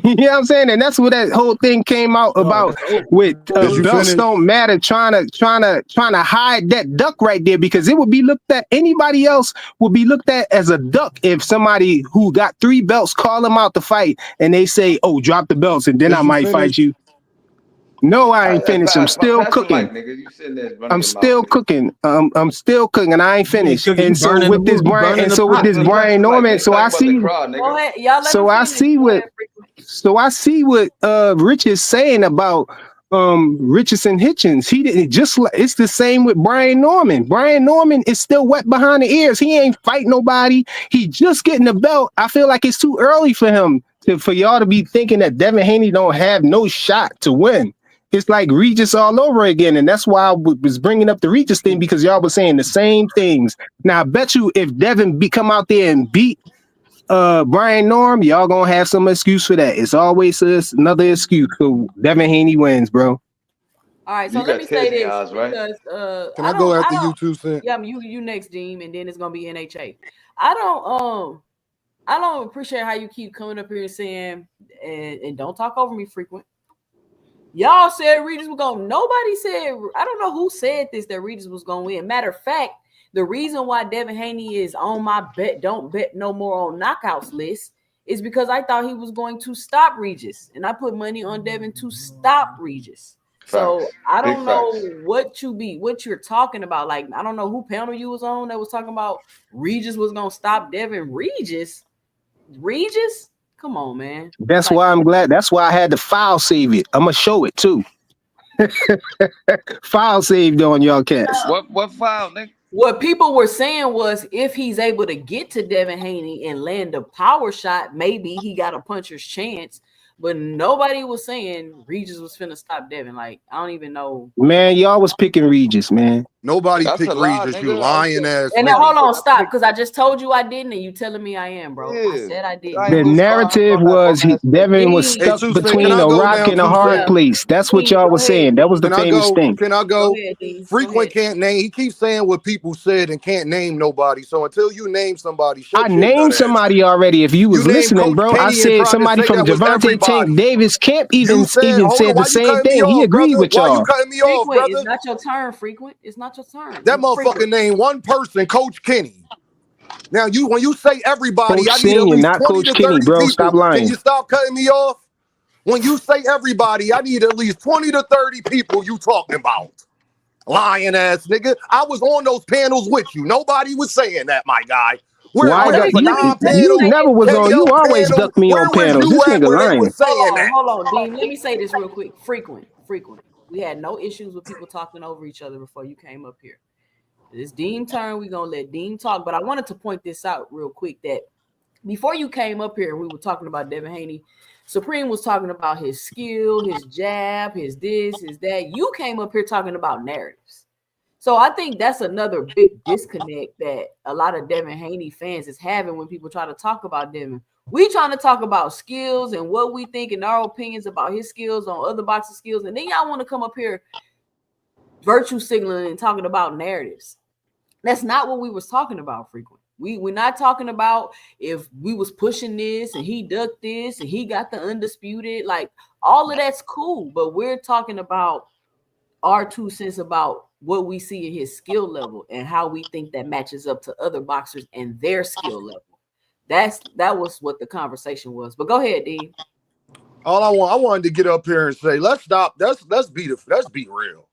You know what I'm saying? And that's what that whole thing came out about with belts don't matter, trying to hide that duck right there, because it would be looked at, anybody else would be looked at as a duck if somebody who got 3 belts call them out to fight and they say, oh, drop the belts and then I might fight you. No, I ain't finished. I'm still cooking. I'm still cooking. I'm still cooking, and I ain't finished. And so with this Brian Norman, so I see what Rich is saying about Richardson Hitchens. He didn't it's the same with Brian Norman. Brian Norman is still wet behind the ears. He ain't fight nobody. He just getting the belt. I feel like it's too early for him for y'all to be thinking that Devin Haney don't have no shot to win. It's like Regis all over again. And that's why I was bringing up the Regis thing, because y'all were saying the same things. Now, I bet you if Devin come out there and beat Brian Norm, y'all going to have some excuse for that. It's always another excuse. So Devin Haney wins, bro. All right, so let me say this. Odds, right? Because, Can I go after you too, Sam? Yeah, you next, Deem, and then it's going to be NHA. I don't appreciate how you keep coming up here and saying, and don't talk over me, Frequent. Y'all said Regis was going. Nobody said. I don't know who said this, that Regis was going to win. Matter of fact, the reason why Devin Haney is on my don't bet no more on knockouts list is because I thought he was going to stop Regis, and I put money on Devin to stop Regis. So I don't know what you're talking about. Like, I don't know who panel you was on that was talking about Regis was going to stop Devin. Regis. Come on, man. That's why I'm glad. That's why I had to file save it. I'm gonna show it too. File saved on y'all cats. What file, nigga? What people were saying was, if he's able to get to Devin Haney and land a power shot, maybe he got a puncher's chance. But nobody was saying Regis was finna stop Devin. Like, I don't even know. Man, y'all was picking Regis, man. Nobody picked Regis, you lying ass. And now hold on, stop, because I just told you I didn't, and you telling me I am, bro. Yeah. I said I didn't. The narrative was Devin was stuck between a rock and a hard place. That's what y'all was saying. That was the famous thing. Can I go? Frequent can't name. He keeps saying what people said and can't name nobody. So until you name somebody, I named somebody already. If you was listening, bro, I said somebody from Devontae Tank Davis. Camp even said the same thing. He agreed with y'all. Why you cutting me off, brother? It's not your turn, Frequent. It's not your turn. That motherfucker named one person, Coach Kenny. Now, when you say everybody, Coach I need at least not 20 Coach to 30 Kenny, bro. people. Stop lying. Can you stop cutting me off? When you say everybody, I need at least 20 to 30 people you talking about. Lying ass nigga. I was on those panels with you. Nobody was saying that, my guy. You never was on. You always duck me on panels. This nigga lying. Hold on, Dean. Let me say this real quick. Frequent. We had no issues with people talking over each other before you came up here. It's Deem turn. We're gonna let Deem talk. But I wanted to point this out real quick that before you came up here, we were talking about Devin Haney. Supreme was talking about his skill, his jab, his this, his that. You came up here talking about narratives. So I think that's another big disconnect that a lot of Devin Haney fans is having when people try to talk about Devin. We trying to talk about skills and what we think and our opinions about his skills on other boxing skills, and then y'all want to come up here virtue signaling and talking about narratives. That's not what we was talking about, frequent. We're not talking about if we was pushing this and he ducked this and he got the undisputed. Like, all of that's cool, but we're talking about our 2 cents about what we see in his skill level and how we think that matches up to other boxers and their skill level. That was what the conversation was. But go ahead, Dean. I wanted to get up here and say, let's stop. Let's be real.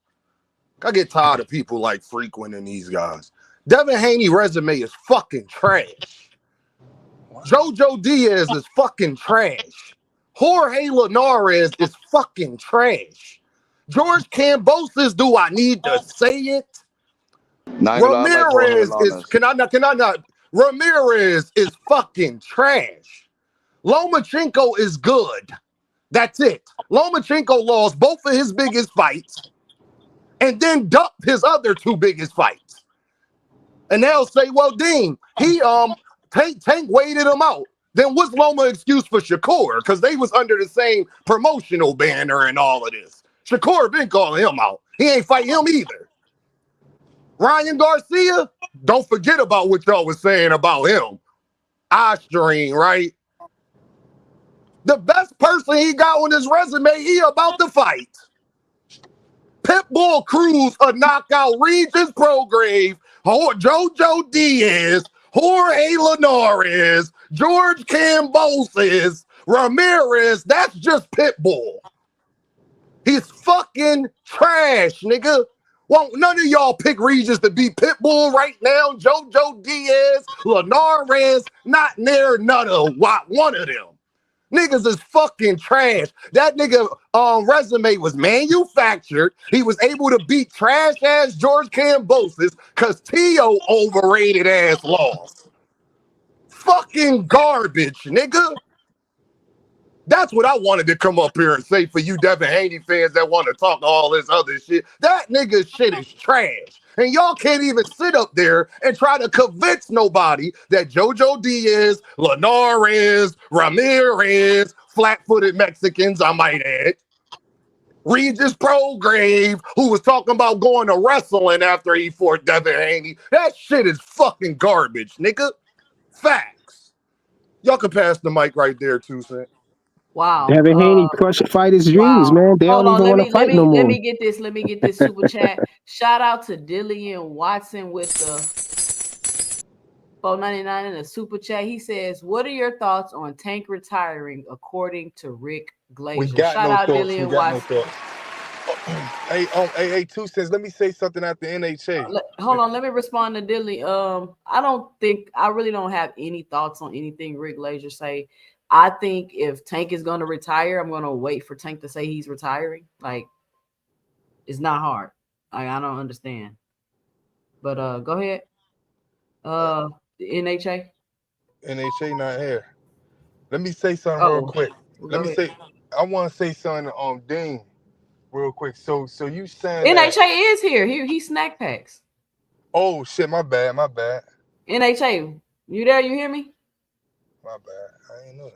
I get tired of people like Frequent and these guys. Devin Haney resume is fucking trash. Jojo Diaz is fucking trash. Jorge Linares is fucking trash. George Kambosos, do I need to say it? Ramirez Ramirez is fucking trash. Lomachenko is good. That's it. Lomachenko lost both of his biggest fights and then ducked his other 2 biggest fights. And they'll say, well, Dean, he Tank waited him out. Then what's Loma excuse for Shakur? Because they was under the same promotional banner and all of this. Shakur been calling him out. He ain't fight him either. Ryan Garcia, don't forget about what y'all was saying about him. Osterine, right? The best person he got on his resume, he about to fight. Pitbull Cruz, a knockout Regis Prograve, Jojo Diaz, Jorge Linares, George Kambosos, Ramirez. That's just Pitbull. He's fucking trash, nigga. Well, none of y'all pick Regis to beat Pitbull right now. Jojo Diaz, Linares, not near none of one of them. Niggas is fucking trash. That nigga resume was manufactured. He was able to beat trash ass George Kambosos because Tio overrated ass lost. Fucking garbage, nigga. That's what I wanted to come up here and say for you Devin Haney fans that want to talk all this other shit. That nigga shit is trash. And y'all can't even sit up there and try to convince nobody that Jojo Diaz, Linares, Ramirez, flat-footed Mexicans, I might add, Regis Prograve, who was talking about going to wrestling after he fought Devin Haney. That shit is fucking garbage, nigga. Facts. Y'all can pass the mic right there, 2 cents. Wow. Devin Haney crushed fighters' dreams, man. They don't even want to fight no more. Let me get this super chat. Shout out to Dillian Watson with the $4.99 in the super chat. He says, "What are your thoughts on Tank retiring according to Rick Glazier?" Shout out Dillian Watson. Hey, 2 cents. Let me say something at the NHA. Hold on, let me respond to Dilly. I really don't have any thoughts on anything Rick Glazier say. I think if Tank is going to retire, I'm going to wait for Tank to say he's retiring. Like, it's not hard. I don't understand. But go ahead. The NHA. NHA not here. Let me say something real quick. I want to say something on Dean real quick. So you saying NHA is here. He snack packs. Oh shit, my bad. NHA, you there? You hear me? My bad. I ain't know that.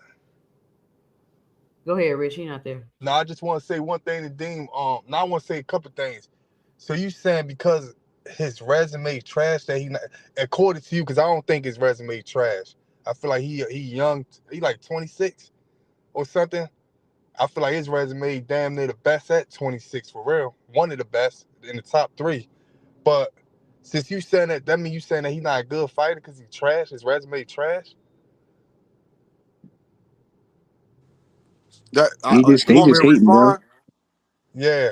Go ahead, Rich. He not there. No, I just want to say one thing to Dean. Now I want to say a couple things. So you saying because his resume trash that he not, according to you, because I don't think his resume trash. I feel like he young. He like 26 or something. I feel like his resume damn near the best at 26 for real. One of the best in the top 3. But since you saying that means you saying that he's not a good fighter because he trash. His resume trash. They just hating, bro. Yeah.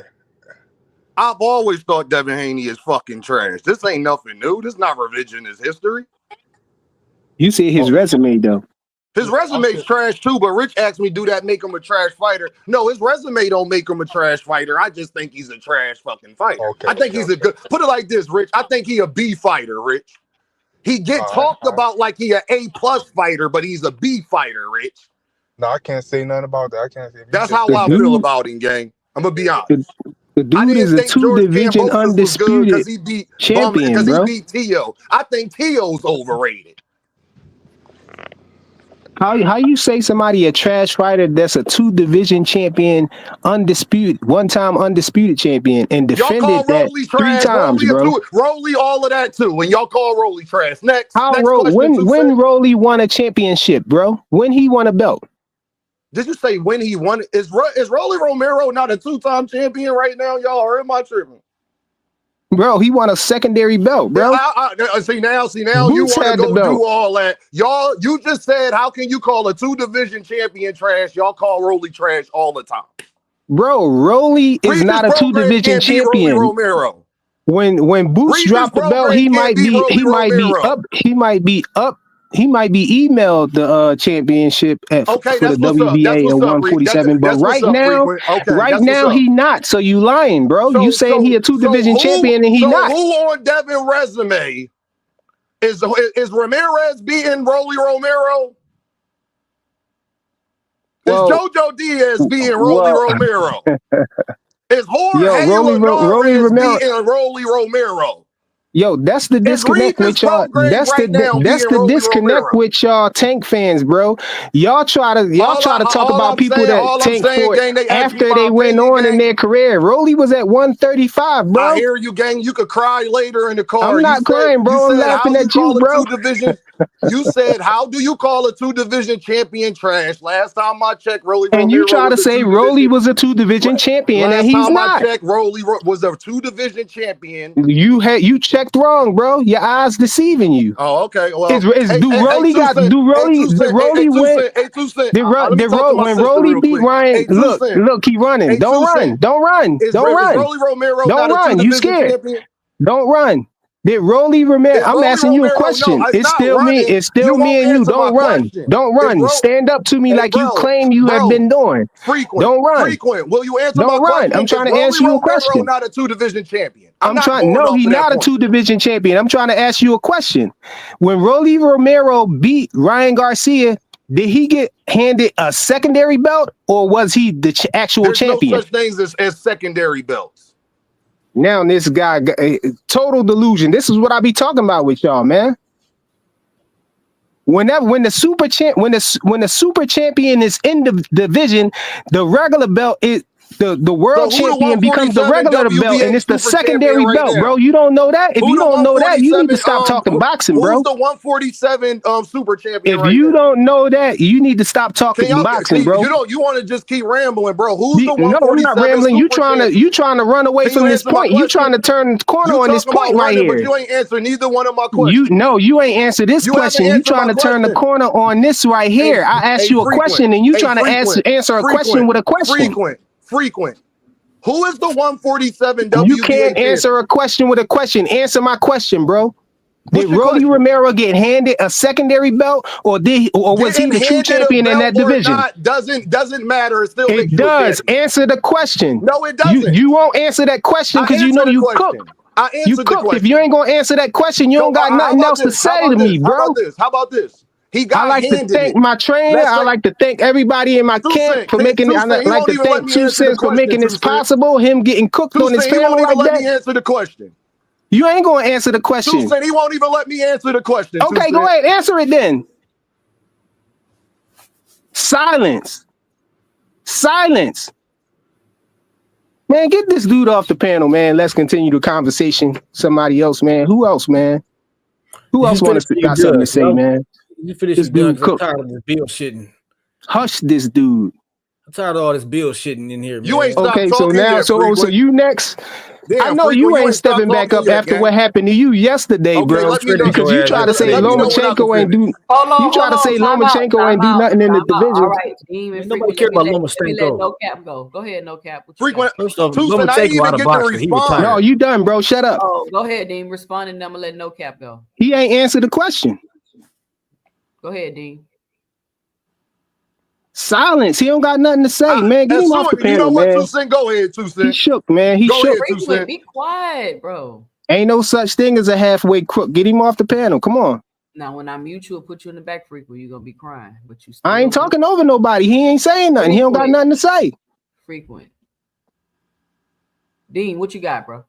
I've always thought Devin Haney is fucking trash. This ain't nothing new. This not revisionist history. You see his resume though. His resume's trash too, but Rich asked me, do that make him a trash fighter? No, his resume don't make him a trash fighter. I just think he's a trash fucking fighter. I think he's a good, put it like this, Rich. I think he a B fighter, Rich. He get talked about like he an A+ fighter, but he's a B fighter, Rich. No, I can't say nothing about that. I can't say. That's how I feel about him, gang. I'm gonna be honest. The dude is a 2-division undisputed because he beat champion, because bro. he beat Tio. I think Tio's overrated. How you say somebody a trash fighter that's a 2-division champion, undisputed, one-time undisputed champion, and defended that 3 times, bro? Rolly, all of that too. And y'all call Rolly trash. Next. When Rolly won a championship, bro? When he won a belt? Did you say when he won? Is Rolly Romero not a 2-time champion right now, y'all? Or am I tripping? Bro, he won a secondary belt, bro. See now, you want to go do all that. Y'all, you just said, how can you call a 2-division champion trash? Y'all call Rolly trash all the time. Bro, Rolly is not a 2-division champion. Romero. When Boots dropped the belt, he might be emailed the championship for the WBA and 147. But right now he not. So you lying, bro. You saying he a 2-division champion and he not. Who on Devin resume is Ramirez beating Rolly Romero? Is JoJo Diaz beating Rolly Romero? Is Rolly Romero beating Rolly Romero? Yo, that's the disconnect with y'all. That's the disconnect with y'all Tank fans, bro. Y'all try to talk about people that tank for it after they went on in their career. Rolly was at 135, bro. I hear you, gang. You could cry later in the car. I'm not crying, bro. I'm laughing at you, bro. You said, how do you call a 2-division champion trash? Last time I checked, Rolly and you try to say Rolly was a 2-division champion, and he's not. Last time I checked, Rolly was a 2-division champion. You checked wrong, bro. Your eyes deceiving you. Oh, okay. Well, when Rolly beat Ryan, look, he running. Don't run. Rolly Romero don't run. You scared? Champion? Don't run. Did Rolly Romero? I'm asking you a question. It's still me and you. Don't run. Don't run. Stand up to me like you claim you have been doing. Don't run. Will you answer my question? Don't run. I'm trying to answer you a question. Not a 2-division champion. No, he's not a 2-division champion. I'm trying to ask you a question. When Rolly Romero beat Ryan Garcia, did he get handed a secondary belt or was he the actual champion? There's no such things as secondary belts. Now this guy, total delusion. This is what I be talking about with y'all, man. When the super champion is in the division, the regular belt is the world champion becomes the regular belt, and it's the secondary belt, bro. You don't know that? If you don't know that, you need to stop talking boxing, bro. Who's the 147 super champion? If you don't know that, you need to stop talking boxing, bro. You want to just keep rambling, bro. Who's the 147? No, I'm not rambling. You trying to run away from this point. You trying to turn the corner on this point right here. But you ain't answer neither one of my questions. You ain't answer this question. You trying to turn the corner on this right here. I asked you a question, and you trying to answer a question with a question. Frequent. Who is the 147 WBA? You can't answer a question with a question. Answer my question, bro. Did Rolly Romero get handed a secondary belt, or was he the true champion in that division? Doesn't matter. It does. Answer the question. No, it doesn't. You won't answer that question because you know you cook. You cook. If you ain't gonna answer that question, you don't got nothing else to say to me, bro. How about this? I like to thank my trainer. I like to thank everybody in my camp for making it. I like to thank 2 Cents for making this possible. Him getting cooked on his family like that. Let me answer the question. You ain't gonna answer the question. 2 Cents, he won't even let me answer the question. Okay, go ahead, answer it then. Silence. Man, get this dude off the panel, man. Let's continue the conversation. Somebody else, man. Who else, man? Who else got something to say, man? You finish this dude. I'm tired of this bill shitting. Hush this dude. I'm tired of all this bill shitting in here, man. You ain't stopped okay, so now, so you next. Yeah, I know you ain't stepping back up after what happened to you yesterday, bro. Because you try to say Lomachenko ain't do. You try to say Lomachenko ain't do nothing in the division. All right, Dean. Nobody care about Lomachenko. No cap, go. Go ahead, no cap. Frequent. First off, Lomachenko out of boxing. He retired. No, you done, bro. Shut up. Oh, go ahead, Dean. Respond, and I'm gonna let no cap go. He ain't answered the question. Go ahead, Dean. Silence. He don't got nothing to say, man. Get And him off the Sue, you know panel, what, man. Toussaint? Go ahead, He Toussaint. shook, man. He Go shook. ahead, Frequent, Toussaint. be quiet, bro. Ain't no such thing as a halfway crook. Get him off the panel. Come on. Now, when I mute you and put you in the back, Frequent, you're gonna be crying. But you I ain't still talking over nobody. He ain't saying nothing. He don't got nothing to say. Frequent. Dean, what you got, bro?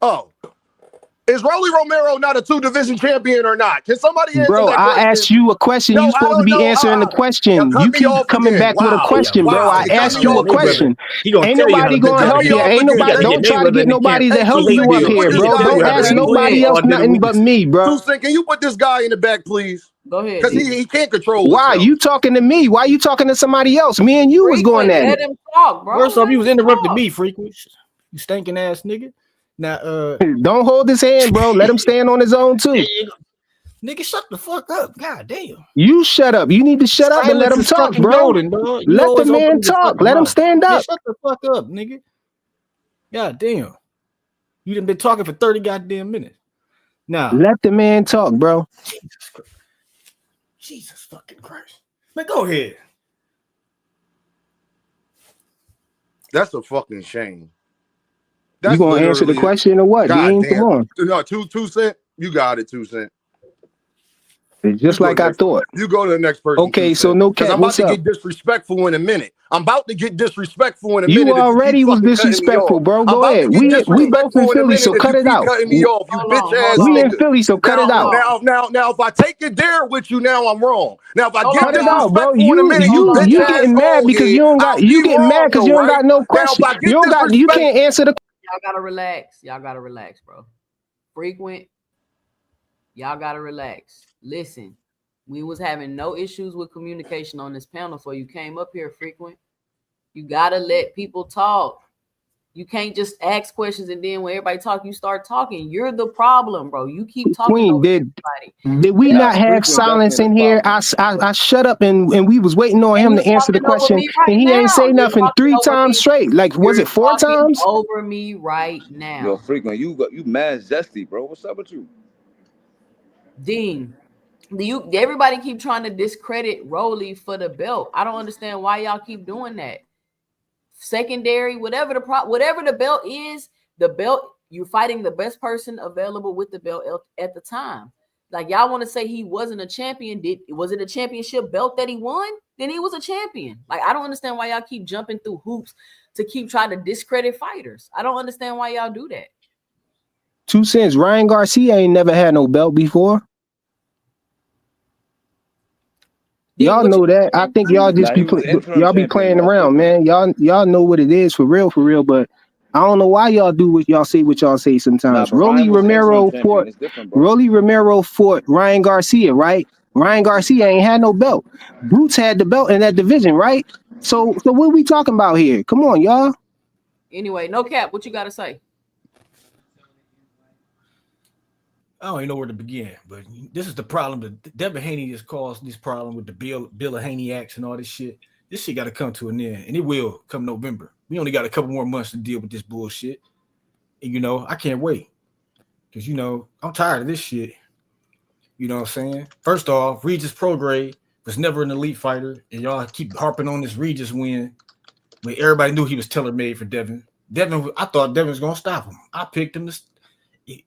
Oh, is Rolly Romero not a 2-division champion or not? Can somebody answer Bro, that I question? asked you a question. No, You I supposed to don't be know. answering the question. cut You me keep off coming again. back with a Wow. question, bro. Wow. I You cut asked me you a off again. question. He gonna Ain't tell you how nobody to gonna cut help me you. off Ain't again. nobody. You Don't got try to get nobody to help you up here, bro. Don't ask nobody else nothing but me, bro. Toussaint, can you put this guy in the back, please? Go ahead. Because he can't control Why himself. you talking to me? Why you talking to somebody else? Me and you was going at Let it. him talk, bro. First off, you was Let him interrupting talk. me, Frequent. You stinking ass nigga. Now, Don't hold his hand, bro. Let him stand on his own too. nigga, shut the fuck up. God damn. You shut up. You need to shut up and let him Silence is talk, fucking bro. golden, dog. You Let the always man opening your talk. fucking Let him mouth. stand Yeah, up. shut the fuck up, nigga. God damn. You done been talking for 30 goddamn minutes. Now, Let the man talk, bro. Jesus fucking Christ. Man, go ahead. That's a fucking shame. You gonna answer the question or what, God Dean? damn. Come on. No, Toussaint, you got it, Toussaint. Just like I thought. You go to the next person. Okay, so no Because cap. I'm about What's to up? get disrespectful in a minute. I'm about to get disrespectful in a You minute. already was disrespectful, bro. Go ahead. We both in Philly, so cut it out. Cutting me off, you bitch ass We in nigga. Philly, so cut it out. Now, if I take it there with you, now I'm wrong. Now, if I get Cut it out, bro. disrespectful in a minute, you bitch You ass getting mad old because head, you don't got. I'll You be getting mad wrong, because though, you don't right? got no Now, question. if I get You don't got. You can't answer the. Y'all gotta relax. Y'all gotta relax, bro. Frequent. Y'all gotta relax. Listen, we was having no issues with communication on this panel, so you came up here, Frequent. You gotta let people talk. You can't just ask questions and then when everybody talk, you start talking. You're the problem, bro. You keep talking Queen, over everybody. did we Yeah, not have Frequent silence in definitely here? I shut up and we was waiting on him you to answer the talking over question, me right and he ain't now. say You're nothing talking 3 over times me. straight. Like, was You're it 4 talking times? over me right now. Yo, Frequent, you mad zesty, bro. What's up with you? Dean, everybody keep trying to discredit Rolly for the belt. I don't understand why y'all keep doing that. Secondary, whatever the belt is, the belt, you're fighting the best person available with the belt at the time. Like y'all want to say he wasn't a champion. Was it a championship belt that he won? Then he was a champion. Like I don't understand why y'all keep jumping through hoops to keep trying to discredit fighters. I don't understand why y'all do that. 2 cents. Ryan Garcia ain't never had no belt before. Y'all know that. I think y'all just be y'all be playing around, man. Y'all know what it is for real, but I don't know why y'all do what y'all say sometimes. Rolly Romero fought Ryan Garcia, right? Ryan Garcia ain't had no belt. Boots had the belt in that division, right? So what we talking about here? Come on, y'all. Anyway, no cap. What you got to say? I don't even know where to begin, but this is the problem that Devin Haney has caused this problem with the Bill of Haney Acts and all this shit. This shit got to come to an end, and it will come November. We only got a couple more months to deal with this bullshit. And, I can't wait because, I'm tired of this shit. You know what I'm saying? First off, Regis Prograde was never an elite fighter, and y'all keep harping on this Regis win when everybody knew he was tailor-made for Devin. I thought Devin was going to stop him. I picked him to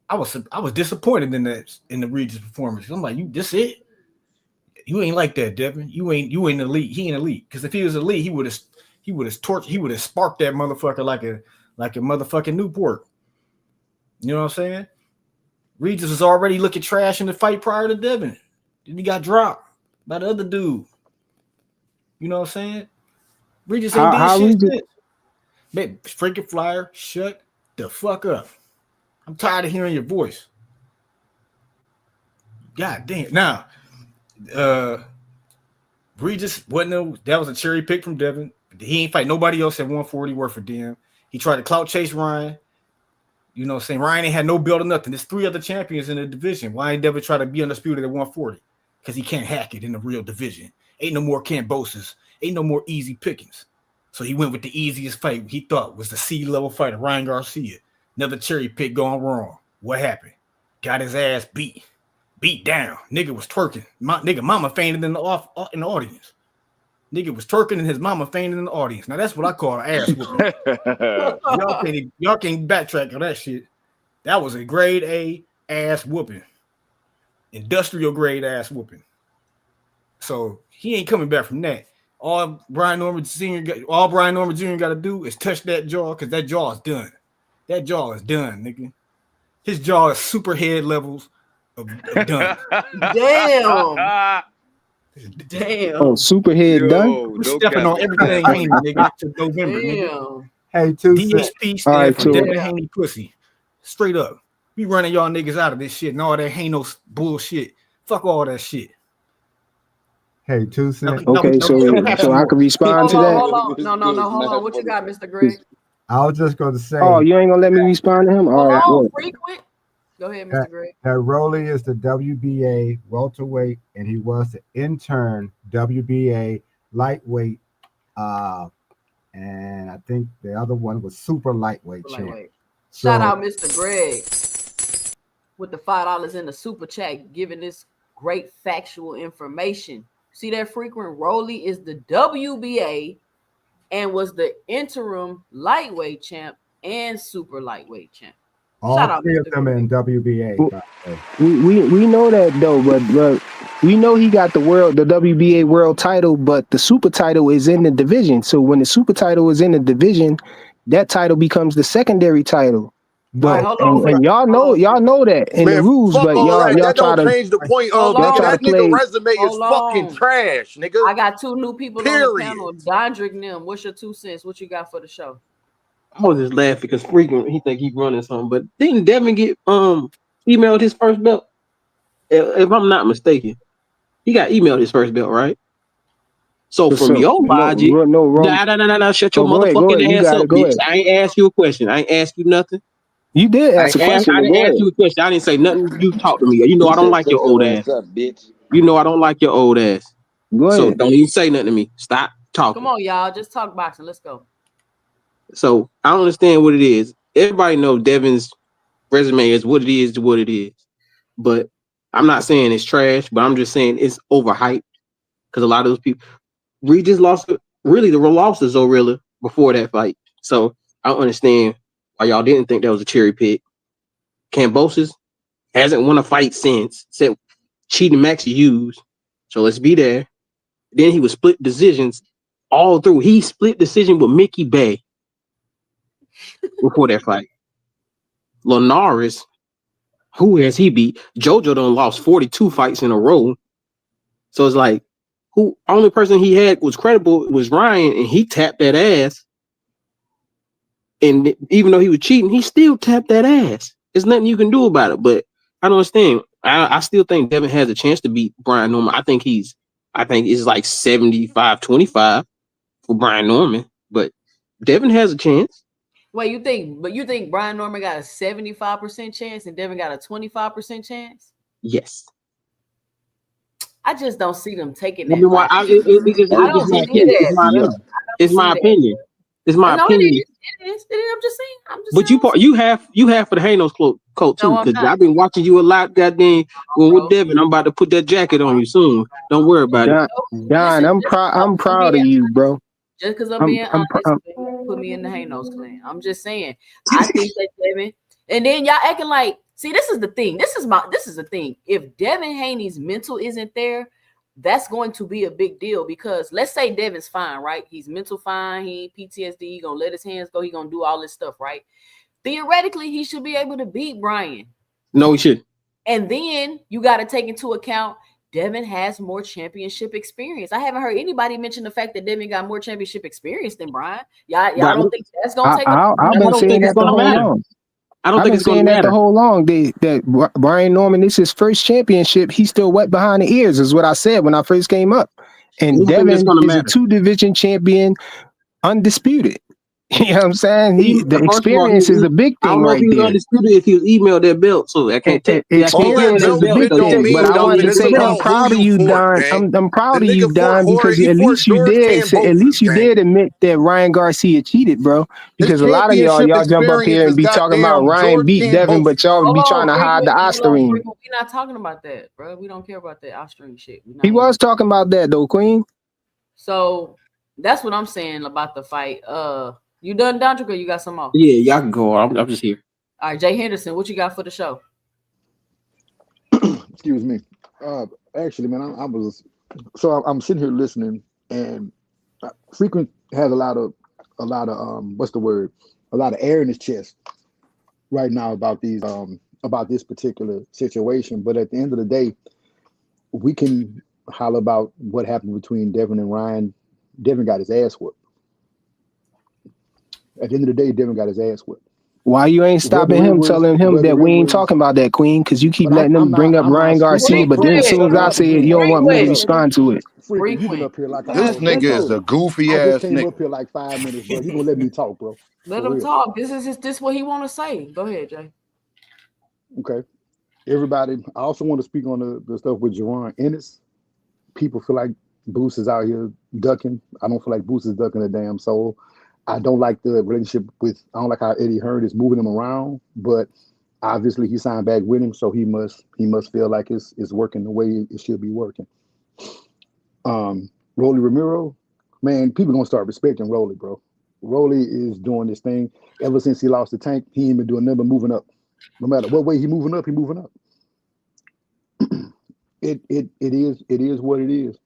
I was disappointed in the Regis performance. I'm like, this it? You ain't like that, Devin. You ain't elite. He ain't elite. Because if he was elite, he would have sparked that motherfucker like a motherfucking Newport. You know what I'm saying? Regis was already looking trash in the fight prior to Devin. Then he got dropped by the other dude. You know what I'm saying? Regis ain't did shit since. Man, freaking Flyer, shut the fuck up. I'm tired of hearing your voice. God damn. Now, Regis that was a cherry pick from Devin. He ain't fight nobody else at 140 worth for them. He tried to clout chase Ryan. You know what I'm saying? Ryan ain't had no belt or nothing. There's 3 other champions in the division. Why ain't Devin try to be undisputed at 140? Because he can't hack it in the real division. Ain't no more Camboses. Ain't no more easy pickings. So he went with the easiest fight he thought was the C-level fighter, Ryan Garcia. Another cherry pick going wrong. What happened? Got his ass beat. beat down. Nigga was twerking. Nigga mama fainted in the audience. Nigga was twerking and his mama fainted in the audience. Now that's what I call an ass whooping. y'all can't backtrack on that shit. That was a grade A ass whooping. Industrial grade ass whooping. So he ain't coming back from that. All Brian Norman Jr. got to do is touch that jaw, because that jaw is done. That jaw is done, nigga. His jaw is super head levels of done. Damn. Damn. Oh, Superhead done. We're stepping on everything Haney, nigga, to November, nigga. Damn. Hey, 2 cents. DHP All right, stand for so- Devin Haney pussy. Straight up. We running y'all niggas out of this shit and all that Haney bullshit. Fuck all that shit. Hey, 2 cents. Okay, so I can respond to that. Hold on. No. Hold on. What you got, Mr. Greg? I was just going to say. Oh, you ain't gonna let me respond to him? All right. Hold on, What? frequent. Go ahead, Mr. Greg. That Rolly is the WBA welterweight, and he was the intern WBA lightweight, and I think the other one was super lightweight champ. Shout out Mr. Greg with the $5 in the super chat, giving this great factual information. See that frequent? Rolly is the WBA and was the interim lightweight champ and super lightweight champ. All Shout out three of Mr. them in WBA. by the way. We know that though, but we know he got the WBA world title, but the super title is in the division. So when the super title is in the division, that title becomes the secondary title. But and y'all know that in the rules, fuck but all y'all that try don't to change the point of y'all try that to play. nigga resume is Hold fucking on. trash, nigga. I got 2 new people on the Period. panel. Dondrick Nim, what's your 2 cents? What you got for the show? I was just laughing because frequent he think he running something, but didn't Devin get emailed his first belt? If I'm not mistaken, he got emailed his first belt, right? So from your logic, nah, shut your motherfucking ass up, bitch. I ain't ask you a question. I ain't ask you nothing. You did ask a question. I didn't ask you a question. I didn't say nothing. You talk to me. You know I don't like your old ass. You know I don't like your old ass. Go So ahead. don't even say nothing to me. Stop talking. Come on, y'all. Just talk boxing. Let's go. So I don't understand what it is. Everybody knows Devin's resume is what it is to what it is. But I'm not saying it's trash, but I'm just saying it's overhyped because a lot of those people just lost. Really, the loss is Zorilla before that fight. So I don't understand why y'all didn't think that was a cherry pick. Kambosos hasn't won a fight since, except cheating Max Hughes. So let's be there. Then he was split decisions all through. He split decision with Mickey Bay before that fight. Linares, who has he beat? JoJo done lost 42 fights in a row. So it's like, who only person he had was credible was Ryan, and he tapped that ass. And even though he was cheating, he still tapped that ass. There's nothing you can do about it. But I don't understand. I still think Devin has a chance to beat Brian Norman. I think it's like 75-25 for Brian Norman. But Devin has a chance. Wait, you think Brian Norman got a 75% chance and Devin got a 25% chance? Yes. I just don't see them taking that. It's my opinion. It's my opinion. It is. I'm just saying. But you have for the Hanos coat too, because I've been watching you a lot. Goddamn, with Devin, I'm about to put that jacket on you soon. Don't worry about it. Don, I'm proud of you, bro. Just because I'm being honest, put me in the Hanos clan. I'm just saying. I think that Devin, and then y'all acting like, see, this is the thing. This is the thing. If Devin Haney's mental isn't there, that's going to be a big deal, because let's say Devin's fine, right? He's mental fine. He ain't PTSD. He gonna let his hands go. He gonna do all this stuff, right? Theoretically, he should be able to beat Brian. No, he shouldn't. And then you got to take into account Devin has more championship experience. I haven't heard anybody mention the fact that Devin got more championship experience than Brian. Y'all don't think that's gonna take? I've been saying that the whole long. I don't think it's going to matter. The whole long that Brian Norman, this is his first championship. He's still wet behind the ears, is what I said when I first came up. And Devin is a 2-division champion, undisputed. You know what I'm saying? The First of all, experience is a big I thing don't know if right he was there. undisputed if he was emailed that belt, so I can't take. I can't All that Experience say is belt the that big shit because don't thing. But mean I wanted nothing. to It's say I'm about who proud of you you, fought, Don. gang. I'm proud The of you, nigga fought Don, Jorge. because He at fought least you George did say, at Kambosos, least you gang. did admit that Ryan Garcia cheated, bro. His Because a lot of championship y'all jump up experience here and is be talking about goddamn Ryan George beat Devin, but Kambosos. y'all Hold be trying on, to hide the frequent. Hold on, Osterine. frequent. We're not talking about that, bro. We don't care about that Austrian shit. We're not He even was talking about that though, Queen. So that's what I'm saying about the fight. You done, Dondrick, or you got some more? Yeah, y'all can go. I'm just here. All right, Jay Henderson, what you got for the show? Excuse me. Actually, man, I was I'm sitting here listening, and Frequent has a lot of what's the word? A lot of air in his chest right now about this particular situation. But at the end of the day, we can holler about what happened between Devin and Ryan. Devin got his ass whooped. At the end of the day, Devin got his ass whooped. Why you ain't stopping him, telling him that we ain't talking about that, Queen? Because you keep letting them bring up Ryan Garcia, but then as soon as I say it, you don't want me to respond to it. Frequent, you've been up here like an This hour. nigga is a goofy I just ass came up nigga. here like 5 minutes, bro. You gonna let me talk, bro? Let For him real. talk. This what he want to say. Go ahead, Jay. Okay. Everybody, I also want to speak on the stuff with Jaron Ennis. People feel like Boost is out here ducking. I don't feel like Boost is ducking a damn soul. I don't like the relationship I don't like how Eddie Hearn is moving him around, but obviously he signed back with him, so he must feel like it's working the way it should be working. Rolly Ramiro, man, people gonna start respecting Rolly, bro. Rolly is doing this thing ever since he lost the Tank. He ain't been doing nothing but moving up. No matter what way he moving up, he moving up. It is what it is.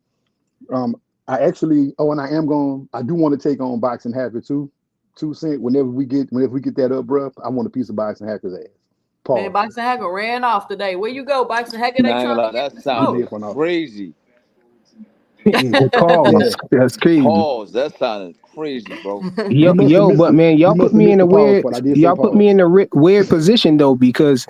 I actually, and I do want to take on Boxing Hacker too. 2 Cent. Whenever we get that up, bro, I want a piece of Boxing Hacker's ass. Pause. Man, Boxing Hacker ran off today. Where you go, Boxing Hacker? They Nah, I ain't trying gonna to lie, get that the sounded smoke. crazy. Pause. That's crazy. Pause. That sounded crazy, bro. But man, y'all put me in a weird weird position though, because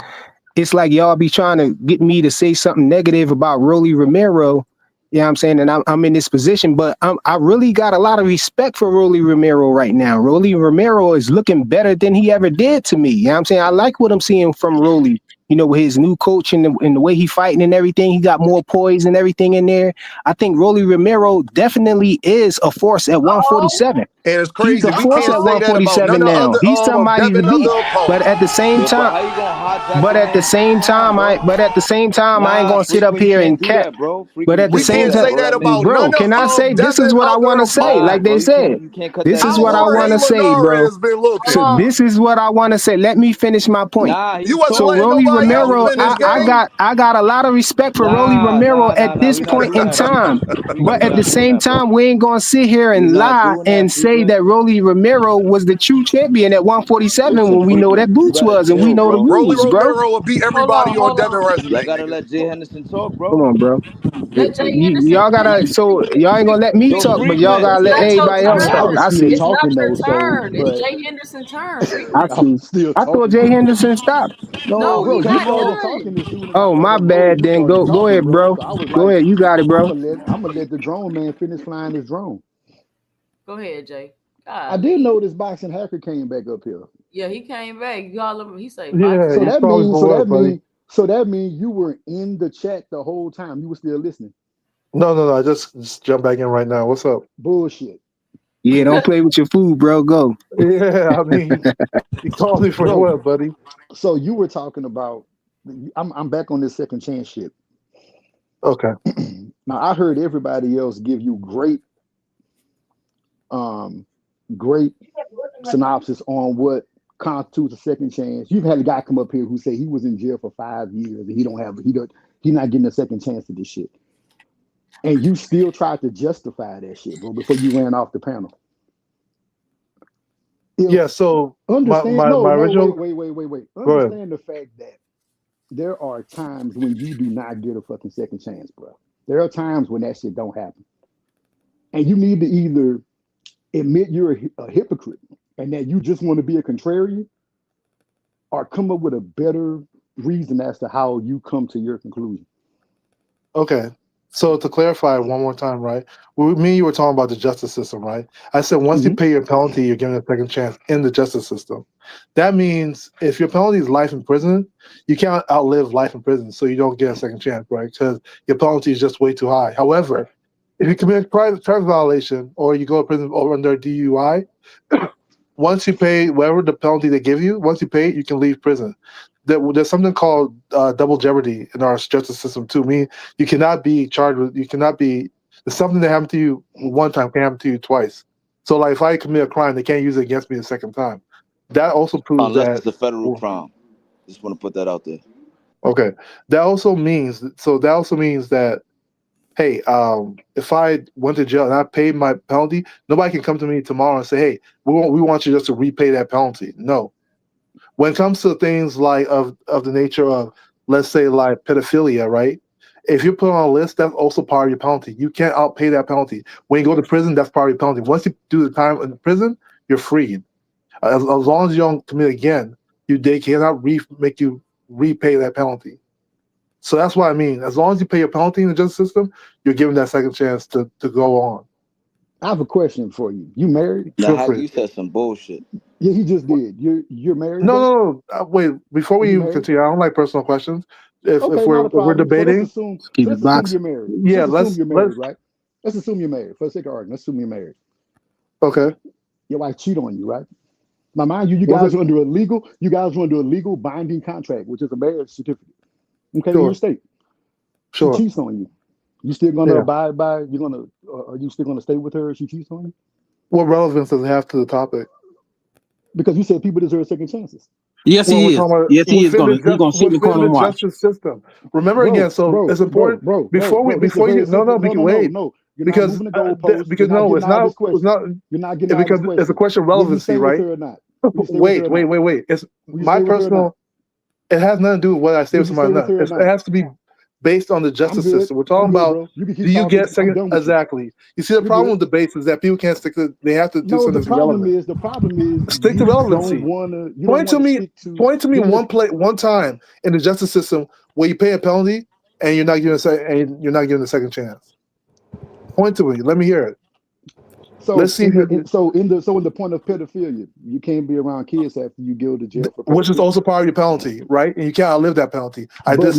it's like y'all be trying to get me to say something negative about Rolly Romero. You know what I'm saying? And I'm in this position, but I really got a lot of respect for Rolly Romero right now. Rolly Romero is looking better than he ever did to me. You know what I'm saying? I like what I'm seeing from Rolly. You know, with his new coach and the way he fighting and everything, he got more poise and everything in there. I think Rolly Romero definitely is a force at 147. And it's He's crazy. a We force can't at say that about 147 none of now. other He's somebody to Devin beat. other opponents. But at the same Yo, but time, how you gonna hijack but a at the man's same time, bro? I ain't Nah, gonna sit up Frequent, you here can't and do cat. that, bro. But Frequent, at you the We can't do same can't that, time, say bro. that That about nigga. bro, none can I say of this is Devin what I other want to say? Nah, Like opponents. they bro, said, you can't cut this that is shit what I out, How want Jorge to bro. say, Linares bro. has been looking. So this is what I want to say. Let me finish my point. Nah, he You was wasn't So talking. letting Rolly nobody else Romero, finish, I gang. got a lot of respect for Rolly Nah, Romero nah, at nah, nah. this We not point doing in that, Freaky. time. Freaky, But we at the not doing same that, bro. time, we ain't gonna sit here We and not lie doing that, and say Frequent. that Rolly Romero was the true champion at 147 Listen, when we know that Frequent, you Boots gotta was and we chill, know the bro. Rolly rules, bro. Romero will beat Hold everybody on, on hold Devin on. resume, Y'all gotta nigga. let Jay Henderson talk, Come bro. on, bro. Let Jay Henderson Y'all gotta, finish. so y'all ain't gonna let me Yo, talk, but y'all Frequent. gotta It's let not your everybody else But I talk. turn. was I still see. It's not talking your though, turn. It's but Jay Henderson's turn, I frequent. I see. was still I thought talking, Jay bro. Henderson stopped. No, No, Bro, he he you cut him not started off. done. talking as soon as Oh, my Rolly, bad. you Then started go talking, ahead, bro. bro. So I was Go like, ahead. You got it, bro. I'm gonna let the drone man finish flying his drone. Go ahead, Jay. I did Golly. notice Boxing Hacker came back up here. Yeah, he came back. You call him. He say Yeah, Boxing So he that Hacker. probably means, for what, buddy? so that means you were in the chat the whole time. You were still listening. No. I just jumped back in right now. What's up? Bullshit, Yeah, don't play with your food, bro. Go. Yeah, I mean, he called me for bro. what, buddy? So you were talking about. I'm back on this second chance shit. Okay. Now I heard everybody else give you great synopsis on what constitutes a second chance. You've had a guy come up here who said he was in jail for 5 years and he's not getting a second chance to this shit. And you still tried to justify that shit, bro, before you ran off the panel. Yeah. So Understand? my No, original. wait. Go ahead. Understand the fact that there are times when you do not get a fucking second chance, bro. There are times when that shit don't happen. And you need to either admit you're a hypocrite and that you just want to be a contrarian, or come up with a better reason as to how you come to your conclusion. Okay. So to clarify one more time, right? Me and you were talking about the justice system, right? I said once you Mhm. pay your penalty, you're given a second chance in the justice system. That means if your penalty is life in prison, you can't outlive life in prison, so you don't get a second chance, right? Because your penalty is just way too high. However, if you commit a private traffic violation or you go to prison over under DUI, once you pay whatever the penalty they give you, once you pay it, you can leave prison. There's something called double jeopardy in our justice system too. Mean you cannot be charged with, you cannot be, there's something that happened to you one time can happen to you twice. So like if I commit a crime, they can't use it against me the second time. That also proves Unless that. it's a federal crime. Just want to put that out there. Okay, that also means that hey, if I went to jail and I paid my penalty, nobody can come to me tomorrow and say, hey, we want you just to repay that penalty. No. When it comes to things like of the nature of, let's say, like pedophilia, right? If you're put on a list, that's also part of your penalty. You can't outpay that penalty. When you go to prison, that's part of your penalty. Once you do the time in prison, you're freed. As long as you don't commit again, they cannot make you repay that penalty. So that's what I mean. As long as you pay your penalty in the justice system, you're given that second chance to go on. I have a question for you. You married? Now, how you said some bullshit. Yeah, he just did. You're married? No. Wait. Before we even continue, I don't like personal questions. If we're debating, so let's assume you're married. Yeah, let's assume you're married, right? Let's assume you're married. For the sake of argument, let's assume you're married. Okay. Your wife cheat on you, right? Now, mind you, you guys are under a legal binding contract, which is a marriage certificate. Okay, in your state. Sure. She cheats on you. You still gonna abide by? Are you still gonna stay with her if she cheats on you? What relevance does it have to the topic? Because you said people deserve second chances. Yes, he is. Yes, he is gonna. He's gonna sit in the corner and watch. Justice system. Remember again. So it's important. Before you because you're not getting because it's a question of relevancy, right? Wait. It's my personal. It has nothing to do with what I say with somebody or not. It has to be based on the justice system. We're talking about, do you get second? Exactly. You see, the problem with debates is that people can't stick to, they have to do something relevant. The problem is stick to relevancy. Point to me one time in the justice system where you pay a penalty and you're not given a second chance. Point to me. Let me hear it. So let's see. In the point of pedophilia, you can't be around kids after you go to jail for pedophilia. Which is also part of your penalty, right? And you can't outlive that penalty. Because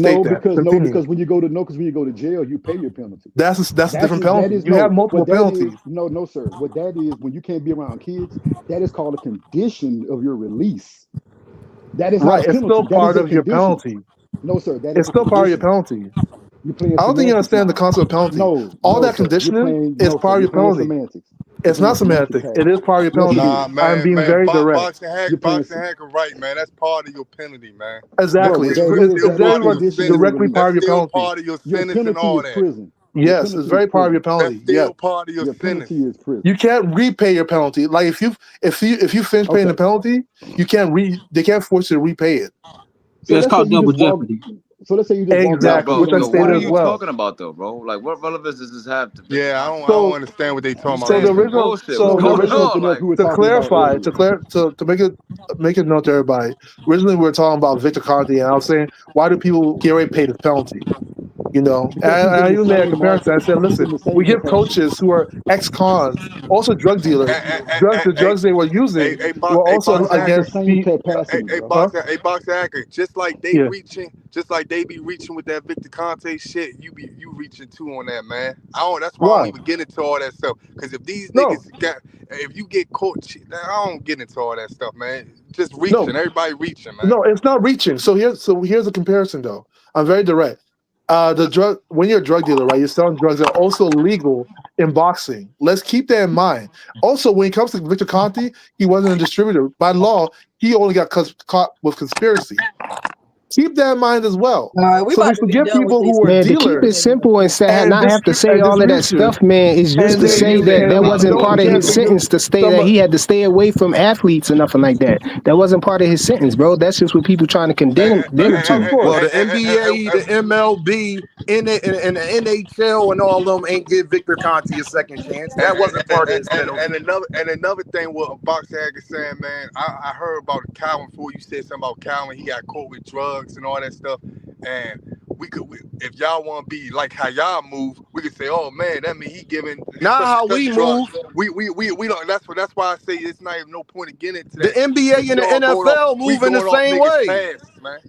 when you go to jail, you pay your penalty. That's a different penalty. You have multiple penalties. No, sir. What that is, when you can't be around kids, that is called a condition of your release. That is right. It's still part of your penalty. No, sir. It's still part of your penalty. I don't think you understand the concept of penalty. All that conditioning is part of your penalty. It's not semantics. It is part of your penalty. Nah, man, I'm being very direct. Boxing hacker, right, man. That's part of your penalty, man. Exactly. It's directly part of your penalty. Part of your sentence and all that. Yes, it's very part of your penalty. That's still part of your sentence. You can't repay your penalty. Like if you finish paying the penalty, they can't force you to repay it. So it's called double jeopardy. So let's say you just exactly. What are you talking about, though, bro? Like, what relevance does this have to? Yeah, I don't understand what they talking about. So the original, to make it known to everybody. Originally, we were talking about Victor Conte, and I was saying, why do people get ready to pay the penalty? You know, and I even made a comparison. I said, listen, we give coaches who are ex-cons, also drug dealers, the drugs they were using were also against boxer hacker. Just like they reaching, just like they be reaching with that Victor Conte shit, you reaching too on that, man. That's why I don't even get into all that stuff. Because if these niggas if you get caught, I don't get into all that stuff, man. Just reaching, everybody reaching, man. No, it's not reaching. So here's a comparison, though. I'm very direct. When you're a drug dealer, right, you're selling drugs that are also legal in boxing. Let's keep that in mind. Also, when it comes to Victor Conte, he wasn't a distributor. By law, he only got caught with conspiracy. Keep that in mind as well. So we forget people who were dealers. To keep it simple and not have to say all of that stuff, man, is just to say that wasn't part of his sentence to stay that he had to stay away from athletes or nothing like that. That wasn't part of his sentence, bro. That's just what people trying to condemn him to. Well, the NBA, the MLB, and the NHL, and all of them ain't give Victor Conte a second chance. That wasn't part of his penalty. And another thing, what Boxer Hacker saying, man, I heard about Calvin before. You said something about Calvin. He got caught with drugs and all that stuff, and if y'all want to be like how y'all move, we could say, oh man, that mean he giving Not such how and such we drugs. move. We don't. That's why I say it's not even no point in getting into The that. NBA and the NFL move in the same way. Passes, man.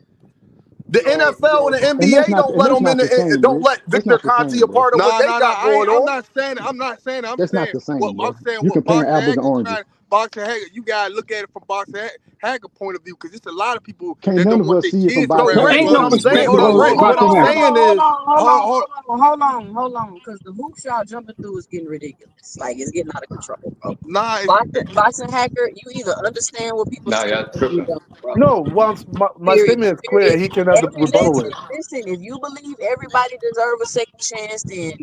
The NFL and the And that's NBA not don't let them in. the same, Don't Rich. let That's Victor not the Conti same, a bro. part of what they got going on. I'm not saying. I'm That's not saying the same, what bro. I'm saying. You What comparing Boxer apples and Hacker oranges. trying. Boxer Hacker, you gotta look at it from Boxer Hacker point of view, because it's a lot of people Can't that none don't of want us their see it from kids Boxer around. So Hacker Rich, point what of I'm view. saying, Hold but Rich, what I'm on, saying is, hold on, because the hoops y'all jumping through is getting ridiculous. Like, it's getting out of control, bro. Nah, Boxing Hacker, you either understand what people Nah, saying y'all or you tripping. don't, bro. No, well, my Period. statement is clear. He can have the rebuttal it. Listen, if you believe everybody deserves a second chance, then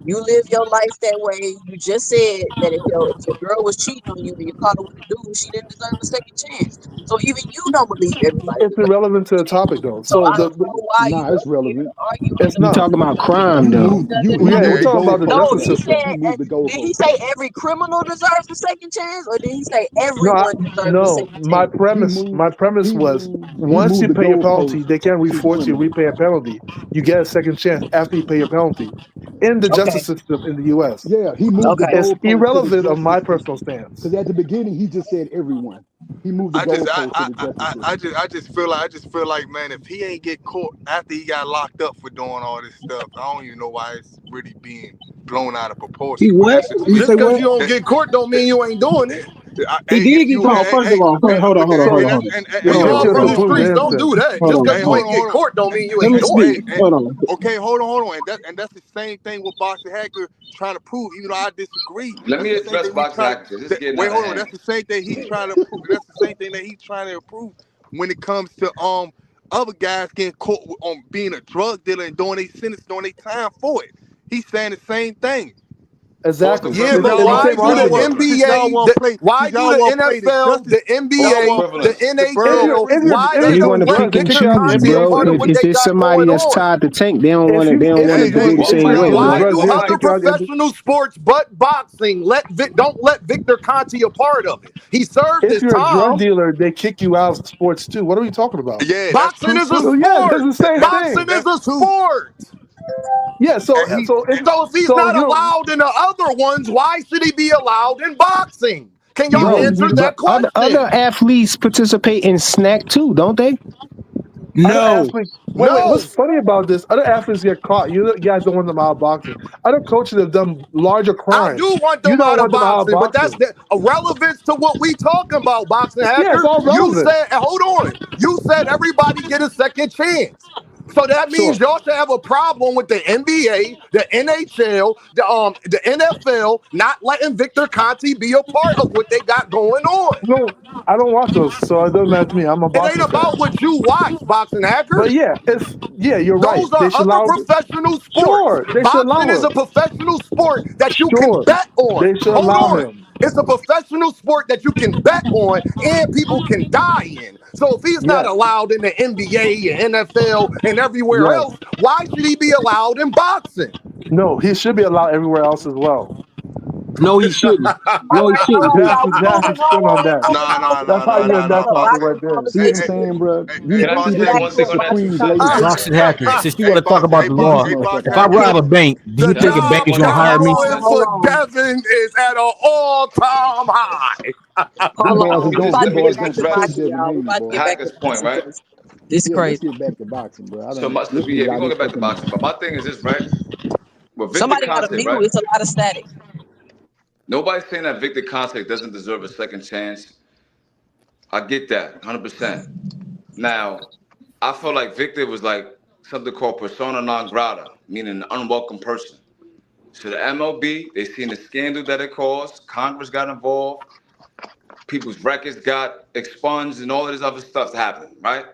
you live your life that way. You just said that if your girl was cheating on you and you caught her with a dude, she didn't deserve a second chance. So even you don't believe everybody It's deserves. irrelevant to the topic, though. So So I don't know why you Nah, it's up here relevant. arguing. it's You not. talking about crime You though? moved. You Yeah, we're moved the talking about the No, justice goalpost. he system. said. You moved the Did he goalpost. say every criminal deserves a second chance, or did he say No, everyone deserves a no. second chance? My premise was He once you moved the pay your penalty, goalpost they can't to reforce you to criminal. repay a penalty. You get a second chance after you pay your penalty. In the Okay. justice system in the U.S., Yeah, he moved the Okay. it's goalpost to the irrelevant of my justice personal system. stance. Because at the beginning he just said everyone. He moved the goalpost to the justice system. I just feel like, man, if he ain't get caught after he got locked up for doing all this stuff, I don't even know why it's really being blown out of He proportion. But what? that's just You me. say just because what? you don't get court don't mean you ain't doing it. He did get caught. First of all, hold on. You're We getting all to a from the conclusion streets. Don't instant. do that. Hold Just on. because you ain't get court don't mean you Let ain't me doing speak. it. Hold on. Okay, hold on, and that's the same thing with Boxer Hacker trying to prove. Even though I disagree, Let that's me the same address thing we Boxer try. Hacker because it's getting Wait, out of hold on. hand. That's the same thing he's trying to prove. That's the same thing that he's trying to prove when it comes to other guys getting caught on being a drug dealer and doing their sentence, doing their time for it. He's saying the same thing. Exactly. Yeah, It's but the why same do the argument. NBA, why do the NFL, the False NBA, the equivalence. why If they you're don't let drugged, they kick Victor you out of the Conti a NBA Bro, part of too. what if they it's got somebody going that's on? tied to tank, they don't want to. They don't If want to you're do the False same way, drugged, Why bro. do they don't other kick you out of the NBA. professional sports but boxing don't let Victor Conti a part of it? He served If his you're a drug time. dealer, they kick you out of sports too. What are we talking about? Yeah, that's Boxing true is a too. So yeah, that's sport. the same Boxing thing. is That's a true. sport. Yeah. So And he, So if he's so not you know, allowed in the other ones, why should he be allowed in boxing? Can he y'all Bro, shouldn't be answer the. but that other question? athletes participate in snack too, don't they? Other No. athletes. Wait. What's No. funny about this? Other athletes get caught. You guys don't want them out of boxing. Other coaches have done larger I crimes. do want You them don't out of want them out of boxing, but that's boxing. the relevance to what we talking about, Boxing Yeah, it's Hacker. all You relevant. said, hold on, you said everybody get a second chance. So that means Sure. y'all should have a problem with the NBA, the NHL, the NFL not letting Victor Conti be a part of what they got going on. No, I don't watch those, so it doesn't matter to me. I'm a It ain't boxing fan. about what you watch, Boxing Hacker. But yeah, you're right. Those are They should other allow. professional sports. Sure, they should Boxing allow is a him. professional sport that you can Sure, bet on. they should Hold allow on. him. It's a professional sport that you can bet on and people can die in. So if he's not Yes, allowed in the NBA and NFL and everywhere yes. else, why should he be allowed in boxing? No, he should be allowed everywhere else as well. No, he shouldn't. All No, he right, shouldn't. They Dude. have to spin on that. That's how you end that topic right there. See what I'm saying, bro? Can You I see, just this say is one thing on that too? supreme blatant. Boxing Hacker, since you want hey, to talk Box, about hey, the Box, law, hey, This Box if I Hacker. rob a bank, do The you think a bank job is going to hire me? cowboy for Devin is at an all-time high. Them Hold boys on. is We going. about Them to Let me get boys just back going to to kill address boxing, Devin y'all. We Haney, about to boy. get back to Hacker's point, boxing right? because this is Yeah, let's crazy. get back to boxing, bro. I So don't much. this Yeah, dude we're out gonna here get back to fucking up. boxing. But my thing is this, right? With Victor Somebody got a Conte, mute. right? It's a lot of static. Nobody's saying that Victor Conte doesn't deserve a second chance. I get that, 100%. Now, I feel like Victor was like something called persona non grata, meaning an unwelcome person. So the MLB, they seen the scandal that it caused. Congress got involved. People's records got expunged, and all of this other stuff happened, right?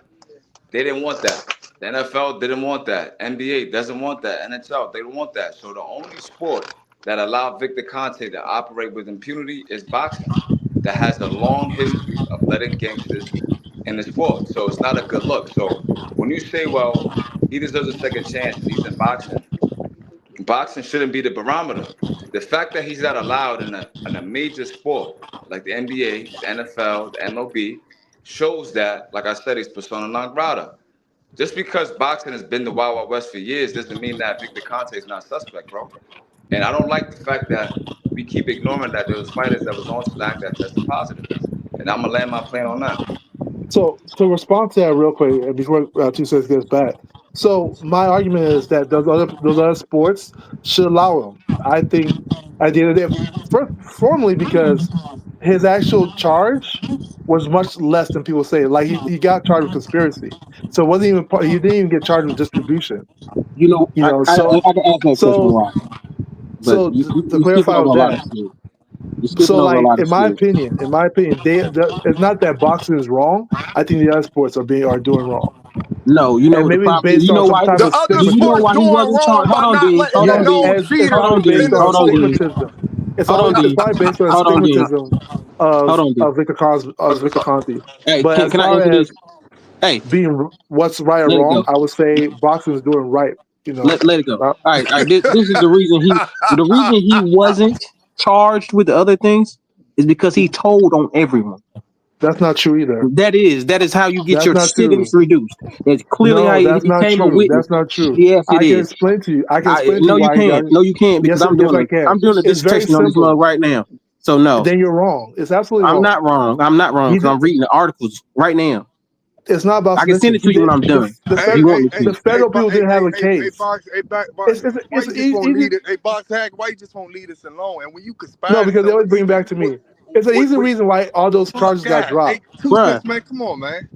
They didn't want that. The NFL didn't want that. NBA doesn't want that. NHL, they don't want that. So the only sport that allowed Victor Conte to operate with impunity is boxing. That has a long history of letting gangsters in the sport. So it's not a good look. So when you say, well, he deserves a second chance and he's in boxing, boxing shouldn't be the barometer. The fact that he's not allowed in a major sport like the NBA, the NFL, the MLB, shows that, like I said, he's persona non grata. Just because boxing has been the Wild Wild West for years doesn't mean that Victor Conte is not suspect, bro. And I don't like the fact that we keep ignoring that there was fighters that was on Slack that tested positive. And I'm gonna land my plane on that. So to respond to that real quick before 2 Cents gets back. So my argument is that those other sports should allow him. I think at the end of the day, formally because his actual charge was much less than people say. Like he got charged with conspiracy, so it wasn't even he didn't even get charged with distribution. You know, I can ask that question, Rob. So to clarify with that. So, like, in my opinion, it's not that boxing is wrong. I think the other sports are doing wrong. No, you know, and maybe probably, based you know on why some type of It's probably based on stigmatism of Victor Conte. Hey, but can I answer this? Hey, being what's right or wrong, I would say boxing is doing right. You know, let it go. All right. This is the reason he wasn't charged with the other things is because he told on everyone. That's not true either. That is how you get your sentence reduced. It's clearly how he became a witness. That's not true. Yes, it is. I can explain to you. No, you can't. No, you can't because I'm doing a dissertation on this mug right now. So no. Then you're wrong. It's absolutely wrong. I'm not wrong because I'm reading the articles right now. It's not about. I can send it to you when I'm done. The federal people didn't have a case. Hey, Box Hack, why you just won't leave us alone? And when you conspire, no, because they always bring it back to me. It's an easy reason why all those charges got dropped. Man, come on, man.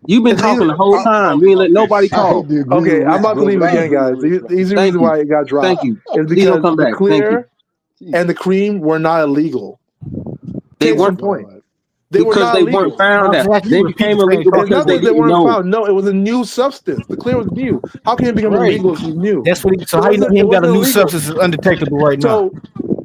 You've been talking the whole time. You ain't let nobody talk. Okay, I'm about to leave again, guys. The easy reason why it got dropped. Thank you. Is because the clear and the cream were not illegal. They weren't. Because they weren't found out. They became illegal because they weren't found. No, it was a new substance. The clear was new. How can it become illegal if it's new? That's what. So how you know he ain't got a new substance that's undetectable right now?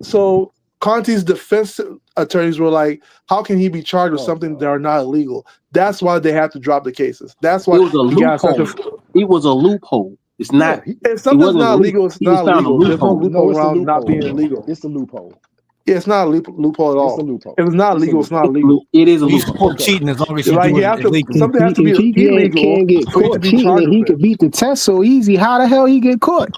So Conte's defense attorneys were like, "How can he be charged with something that are not illegal?" That's why they had to drop the cases. That's why it was a loophole. It was a loophole. It's not. If something's not illegal, it's not illegal. There's no loophole around not being illegal. It's a loophole. Yeah, it's not a loophole at all. It's a loophole. If it's not legal, it's not legal. It is a You loophole. support cheating as long as you Like do you it have to, illegal. something has to be illegal Can't get for you to caught be cheating. charged And he with could beat the test so easy. How the hell he get caught?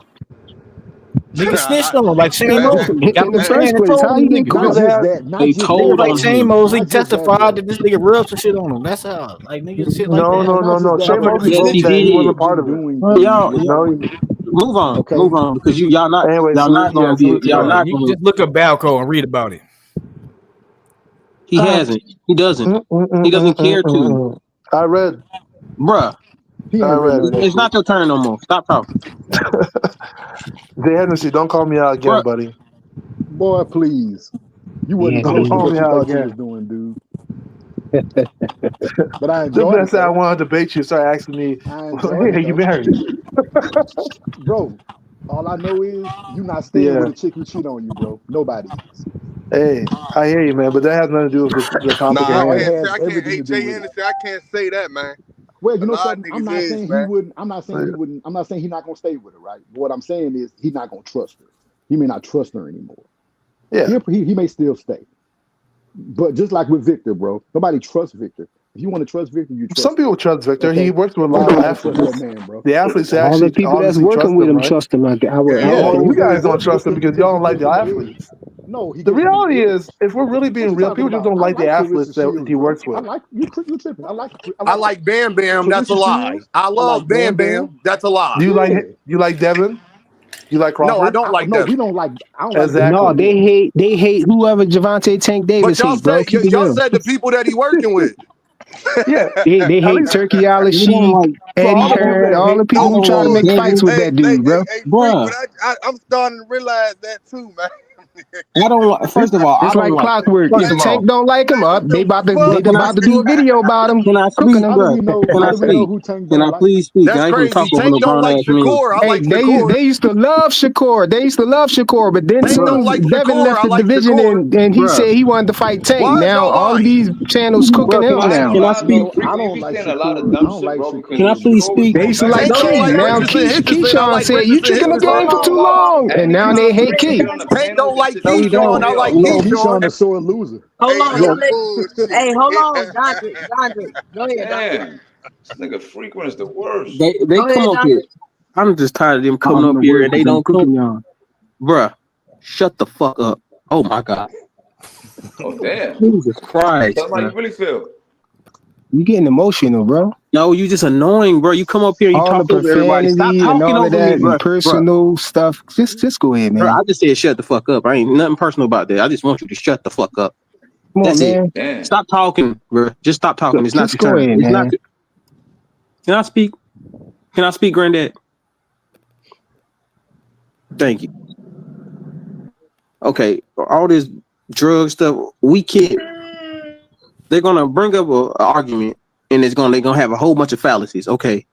Nigga snitched on him like Shane Mosley. In the first place, how he get caught? They told like on Shane him. Mosley testified that this nigga rubbed some shit on him. That's how, like nigga shit like that. No. Shane Mosley Yes, he said he did. wasn't part of it. Move on because y'all not gonna be. Y'all not You gonna. just look up Balco and read about it. He hasn't. He doesn't. He doesn't care to. I read. Bruh. It's not your turn no more. Stop talking. Jay Hennessy, don't call me out again, buddy. Boy, please. You wouldn't Don't call me out you again. was doing, dude. But I Just enjoyed when I said I want to debate you, start asking me, hey, you married? Bro, all I know is you not staying with a chick who cheat on you, bro. Nobody is. Hey, I hear you, man, but that has nothing to do with the topic. I can't say that, man. Well, you know something? I'm not saying he wouldn't. I'm not saying he wouldn't. I'm not saying he's not gonna stay with her, right? But what I'm saying is he's not gonna trust her. He may not trust her anymore. Yeah, he may still stay. But just like with Victor, bro, nobody trusts Victor. If you want to trust Victor, you trust. Some people trust Victor. Okay. He works with a lot of athletes. The athletes all actually, the people that's working with him trust him. You guys don't trust him because y'all don't like the athletes. No, the reality is, if we're really being real, people just don't like the athletes that he works with. I like you tripping. I like Bam Bam. That's a lie. I love Bam Bam. That's a lie. Do you like Devin? You like Crawford? No, I don't like Devin. We don't like. I don't exactly. like. No, they hate whoever Javante Tank Davis hates, bro. Y'all said the people that he working with. Yeah, they hate Turkey Al-Rashid, Eddie Hearn, all the people who try to make fights with that dude, bro. Bro, I'm starting to realize that too, man. I don't. First of all, it's like clockwork. If Tank don't like him, they about to do a video about him. Can I speak? Can I please speak? That's crazy. Tank don't like Shakur. I like Shakur. They used to love Shakur. But then Devin left the division and he said he wanted to fight Tank. Now all these channels cooking him now. Can I speak? I don't like Shakur. Can I please speak? They used to like Key. Now Keyshawn said you tricking the game for too long, and now they hate Key. Tank don't like like No, we Keyshawn. don't. I like No. Keyshawn. Keyshawn a sore loser. Hold on, Yo, y'all. Hey, hold on, bullshit. Dante. Dante, go ahead, Dante. Damn, this nigga frequent is the worst. They Go come ahead, up Dante. here. I'm just tired of them I coming don't up know here where and they because I'm don't come. cooking y'all. Bruh, shut the fuck up. Oh my God. Oh damn. Jesus Christ, Tell me how man. you really feel. You getting emotional, bro. No, you just annoying, bro. You come up here and you All the talk over everybody. Stop profanity and talking all of over me, that bro. and personal stuff. Just go ahead, Bro, man. I just said shut the fuck up. I ain't nothing personal about that. I just want you to shut the fuck up. Come on, That's it. man. Damn. Stop talking, bro. Just stop talking. It's not Just your go time. ahead, It's not. man. Can I speak? Can I speak, Granddad? Thank you. Okay, all this drug stuff, we can't. They're gonna bring up an argument, and they're gonna have a whole bunch of fallacies. Okay,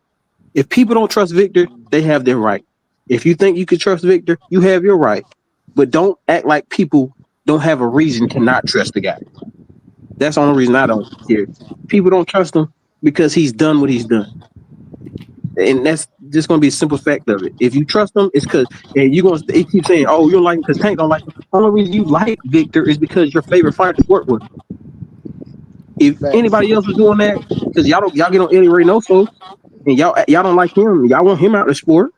if people don't trust Victor, they have their right. If you think you can trust Victor, you have your right. But don't act like people don't have a reason to not trust the guy. That's the only reason I don't care. People don't trust him because he's done what he's done. And that's just gonna be a simple fact of it. If you trust him, it's because and you're gonna they keep saying, "Oh, you don't like him because Tank don't like him." The only reason you like Victor is because your favorite fighters work with him. If Facts. anybody else is doing that, because y'all get on Eddie Reynoso and y'all don't like him, y'all want him out of the sport.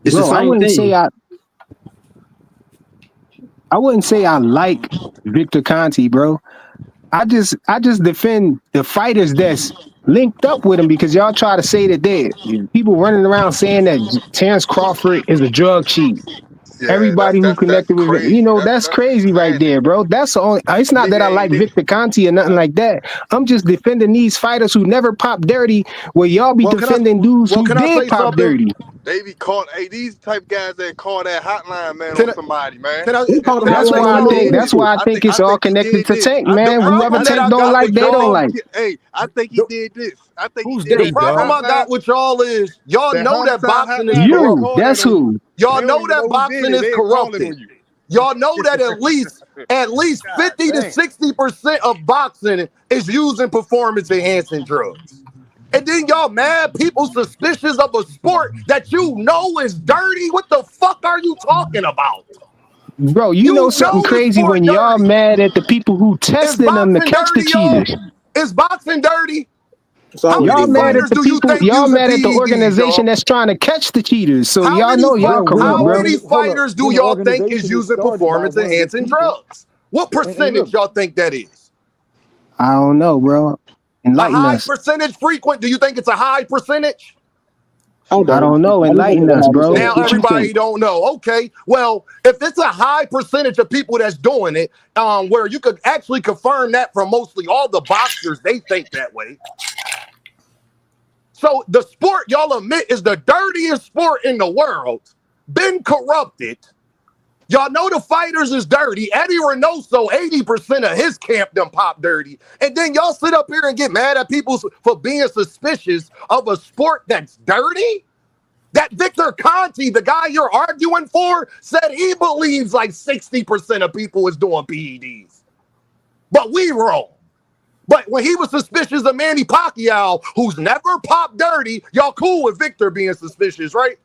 It's Bro, the same thing. I wouldn't say I like Victor Conti, bro. I just defend the fighters that's linked up with him because y'all try to say that they people running around saying that Terrence Crawford is a drug cheat. Yeah, Everybody who that's connected with it, crazy. that's crazy right there, bro. That's the only. It's not that I like Victor Conti or nothing like that. I'm just defending these fighters who never pop dirty, where y'all be defending dudes who can I did say pop something? dirty. They be caught. Hey, these type guys that call that hotline man Can on I- somebody, man. Can I And can I That's say why I something? think. That's why I think it's all he connected did to this. Tank, I man. think Whoever problem that Tank I don't got like, with they don't y'all- like. Hey, I think he did this. I think Who's he did they, The that problem dog? I got with y'all is y'all that know that homicide boxing is hotline. They corrupt. You. call That's that on you. who. Y'all They don't know even that know who did boxing it. is They call it corrupted. on you. Y'all know that at least 50 to damn. 60% of boxing is using performance enhancing drugs. And then y'all mad people suspicious of a sport that you know is dirty. What the fuck are you talking about? Bro, you know You something know the crazy sport when y'all dirty. mad at the people who Is testing them to boxing catch the dirty, y'all? cheaters. Is boxing dirty? It's How always many Y'all been mad dirty. at fighters the do you people, think y'all using mad at the PEDs, organization y'all? that's trying to catch the cheaters. So How y'all many know y'all corrupt, bro. fighters do When the y'all think is organization is using started by performance one of the enhancing people, drugs? What and percentage look, y'all think that is? I don't know, bro. A Enlighten high us. percentage frequent? Do you think it's a high percentage? I I don't. don't know. I just think Enlighten it's a us, high bro. percentage. Now What you everybody think? don't know. Okay, well, if it's a high percentage of people that's doing it, where you could actually confirm that from mostly all the boxers, they think that way. So the sport y'all admit is the dirtiest sport in the world, been corrupted. Y'all know the fighters is dirty. Eddie Reynoso, 80% of his camp done pop dirty. And then y'all sit up here and get mad at people for being suspicious of a sport that's dirty? That Victor Conti, the guy you're arguing for, said he believes like 60% of people is doing PEDs. But we wrong. But when he was suspicious of Manny Pacquiao, who's never popped dirty, y'all cool with Victor being suspicious, right?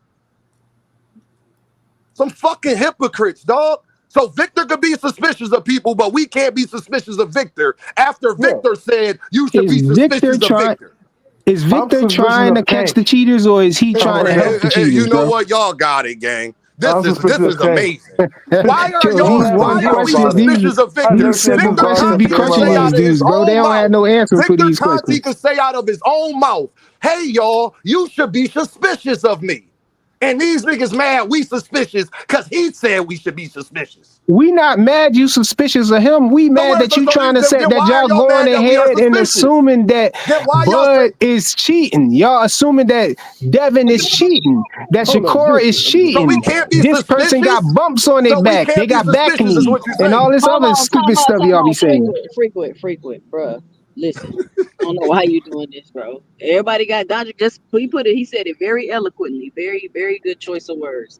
Some fucking hypocrites, dog. So Victor could be suspicious of people, but we can't be suspicious of Victor after Victor said you should Is be Victor suspicious of trying? Victor. Is Victor suspicious trying to of catch Tank. the cheaters, or is he trying to help the You cheaters, know bro? what? Y'all got it, gang. This I'm is suspicious of Tank. amazing. Why are Yo, Don't these ask y'all me questions, about it. these suspicious of I've Victor? never seen this simple Victor questions concept be Conti day in can my crushing say life. these out of his dudes, bro. They own don't have mouth. no answer for Victor these Conti questions. can say out of his own mouth, hey, y'all, you should be suspicious of me. And these niggas mad we suspicious because he said we should be suspicious. We not mad you suspicious of him. We So, mad that you trying to say then that why are y'all y'all going mad that we are ahead and suspicious? assuming that Then why y'all Bud say is cheating. Y'all assuming that Devin is cheating, that hold up, Shakur is so we cheating. can't be This person got suspicious? bumps on their So we back. They can't be got back suspicious is knee what you're and all saying. this Hold other on, stupid stuff y'all be saying. frequent, bruh. Listen, I don't know why you doing this, bro. Everybody got Dodger. He said it very eloquently, very, very good choice of words.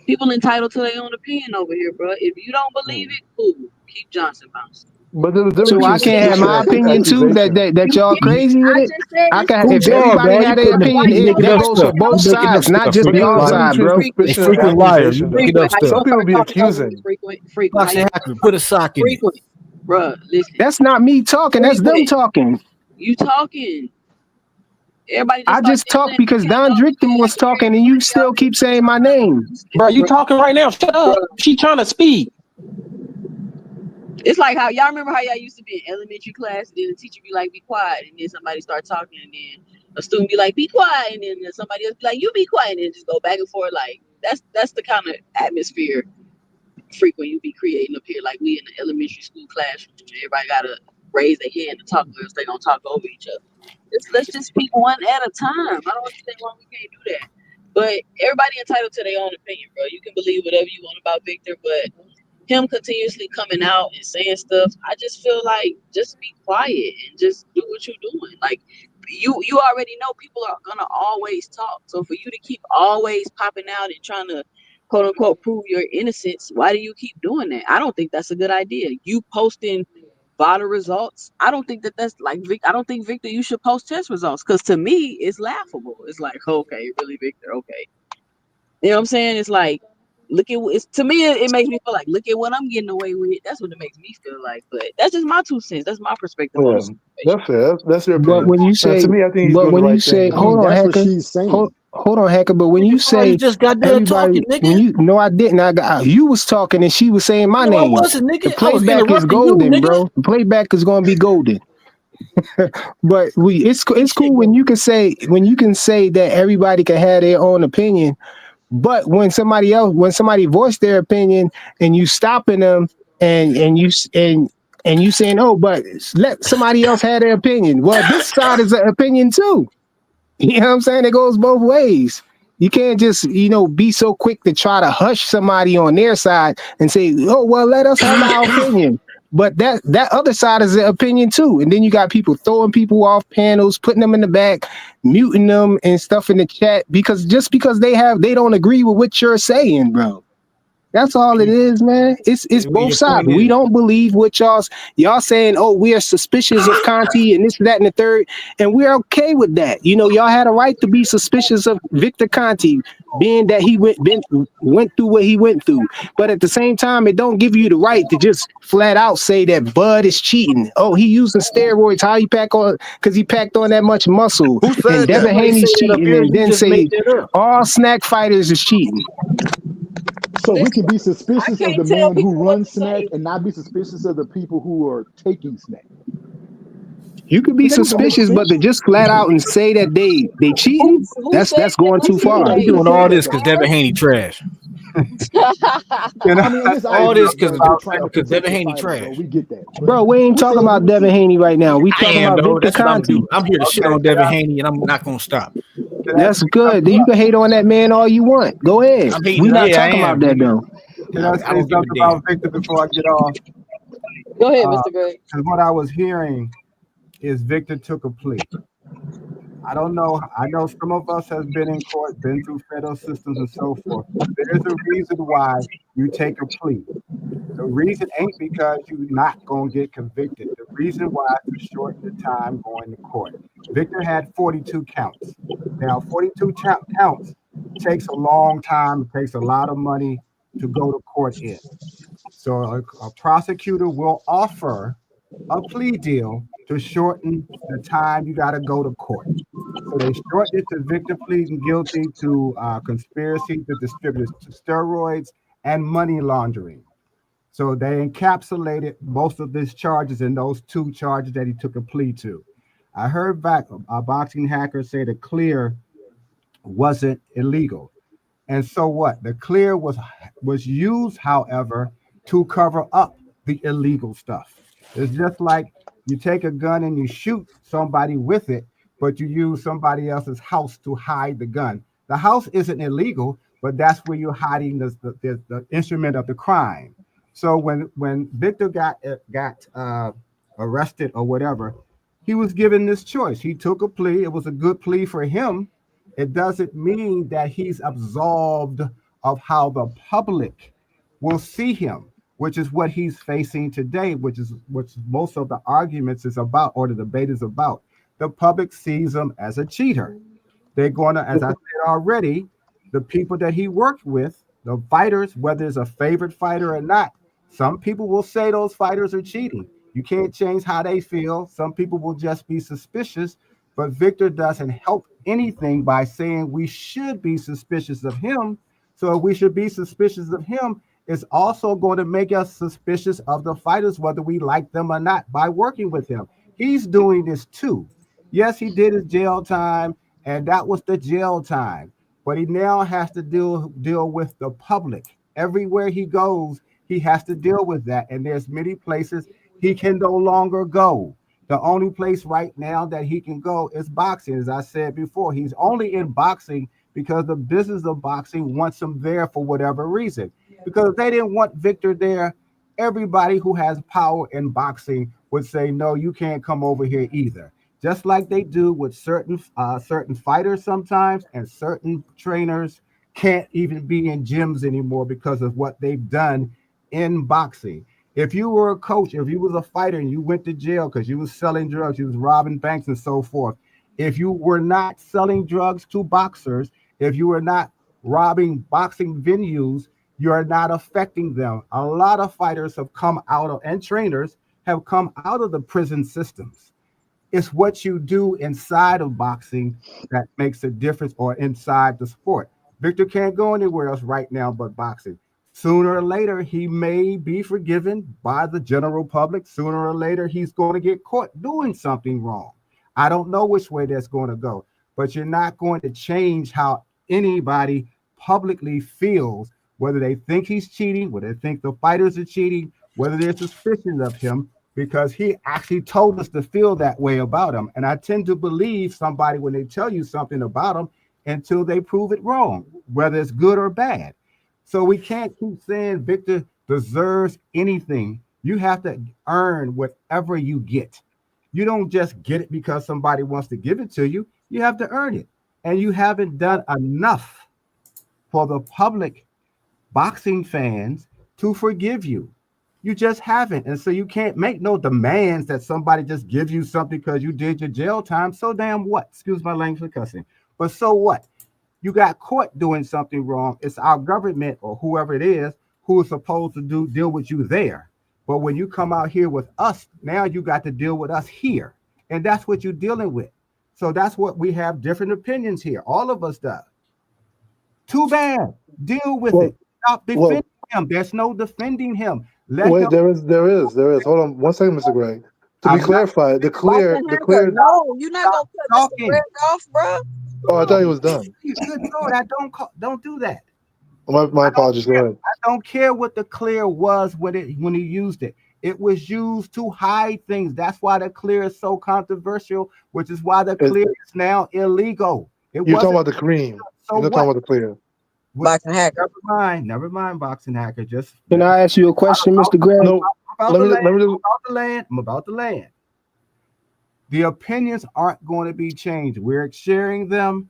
People entitled to their own opinion over here, bro. If you don't believe it, cool. Keep Johnson bouncing. But there's a difference So between I can't have suspicion my and opinion too. accusation. That y'all crazy with I it. just said I it's can Who if dog, everybody bro? You had their putting opinion, you making that up goes for stuff. You both making up sides, not stuff, just But frequent. there's y'all a difference side, between bro. Hey, suspicion and frequent liar. You accusation, though. making up frequent. How you stuff. Some gonna people start be talking over me? accusing. Frequent. How Boxing you hacker, put a sock in it. frequent? Bruh, listen. That's not me talking. That's them Frequent. talking. You talking? Everybody just I start just talked saying because you can't Don know. Drickton was talking, and you still keep saying my name. Bro, you talking right now? Shut up. She trying to speak. It's like how y'all remember how y'all used to be in elementary class, and then the teacher be like, "Be quiet," and then somebody start talking, and then a student be like, "Be quiet," and then somebody else be like, "You be quiet," and then just go back and forth. Like that's the kind of atmosphere frequent you be creating up here. Like we in the elementary school classroom, everybody gotta raise their hand to talk, or else they gonna talk over each other. Let's just speak one at a time. I don't understand why we can't do that. But everybody entitled to their own opinion, bro. You can believe whatever you want about Victor, but him continuously coming out and saying stuff, I just feel like just be quiet and just do what you're doing. Like you already know people are gonna always talk. So for you to keep always popping out and trying to quote unquote prove your innocence, why do you keep doing that? I don't think that's a good idea. You posting vital results, I don't think that's like I don't think, Victor, you should post test results, because to me it's laughable. It's like, okay, really, Victor? Okay. You know what I'm saying? It's like, look at it's to me it makes me feel like, look at what I'm getting away with. That's what it makes me feel like. But that's just my 2 cents. That's my perspective on Yeah, the situation. that's fair. That's your But opinion. when you say, To me, I think he's but doing the when you right say, thing. I mean, hold on, that's what hacker, she's saying. hold on, hacker. But when you You say just got done everybody, talking, nigga. when you no, I didn't. You was talking and she was saying my No, I name. wasn't, The nigga. I was playback is interrupting you, golden, nigga. bro. The playback is gonna be golden. But it's cool when you can say that everybody can have their own opinion. But when somebody voiced their opinion and you stopping them and you saying, oh, but let somebody else have their opinion. Well, this side is an opinion too. You know what I'm saying? It goes both ways. You can't just, be so quick to try to hush somebody on their side and say, oh, well, let us have our opinion. But that other side is an opinion too. And then you got people throwing people off panels, putting them in the back, muting them and stuff in the chat because they don't agree with what you're saying, bro. That's all it is, man. It's both sides. We don't believe what y'all saying. Oh, we are suspicious of Conti and this, that, and the third, and we're okay with that. Y'all had a right to be suspicious of Victor Conti, being that he went through what he went through. But at the same time, it don't give you the right to just flat out say that Bud is cheating. Oh, he using steroids. How he pack on? Because he packed on that much muscle. Who said And Devin that? Haney's cheating, and then say all snack fighters is cheating. So we can be suspicious of can't the tell man who people what runs to Snack say. and not be suspicious of the people who are taking Snack. You could be That doesn't make suspicious, but sense. to just flat out and say that they cheating, Who said that's going that? too far. He doing all this because Devin Haney trash. I mean, and listen, I All this get because they're trying to Devin protect the Haney fighter, bro. trash. We get that. But Bro, we ain't who talking said about who Devin said? Haney right now. We I talking am, about though. Victor That's what I'm Conti. doing. I'm here to shit Okay, on Devin Haney, and I'm not gonna stop. That's good. You can hate on that man all you want. Go ahead. I'm hating. We not Yeah, I talking about am, that nigga. though. Can I I say don't give a something damn. about Victor before I get off? Go ahead, Mr. Gray. Because what I was hearing is Victor took a plea. I don't know. I know some of us has been in court, been through federal systems and so forth. There's a reason why you take a plea. The reason ain't because you're not going to get convicted. The reason why is to shorten the time going to court. Victor had 42 counts. Now, 42 counts takes a long time. It takes a lot of money to go to court in. So a prosecutor will offer a plea deal to shorten the time you got to go to court. So they shortened it to Victor pleading guilty to conspiracy to distribute steroids and money laundering. So they encapsulated most of these charges in those 2 charges that he took a plea to. I heard back a boxing hacker say the clear wasn't illegal. And so what? The clear was used, however, to cover up the illegal stuff. It's just like you take a gun and you shoot somebody with it, but you use somebody else's house to hide the gun. The house isn't illegal, but that's where you're hiding the instrument of the crime. So when Victor got arrested or whatever, he was given this choice. He took a plea. It was a good plea for him. It doesn't mean that he's absolved of how the public will see him. which is what he's facing today, which most of the arguments is about, or the debate is about. The public sees him as a cheater. They're going to, as I said already, the people that he worked with, the fighters, whether it's a favorite fighter or not, some people will say those fighters are cheating. You can't change how they feel. Some people will just be suspicious, but Victor doesn't help anything by saying we should be suspicious of him. So if we should be suspicious of him, it's also going to make us suspicious of the fighters, whether we like them or not, by working with him. He's doing this too. Yes, he did his jail time, and that was the jail time. But he now has to deal with the public. Everywhere he goes, he has to deal with that. And there's many places he can no longer go. The only place right now that he can go is boxing. As I said before, he's only in boxing because the business of boxing wants him there for whatever reason. Because if they didn't want Victor there, everybody who has power in boxing would say, no, you can't come over here either. Just like they do with certain fighters sometimes, and certain trainers can't even be in gyms anymore because of what they've done in boxing. If you were a coach, if you was a fighter and you went to jail because you was selling drugs, you was robbing banks and so forth, if you were not selling drugs to boxers, if you were not robbing boxing venues, you are not affecting them. A lot of fighters have come out of, and trainers have come out of the prison systems. It's what you do inside of boxing that makes a difference, or inside the sport. Victor can't go anywhere else right now but boxing. Sooner or later, he may be forgiven by the general public. Sooner or later, he's going to get caught doing something wrong. I don't know which way that's going to go, but you're not going to change how anybody publicly feels, whether they think he's cheating, whether they think the fighters are cheating, whether there's suspicion of him, because he actually told us to feel that way about him. And I tend to believe somebody when they tell you something about him until they prove it wrong, whether it's good or bad. So we can't keep saying Victor deserves anything. You have to earn whatever you get. You don't just get it because somebody wants to give it to you. You have to earn it. And you haven't done enough for the public boxing fans to forgive you. You just haven't. And so you can't make no demands that somebody just give you something because you did your jail time. So damn what? Excuse my language for cussing. But so what? You got caught doing something wrong. It's our government or whoever it is who is supposed to deal with you there. But when you come out here with us, now you got to deal with us here. And that's what you're dealing with. So that's what we have different opinions here. All of us does. Too bad. Deal with it. Stop defending him. There's no defending him. There is. Hold on 1 second, Mr. Gray. To be clarified, the clear. No, you're not gonna cut Mr. Gray off, bro. Oh, I thought he was done. Good Lord, don't do that. My apologies. Go ahead. I don't care what the clear was when he used it. It was used to hide things. That's why the clear is so controversial, which is why the clear is now illegal. You're talking about the cream. So You're not talking about the clear. Boxing hacker. Never mind, boxing hacker. Just can I ask you a question, Mr. Gray? No, I'm about to land. The opinions aren't going to be changed. We're sharing them.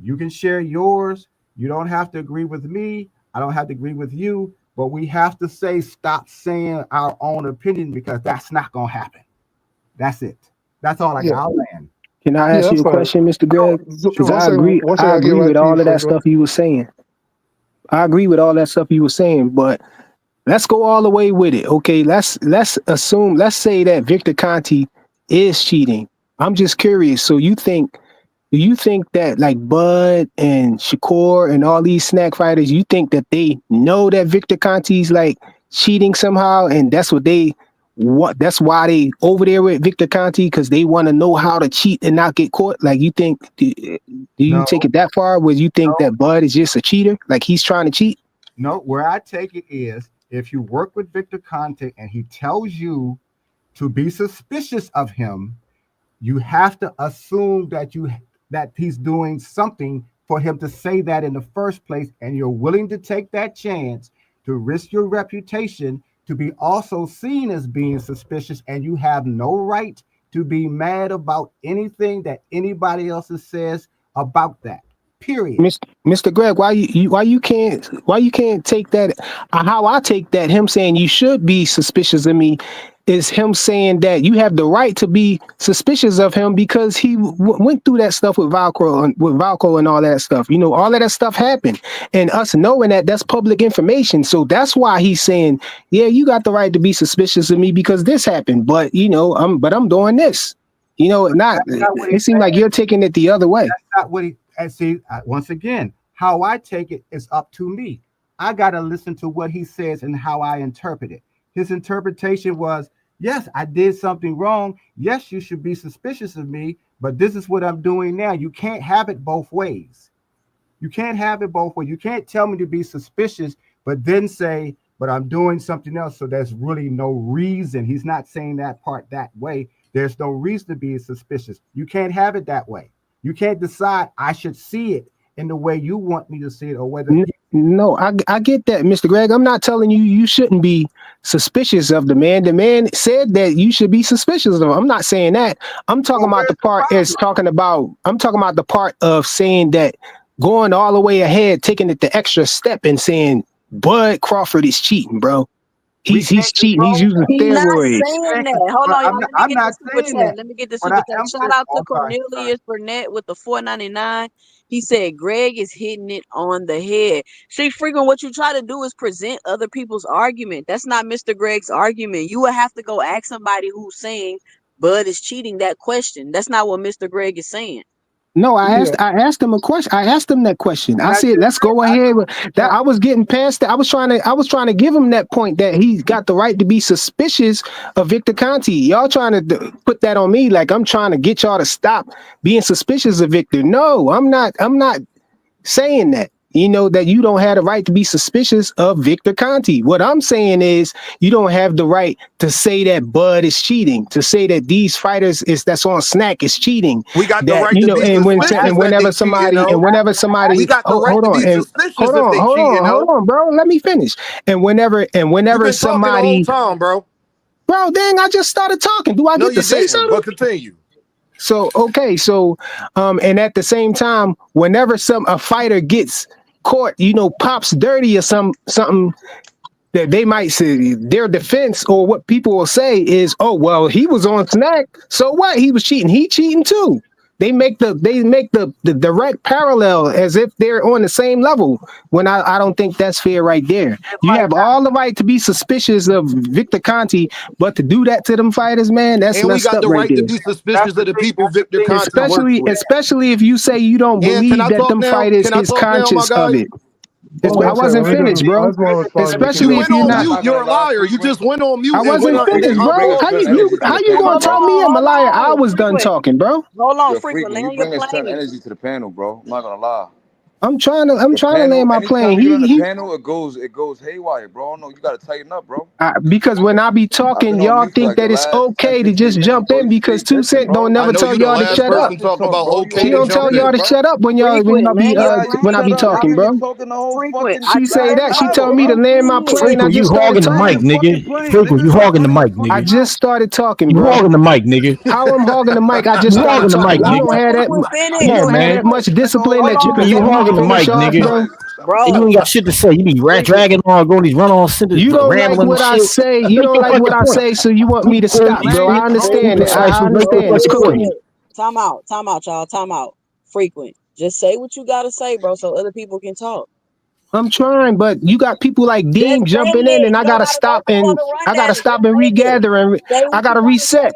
You can share yours. You don't have to agree with me. I don't have to agree with you. But we have to stop saying our own opinion, because that's not going to happen. That's it. That's all I got. I'll land. Can I ask you a question, Mr. Gregg? Because I agree with all of that stuff you were saying. I agree with all that stuff you were saying, but let's go all the way with it. Okay, let's say that Victor Conte is cheating. I'm just curious. So do you think that like Bud and Shakur and all these snack fighters, you think that they know that Victor Conte's like cheating somehow, and that's why they over there with Victor Conte, because they want to know how to cheat and not get caught? Like, you think, do you take it that far where you think that Bud is just a cheater, like he's trying to cheat? No, where I take it is, if you work with Victor Conte and he tells you to be suspicious of him, you have to assume that he's doing something for him to say that in the first place, and you're willing to take that chance to risk your reputation to be also seen as being suspicious, and you have no right to be mad about anything that anybody else says about that. Period. Mr. Greg, why you can't take that? How I take that, him saying you should be suspicious of me, is him saying that you have the right to be suspicious of him because he went through that stuff with Valco and all that stuff. You know, all of that stuff happened, and us knowing that that's public information. So that's why he's saying, yeah, you got the right to be suspicious of me because this happened. But you know, I'm doing this. You know, it seems like you're taking it the other way. That's not what he. And see, once again, how I take it is up to me. I got to listen to what he says and how I interpret it. His interpretation was, yes, I did something wrong. Yes, you should be suspicious of me, but this is what I'm doing now. You can't have it both ways. You can't have it both ways. You can't tell me to be suspicious, but then say, but I'm doing something else. So there's really no reason. He's not saying that part that way. There's no reason to be suspicious. You can't have it that way. You can't decide I should see it in the way you want me to see it, or whether. No, I get that, Mr. Greg. I'm not telling you shouldn't be suspicious of the man. The man said that you should be suspicious of him. I'm not saying that. I'm talking about the part I'm talking about the part of saying that going all the way ahead, taking it the extra step and saying Bud Crawford is cheating, bro. He's cheating. He's using steroids. He's not saying that. Hold on, y'all. I'm not saying that. Let me get the super chat. Shout out to Cornelius Burnett with the $4.99. He said Greg is hitting it on the head. See, frequent, what you try to do is present other people's argument. That's not Mr. Greg's argument. You would have to go ask somebody who's saying Bud is cheating that question. That's not what Mr. Greg is saying. No, I asked him a question. I asked him that question. I said, let's go ahead with that. I was getting past that. I was trying to give him that point that he's got the right to be suspicious of Victor Conte. Y'all trying to put that on me like I'm trying to get y'all to stop being suspicious of Victor. No, I'm not saying that. You know, that you don't have the right to be suspicious of Victor Conte. What I'm saying is you don't have the right to say that Bud is cheating, to say that these fighters that's on Snack is cheating. We got the that, right you know, to be and whenever somebody we got the right to be suspicious if they cheating. Hold on, bro. Let me finish. And whenever somebody, time, bro, dang, I just started talking. Do I get to say something? But continue. So okay, and at the same time, whenever a fighter gets caught, you know, pops dirty or something that they might say, their defense or what people will say is, oh well, he was on Snack, so what? He was cheating. He cheating too. They make the direct parallel as if they're on the same level. When I don't think that's fair right there. You have all the right to be suspicious of Victor Conte, but to do that to them fighters, man, that's messed up. And we got the right to be suspicious of the people Victor Conte especially if you say you don't believe that them fighters is conscious of it. I wasn't finished, bro. Especially if you're not. You're a liar. You just went on mute. I wasn't finished, bro. How you gonna tell me I'm a liar? I was done talking, bro. Hold on, Frequent. You bring this kind of energy to the panel, bro. I'm not gonna lie. I'm trying to land my plane. The panel, it goes haywire, bro. No, you gotta tighten up, bro. Because when I be talking, y'all think that it's okay to just jump in because 2 Cent don't never tell y'all to shut up. She don't tell y'all to shut up when I be talking, bro. She say that. She tell me to land my plane. You hogging the mic, nigga. Frequent, you hogging the mic, nigga. I just started talking, bro. You hogging the mic, nigga. How I'm hogging the mic? I just started talking. You don't have that much discipline that you can. You hogging the mic, nigga. Bro, you ain't got shit to say. You be dragging on, going these run-on sentences. You don't like what I say. You don't like what I say, so you want me to stop, bro. I understand it. I understand. It's cool. Time out, y'all. Time out. Frequent. Just say what you gotta say, bro, so other people can talk. I'm trying, but you got people like Dean jumping in, and I gotta stop and regather, and I gotta reset.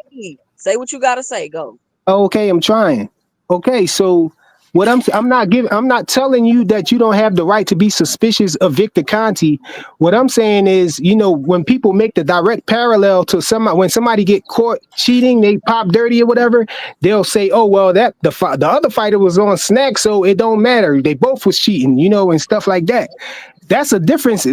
Say what you gotta say. Go. Okay, I'm trying. Okay, so. What I'm not telling you that you don't have the right to be suspicious of Victor Conte. What I'm saying is, you know, when people make the direct parallel to when somebody get caught cheating, they pop dirty or whatever, they'll say, oh well, that the other fighter was on Snack, so it don't matter. They both was cheating, you know, and stuff like that. That's a difference.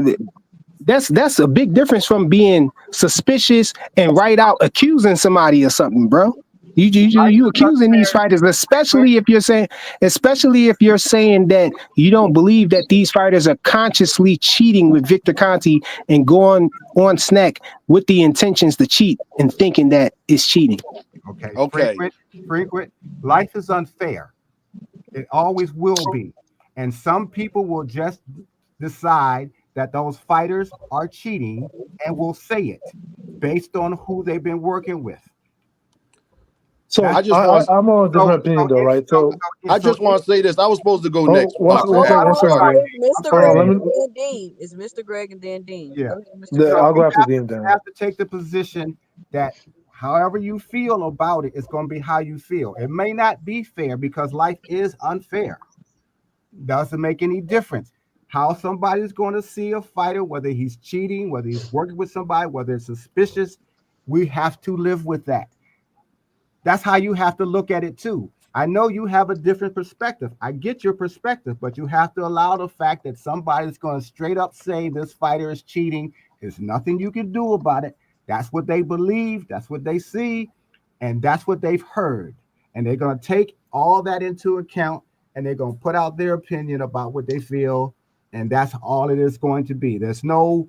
That's a big difference from being suspicious and right out accusing somebody of something, bro. You accusing these fighters, especially if you're saying that you don't believe that these fighters are consciously cheating with Victor Conte and going on Snack with the intentions to cheat and thinking that it's cheating. Okay. Frequent. Life is unfair. It always will be. And some people will just decide that those fighters are cheating and will say it based on who they've been working with. So That's I'm on a different opinion though, right? So I just want to say this. I was supposed to go oh, next. one second. It's Mr. Hold on, Greg let me. and then Dean. It's Mr. Greg and then Dean. Yeah. Go ahead, Mr. Greg. I'll go you after Dean then. have to take the position that however you feel about it, it's going to be how you feel. It may not be fair because life is unfair. Doesn't make any difference. How somebody's going to see a fighter, whether he's cheating, whether he's working with somebody, whether it's suspicious, we have to live with that. That's how you have to look at it too. I know you have a different perspective. I get your perspective, but you have to allow the fact that somebody's going to straight up say this fighter is cheating. There's nothing you can do about it. That's what they believe. That's what they see. And that's what they've heard. And they're going to take all that into account and they're going to put out their opinion about what they feel. And that's all it is going to be. There's no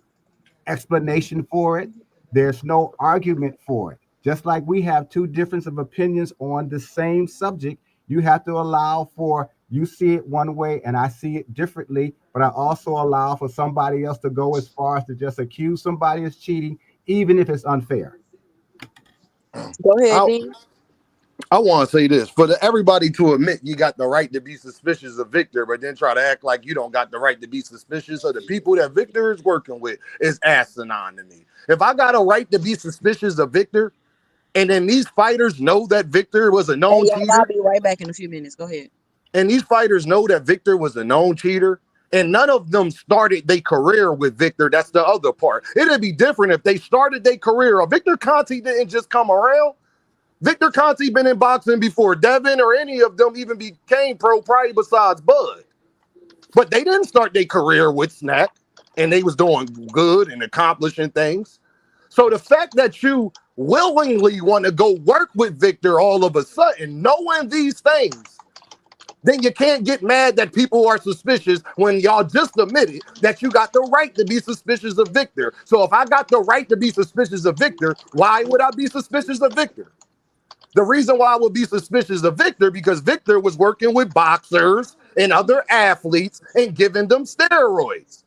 explanation for it. There's no argument for it. Just like we have two difference of opinions on the same subject, you have to allow for you see it one way and I see it differently, but I also allow for somebody else to go as far as to just accuse somebody of cheating, even if it's unfair. Go ahead, Dean. I want to say this for everybody to admit you got the right to be suspicious of Victor, but then try to act like you don't got the right to be suspicious of the people that Victor is working with is asinine to me. If I got a right to be suspicious of Victor, and then these fighters know that Victor was a known cheater. I'll be right back in a few minutes. Go ahead. And these fighters know that Victor was a known cheater. And none of them started their career with Victor. That's the other part. It'd be different if they started their career. Victor Conte didn't just come around. Victor Conte been in boxing before Devin or any of them even became pro, probably besides Bud. But they didn't start their career with Snack. And they was doing good and accomplishing things. So the fact that you willingly want to go work with Victor all of a sudden, knowing these things, then you can't get mad that people are suspicious when y'all just admitted that you got the right to be suspicious of Victor. So if I got the right to be suspicious of Victor, why would I be suspicious of Victor? The reason why I would be suspicious of Victor because Victor was working with boxers and other athletes and giving them steroids.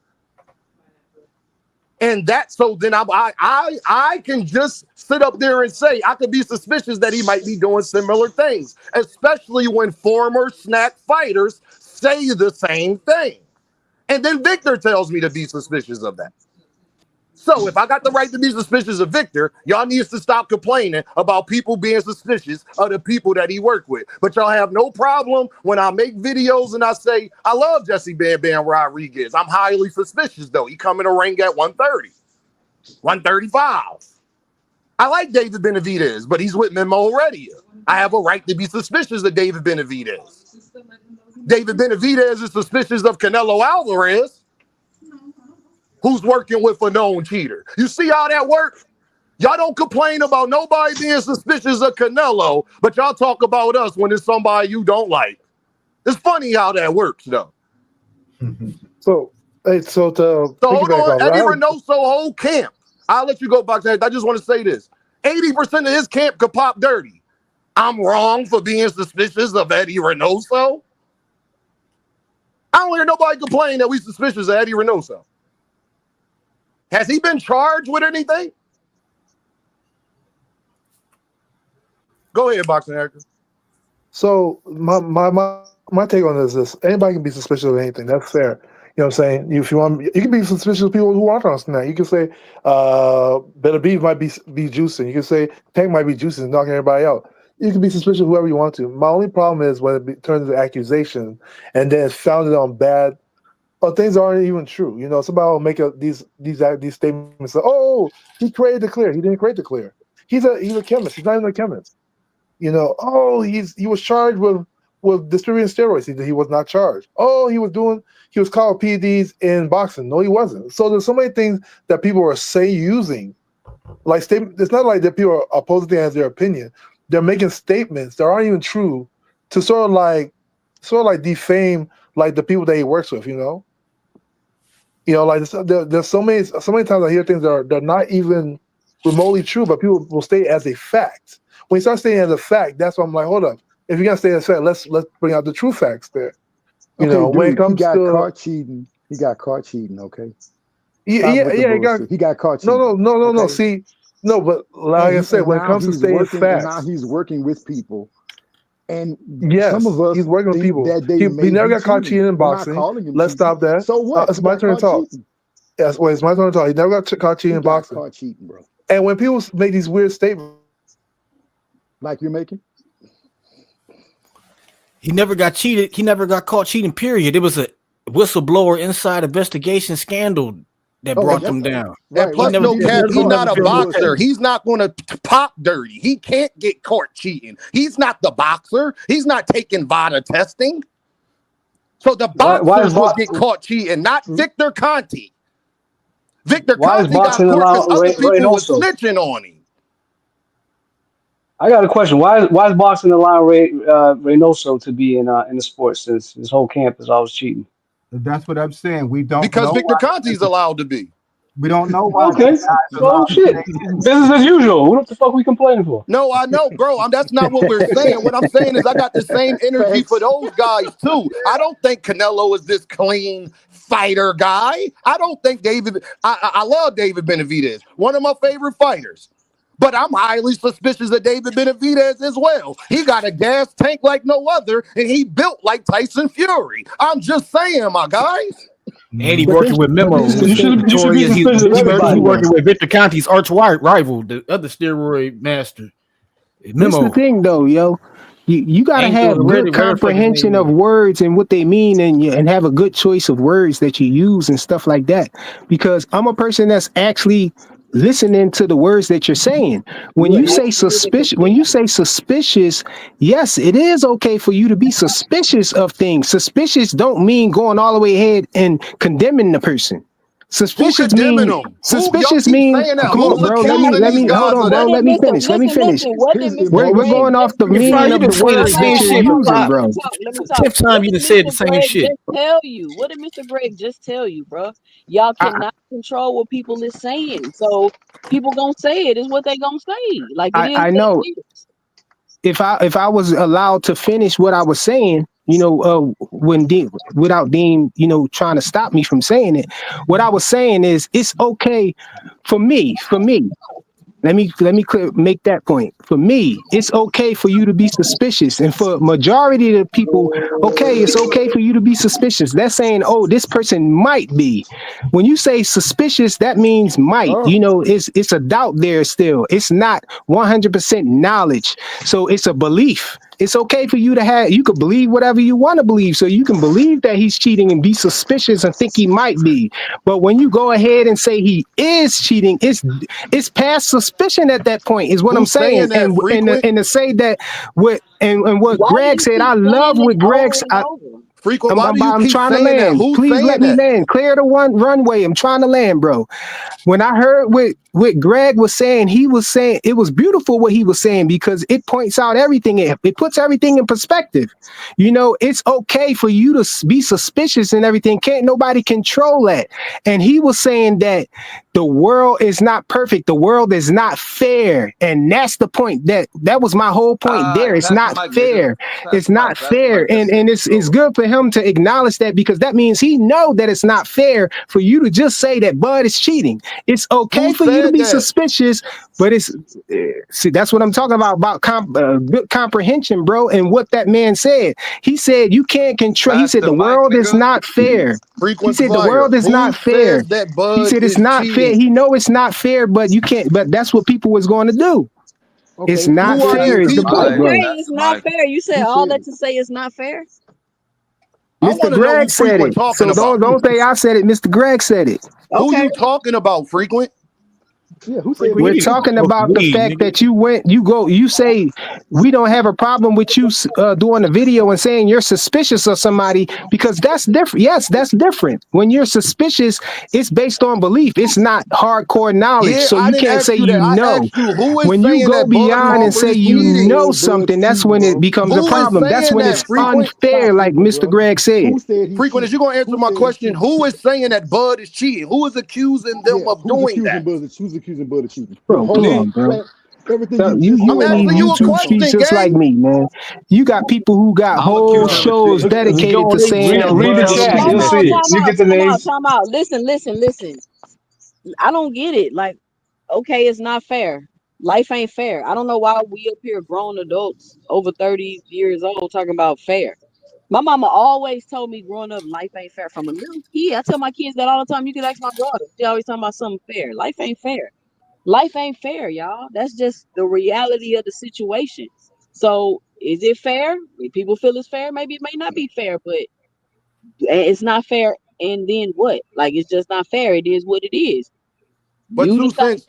And that, so then I can just sit up there and say I could be suspicious that he might be doing similar things, especially when former Snack fighters say the same thing. And then Victor tells me to be suspicious of that. So if I got the right to be suspicious of Victor, y'all needs to stop complaining about people being suspicious of the people that he worked with. But y'all have no problem when I make videos and I say, I love Jesse Bam Bam Rodriguez. I'm highly suspicious, though. He come in the ring at 130, 135. I like David Benavidez, but he's with Memo Heredia. I have a right to be suspicious of David Benavidez. David Benavidez is suspicious of Canelo Alvarez, who's working with a known cheater. You see how that works? Y'all don't complain about nobody being suspicious of Canelo, but y'all talk about us when it's somebody you don't like. It's funny how that works, though. So hold on, Eddie Reynoso whole camp. I'll let you go back there. I just want to say this. 80% of his camp could pop dirty. I'm wrong for being suspicious of Eddie Reynoso. I don't hear nobody complain that we suspicious of Eddie Reynoso. Has he been charged with anything? Go ahead, Boxing Erica. So my take on this is anybody can be suspicious of anything. That's fair. You know what I'm saying? If you want, you can be suspicious of people who aren't on Snack. You can say Better Beef might be juicing. You can say Tank might be juicing and knocking everybody out. You can be suspicious of whoever you want to. My only problem is when it turns into accusation and then it's founded on bad things aren't even true. You know, somebody will make these statements. Like, oh, he created the clear. He didn't create the clear. He's a chemist. He's not even a chemist. You know, oh, he was charged with distributing steroids. He was not charged. Oh, he was called PEDs in boxing. No, he wasn't. So there's so many things that people are using. Like statement. It's not like that people are opposing things as their opinion. They're making statements that aren't even true to sort of like defame like the people that he works with. You know. Like there's so many times I hear things that are not even remotely true, but people will state as a fact. When you start stating as a fact, that's when I'm like, hold up, if you're gonna stay upset, let's bring out the true facts there. You Okay, know, when it dude, comes he got to caught cheating. He got caught cheating. Okay. yeah, Stop yeah, with the yeah, bullshit. He got caught cheating. no. Okay. See, no, but like And I said, and when it now comes to he's staying working. And now facts, he's working with people. And yes, some of us he's working with think people. that they He may never be got caught cheating. cheating in We're not boxing. calling him Let's cheating. stop that. So what? It's He my got turn to caught talk. cheating. Yes, wait, it's my turn to talk. He never got caught cheating He in got boxing. caught cheating, bro. And when people make these weird statements, Like you're making. He never got cheated. He never got caught cheating, period. It was a whistleblower inside investigation scandal that Okay, brought that's them down. right, And plus, right. never- no He cap, never he's caught not a with the boxer. bullshit. He's not going to pop dirty. He can't get caught cheating. He's not the boxer. He's not taking VADA testing. So the Why boxers is will bo- get caught cheating, not Victor Conti. Victor why is Conti got boxing caught because allowed other people was Reynoso? snitching on him. I got a question. Why is boxing allowing Reynoso to be in the sport since his whole camp is always cheating? That's what I'm saying. We don't Because know Victor why. Conti's allowed to be. We don't know why Okay, these guys are so allowed to shit, stay. business as usual. What the fuck we complaining for? No, I know, bro. That's not what we're saying. What I'm saying is I got the same energy for Facts. those guys too. I don't think Canelo is this clean fighter guy. I don't think David. I love David Benavidez, one of my favorite fighters. But I'm highly suspicious of David Benavidez as well. He got a gas tank like no other, and he built like Tyson Fury. I'm just saying, my guys. And he working with memos. You should be Notorious. suspicious of He everybody. working with Victor Conti's arch rival, the other steroid master. This Memo. the thing, though, yo. You gotta Ain't have doing good really very fucking comprehension name. of words and what they mean, and have a good choice of words that you use and stuff like that. Because I'm a person that's actually listening to the words that you're saying. When you say suspicious, yes, it is okay for you to be suspicious of things. Suspicious don't mean going all the way ahead and condemning the person. Suspicious condemning mean them? suspicious Y'all keep mean saying that. come on, Who's bro. accusing Let these me hold guys on, of bro. that? Let me finish. Let me finish. What did His Mr. We're emotions. going off the You meaning you of done the said the words same that shit you're for using, five. bro. Let me talk. Fifth What time you did done said the Mr. same Greg shit. just tell you? What did Mr. Greg just tell you, bro? Y'all cannot control what people is saying. So people gonna say it is what they gonna say. Like it is I what know. it is. If I was allowed to finish what I was saying, when without Dean, trying to stop me from saying it, what I was saying is it's okay for me. Let me make that point. For me, it's okay for you to be suspicious, and for majority of the people, okay, it's okay for you to be suspicious. That's saying, oh, this person might be. When you say suspicious, that means might. Oh, It's a doubt there still. It's not 100% knowledge. So it's a belief. It's okay for you to have. You could believe whatever you want to believe. So you can believe that he's cheating and be suspicious and think he might be. But when you go ahead and say he is cheating, it's past suspicion at that point, is what I'm Who's saying saying. that, Frequent? And to say that what Why do Greg you said, keep I love saying this what Greg over said. and over? Frequent, why do you I'm keep trying to saying that? land. Who's Please let saying me that? land. Clear the runway. I'm trying to land, bro. When I heard what Greg was saying, he was saying it was beautiful what he was saying, because it points out everything. It puts everything in perspective. It's okay for you to be suspicious and everything. Can't nobody control that. And he was saying that the world is not perfect. The world is not fair. And that's the point. That was my whole point there. It's Pass the not mic, nigga. fair. Pass It's the mic. not Pass the fair. mic. That's And it. it's good for him to acknowledge that, because that means he know that it's not fair for you to just say that Bud is cheating. It's okay Who for you to said be that? suspicious, but see, that's what I'm talking about good comprehension, bro. And what that man said, he said you can't control. He Pass said the the mic, world is nigga. not fair. He Frequent said the player. world is Who not fair. says that He Bud said it's is not fair. cheating? He know it's not fair, but you can't. But that's what people was going to do. It's okay. not Who are fair. these Is the people? point, Alright, bro? Say pass it's the not mic. fair. You said Who all said that it? to say it's not fair. I Mr. want to know who Greg said Frequent it. talking So about. don't say I said it. Mr. Greg said it. Who Okay. you talking about, Frequent? Yeah, who said Frequent, what? We're you need to talking smoke some about the weed, fact nigga. that you say we don't have a problem with you doing a video and saying you're suspicious of somebody, because that's different. Yes, that's different. When you're suspicious, it's based on belief. It's not hardcore knowledge. Yeah, So I you didn't can't ask say you that. you I know. asked you who is When you saying go that Bud beyond and Crawford say is you cheating. know Bud's something, that's cheating, when it bro. becomes a Who is problem. That's saying when that, it's Frequent? unfair, Stop like people, Mr. bro. Greg said. Who said he's Frequent, is cheating? you gonna answer Who my said he's question? cheating? Who is saying that Bud is cheating? Who is accusing them Yeah, of who's doing accusing that? Bud? Who's accusing Bud of cheating? No, Bro, hold come on. Me. on, bro. Everything So you you just you said, in I'm these I'm you a speaking YouTube on. streets question, just like gang. me, man. You got people who got I'm whole accusing him of shows shit. dedicated to saying Read the what chat. shit. You'll Hold see on, it. time You out, get the time out, names. time out. Listen. I don't get it. Like, okay, it's not fair. Life ain't fair. I don't know why we up here grown adults over 30 years old talking about fair. My mama always told me growing up, life ain't fair. From a little kid, I tell my kids that all the time. You can ask my daughter. She always talking about something fair. Life ain't fair. Life ain't fair, y'all. That's just the reality of the situation. So, is it fair? If people feel it's fair, maybe it may not be fair, but it's not fair. And then what? Like, it's just not fair. It is what it is. But You decide.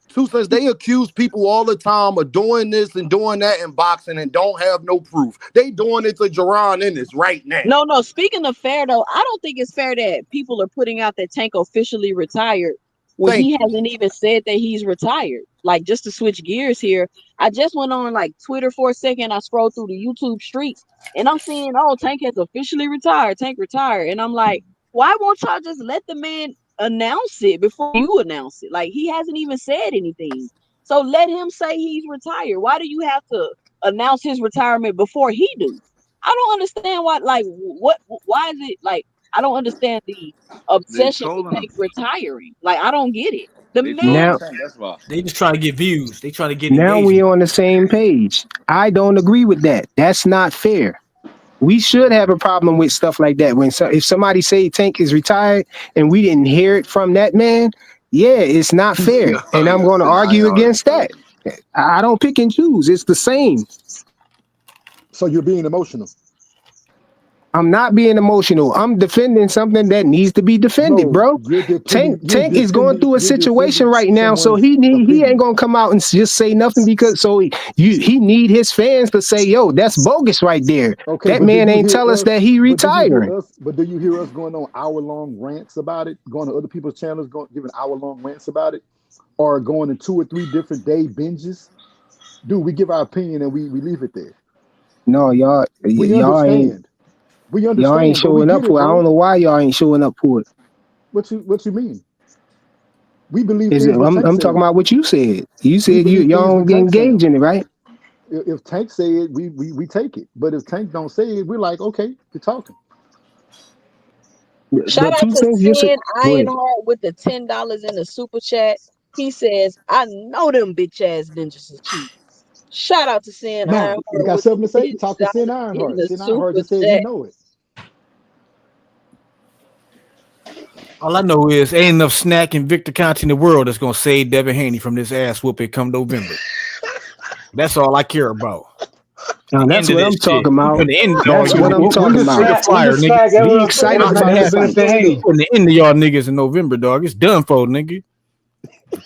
two cents, they accuse people all the time of doing this and doing that in boxing and don't have no proof. They doing it to Jerron Ennis right now. No. Speaking of fair, though, I don't think it's fair that people are putting out that Tank officially retired when he Thank you. hasn't even said that he's retired. Like, just to switch gears here, I just went on like Twitter for a second. I scrolled through the YouTube streets and I'm seeing, oh, Tank has officially retired. Tank retired. And I'm like, why won't y'all just let the man announce it before you announce it? Like, he hasn't even said anything. So let him say he's retired. Why do you have to announce his retirement before he do? I don't understand why is it like, I don't understand the They obsession with trolling him. Tank retiring. Like, I don't get it. The They trolling man, Now Tank. That's why. They just trying to get views. They trying to get now we engagement. on the same page. I don't agree with that. That's not fair. We should have a problem with stuff like that. If somebody say Tank is retired and we didn't hear it from that man, yeah, it's not fair. And I'm going to Nah, argue y'all against that. crazy. I don't pick and choose. It's the same. So you're being emotional. I'm not being emotional. I'm defending something that needs to be defended, No, bro. Tank is going through a you're situation defending right now, so someone's he ain't opinion. gonna come out and just say nothing because he need his fans to say, yo, that's bogus right there. Okay, That but do man you ain't hear tell us us? that he But do you retiring. hear us? But do you hear us going on hour-long rants about it? Going to other people's channels, giving hour-long rants about it, or going to 2 or 3 different day binges? Dude, we give our opinion and we leave it there. No, y'all We y'all ain't understand. We y'all ain't understand, but we showing up get it, for it. I don't bro. know why y'all ain't showing up for it. What you mean? We believe Is it things when Tank I'm say talking it. about what you said. You We said believe things y'all when don't get Tank say engaged them. in it, right? If Tank say it, we take it. But if Tank don't say it, we're like, okay, you're talking. shout But out two to cents just Sin go ahead. Ironheart with the $10 in the super chat. He says, I know them bitch ass ninjas is cheap. Shout out to Sin Now, Ironheart you got with the something to say? $10 Talk to Sin in Ironheart. the Sin Ironheart super just said he chat. know it. All I know is ain't enough snack and Victor Conti in the world that's gonna save Devin Haney from this ass whooping come November. That's all I care about. Now, End that's of what this I'm shit. talking We about. putting the end dog. That's what I'm When talking does about. Trigger snack? When flyer, does nigga. snack Be ever excited ever about that benefit fight. Haney? Putting the end of y'all niggas in November, dog. It's done for, nigga.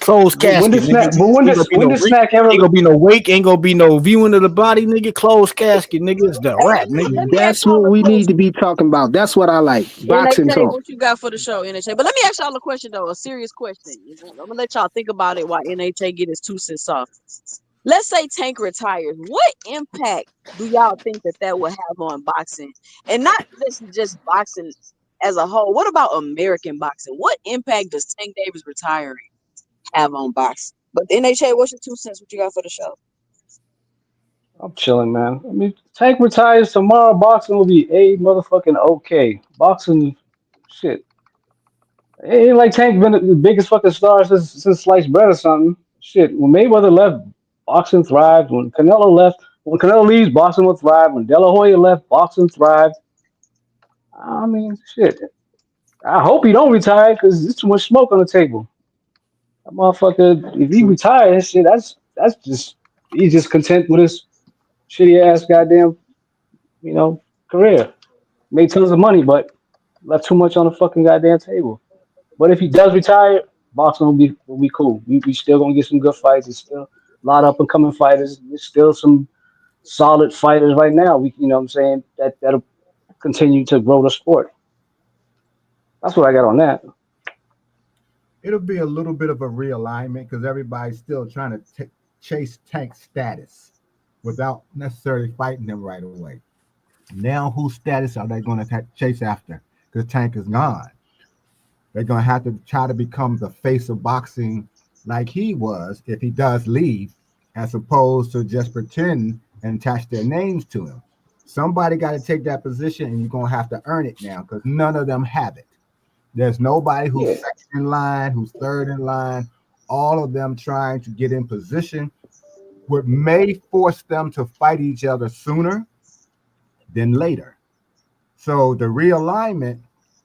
Closed When casket, does snack? nigga. But when Ain't gonna does be no snack ain't ever? gonna be no wake, ain't gonna be no viewing of the body, nigga. Closed casket, nigga. It's the Hey, rap, nigga. let me ask That's y'all what a we need to question. be talking about. That's what I like. Boxing NHA, talk. what you got for the show, NHA? But let me ask y'all a question, though, a serious question. I'm going to let y'all think about it while NHA get his 2 cents off. Let's say Tank retires. What impact do y'all think that will have on boxing? And not just boxing as a whole. What about American boxing? What impact does Tank Davis retiring have on boxing? But NHA, what's your 2 cents? What you got for the show? I'm chilling, man. I mean, Tank retires tomorrow. Boxing will be motherfucking okay. Boxing, shit. It ain't like Tank been the biggest fucking star since sliced bread or something. Shit. When Mayweather left, boxing thrived. When Canelo leaves, boxing will thrive. When De La Hoya left, boxing thrived. I mean, shit. I hope he don't retire because there's too much smoke on the table. That motherfucker, if he True. retires, shit, that's just he's just content with his shitty ass goddamn, career. Made tons of money, but left too much on the fucking goddamn table. But if he does retire, boxing will be cool. We still gonna get some good fights. There's still a lot of up and coming fighters. There's still some solid fighters right now. You know what I'm saying, that'll continue to grow the sport. That's what I got on that. It'll be a little bit of a realignment because everybody's still trying to chase Tank status without necessarily fighting him right away. Now, whose status are they going to chase after? Because Tank is gone. They're going to have to try to become the face of boxing like he was if he does leave as opposed to just pretend and attach their names to him. Somebody got to take that position, and you're going to have to earn it now because none of them have it. There's nobody who's second in line, who's third in line. All of them trying to get in position, what may force them to fight each other sooner than later. So the realignment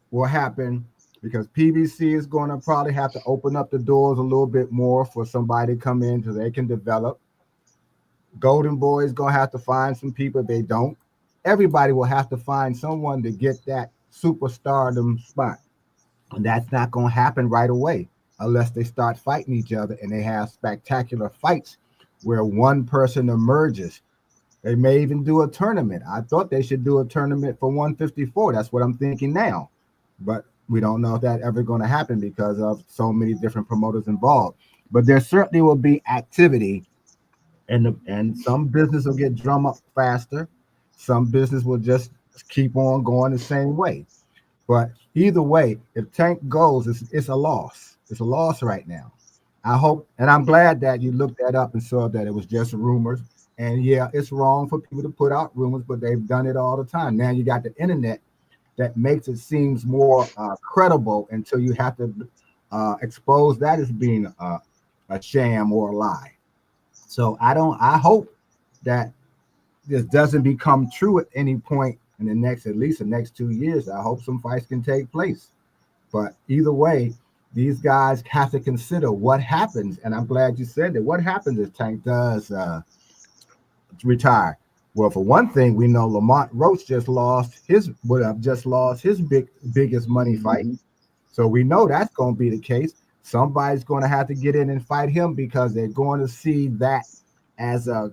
will happen because PBC is going to probably have to open up the doors a little bit more for somebody to come in so they can develop. Golden Boy is going to have to find some people. If they don't, everybody will have to find someone to get that superstardom spot. And that's not going to happen right away unless they start fighting each other and they have spectacular fights where one person emerges. They may even do a tournament. I thought they should do a tournament for 154. That's what I'm thinking now. But we don't know if that's ever going to happen because of so many different promoters involved. But there certainly will be activity, and some business will get drum up faster. Some business will just keep on going the same way. But either way, if Tank goes, it's a loss. It's a loss right now. I hope, and I'm glad that you looked that up and saw that it was just rumors. And yeah, it's wrong for people to put out rumors, but they've done it all the time. Now you got the internet that makes it seems more credible until you have to expose that as being a sham or a lie. So I hope that this doesn't become true at any point in the next, at least the next 2 years. I hope some fights can take place. But either way, these guys have to consider what happens. And I'm glad you said that. What happens if Tank does retire? Well, for one thing, we know Lamont Roach would have just lost his biggest money fight. So we know that's going to be the case. Somebody's going to have to get in and fight him because they're going to see that as a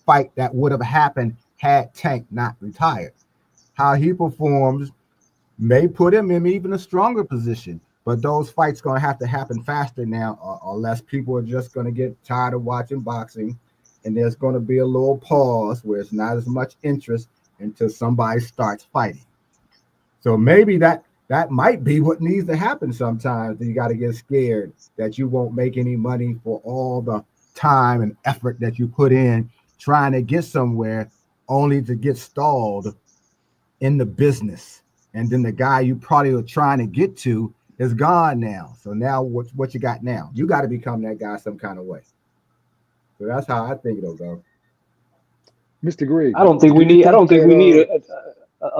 fight that would have happened had Tank not retired. How he performs may put him in even a stronger position, but those fights going to have to happen faster now, or less people are just going to get tired of watching boxing. And there's going to be a little pause where it's not as much interest until somebody starts fighting. So maybe that might be what needs to happen sometimes. You got to get scared that you won't make any money for all the time and effort that you put in trying to get somewhere only to get stalled in the business. And then the guy you probably were trying to get to is gone now. So now what you got now? You got to become that guy some kind of way. So that's how I think it'll go. Mr. Greg, I don't think we need a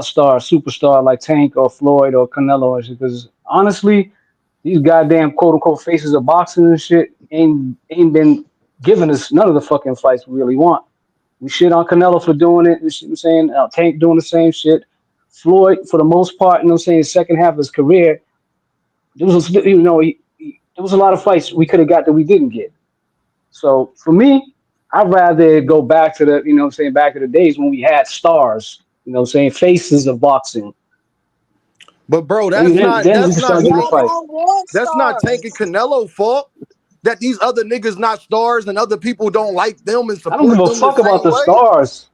superstar like Tank or Floyd or Canelo, because honestly, these goddamn quote unquote faces of boxing and shit ain't been giving us none of the fucking fights we really want. We shit on Canelo for doing it. You know what I'm saying? Tank doing the same shit. Floyd, for the most part, you know what I'm saying, second half of his career, there was there was a lot of fights we could have got that we didn't get. So for me, I'd rather go back to the, you know what I'm saying, back in the days when we had stars, you know what I'm saying, faces of boxing. But bro, that's not taking Canelo's fault. That these other niggas not stars and other people don't like them and support them. I don't give a fuck about the stars.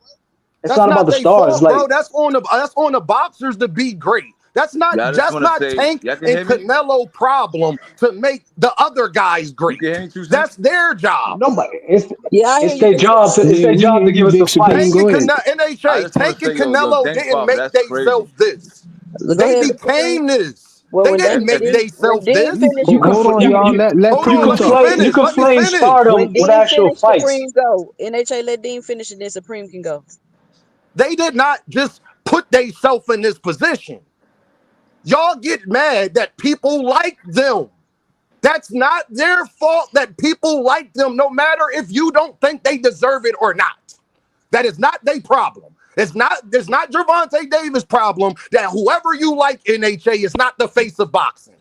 It's not about the stars, fault, bro. That's on the boxers to be great. That's not Tank and Canelo problem to make the other guys great. That's their job. Nobody. It's their job. It's their job to give us the fight. Tank and Canelo didn't make themselves this. They became this. They didn't make themselves this. You can flame stardom with actual fights. NHA, let Dean finish and then Supreme can go. They did not just put themselves in this position. Y'all get mad that people like them. That's not their fault that people like them, no matter if you don't think they deserve it or not. That is not their problem. It's not Gervonta Davis' problem that whoever you like NHA is not the face of boxing.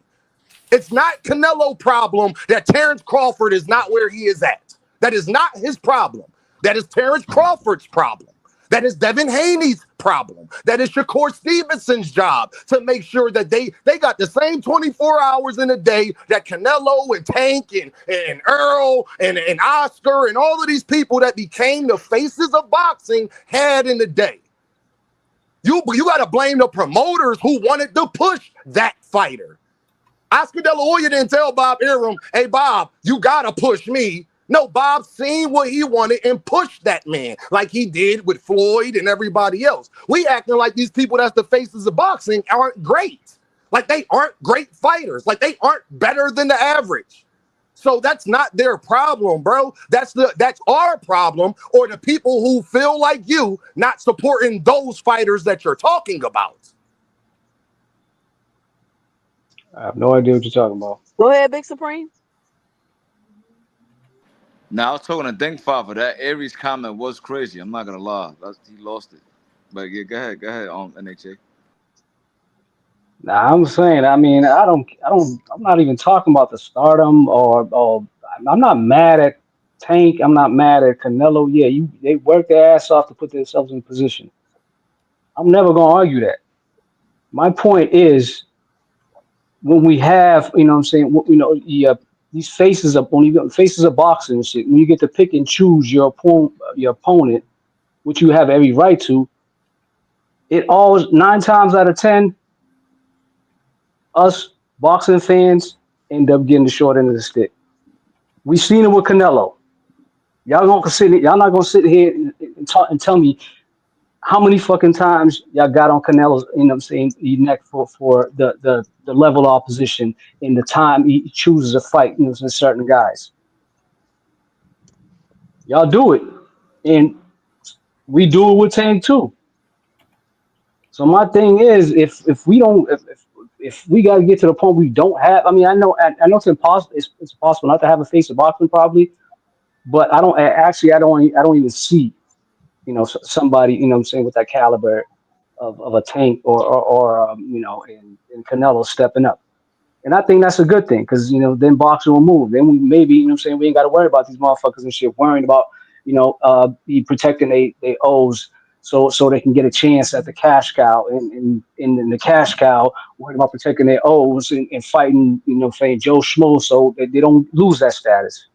It's not Canelo problem that Terrence Crawford is not where he is at. That is not his problem. That is Terrence Crawford's problem. That is Devin Haney's problem. That is Shakur Stevenson's job to make sure that they got the same 24 hours in a day that Canelo and Tank and Earl and Oscar and all of these people that became the faces of boxing had in the day. You got to blame the promoters who wanted to push that fighter. Oscar De La Hoya didn't tell Bob Arum, hey, Bob, you got to push me. No, Bob seen what he wanted and pushed that man like he did with Floyd and everybody else. We acting like these people that's the faces of boxing aren't great. Like they aren't great fighters. Like they aren't better than the average. So that's not their problem, bro. That's our problem, or the people who feel like you not supporting those fighters that you're talking about. I have no idea what you're talking about. Go ahead, Big Supreme. Now I was talking to Denk Father. That Aries comment was crazy. I'm not gonna lie. He lost it. But yeah, go ahead, NHA. Nah, I'm saying, I mean, I'm not even talking about the stardom or I'm not mad at Tank. I'm not mad at Canelo. Yeah, they worked their ass off to put themselves in position. I'm never gonna argue that. My point is, when we have, you know what I'm saying, these faces of boxing and shit, when you get to pick and choose your opponent, which you have every right to, it always 9 times out of 10, us boxing fans end up getting the short end of the stick. We seen it with Canelo. Y'all not gonna sit here and talk and tell me how many fucking times y'all got on Canelo's, you know what I'm saying, neck for the level of opposition in the time he chooses to fight, you know, certain guys. Y'all do it. And we do it with Tank too. So my thing is, if we got to get to the point we don't have, I mean, I know it's impossible. It's impossible not to have a face of boxing probably, but I don't even see, you know, somebody, you know what I'm saying, with that caliber of a Tank or you know, and Canelo stepping up. And I think that's a good thing, because, you know, then boxing will move. Then we maybe, you know what I'm saying, we ain't got to worry about these motherfuckers and shit, worrying about, you know, protecting they O's so they can get a chance at the cash cow, and the cash cow worried about protecting their O's and fighting, you know, saying Joe Schmo, so they don't lose that status.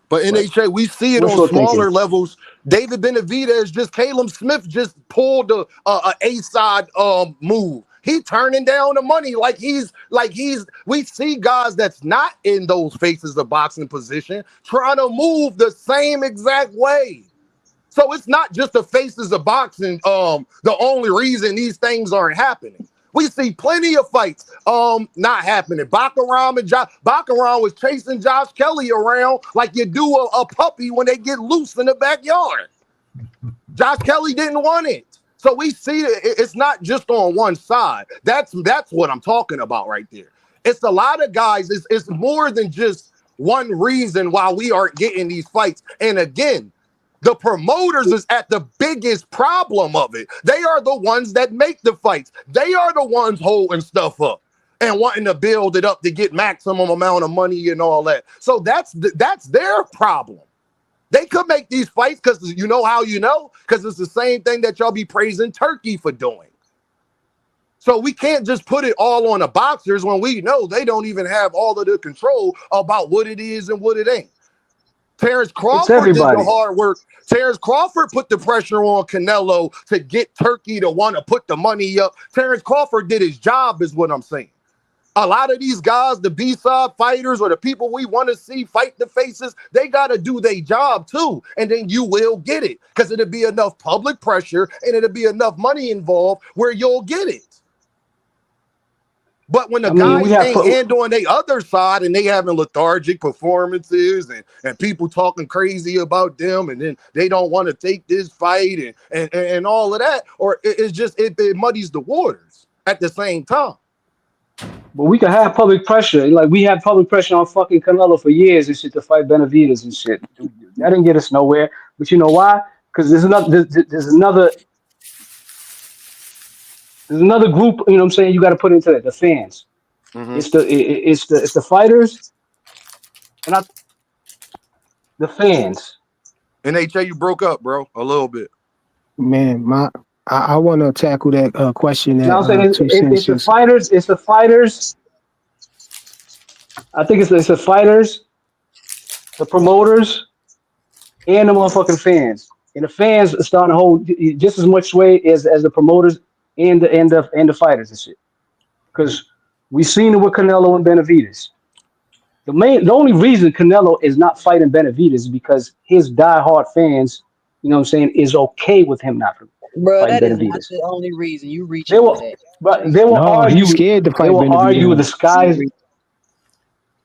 But NHA, we see it What's on your smaller thinking? levels. David Benavidez, Caleb Smith just pulled a A-side move. He turning down the money like he's we see guys that's not in those faces of boxing position trying to move the same exact way. So it's not just the faces of boxing the only reason these things aren't happening. We see plenty of fights not happening. Baccarat was chasing Josh Kelly around like you do a puppy when they get loose in the backyard. Josh Kelly didn't want it. So we see it's not just on one side. That's what I'm talking about right there. It's a lot of guys. It's more than just one reason why we aren't getting these fights. And again, the promoters is at the biggest problem of it. They are the ones that make the fights. They are the ones holding stuff up and wanting to build it up to get maximum amount of money and all that. So that's their problem. They could make these fights because you know how you know? Because it's the same thing that y'all be praising Turkey for doing. So we can't just put it all on the boxers when we know they don't even have all of the control about what it is and what it ain't. Terrence Crawford did the hard work. Terrence Crawford put the pressure on Canelo to get Turkey to want to put the money up. Terrence Crawford did his job, is what I'm saying. A lot of these guys, the B-side fighters or the people we want to see fight the faces, they got to do their job too. And then you will get it, because it'll be enough public pressure and it'll be enough money involved where you'll get it. But when the guys ain't handling their other side and they having lethargic performances and people talking crazy about them, and then they don't want to take this fight and all of that, or it's just it muddies the waters at the same time. But we can have public pressure. Like, we had public pressure on fucking Canelo for years and shit to fight Benavidez and shit. That didn't get us nowhere. But you know why? Because there's another group, you know what I'm saying, you got to put into it, the fans. Mm-hmm. It's the fighters and the fans. NHA, you broke up, bro, a little bit. Man, I want to tackle that question. I'm saying it's the fighters. It's the fighters. I think it's the fighters, the promoters, and the motherfucking fans. And the fans are starting to hold just as much sway as the promoters and the fighters and shit. Because we seen it with Canelo and Benavidez. The only reason Canelo is not fighting Benavidez is because his diehard fans, you know what I'm saying, is okay with him not Bro, fighting that is not Benavidez. the only reason. You They reaching for will, that. but they will No, argue. he's scared to They fight will argue the Benavidez. skies.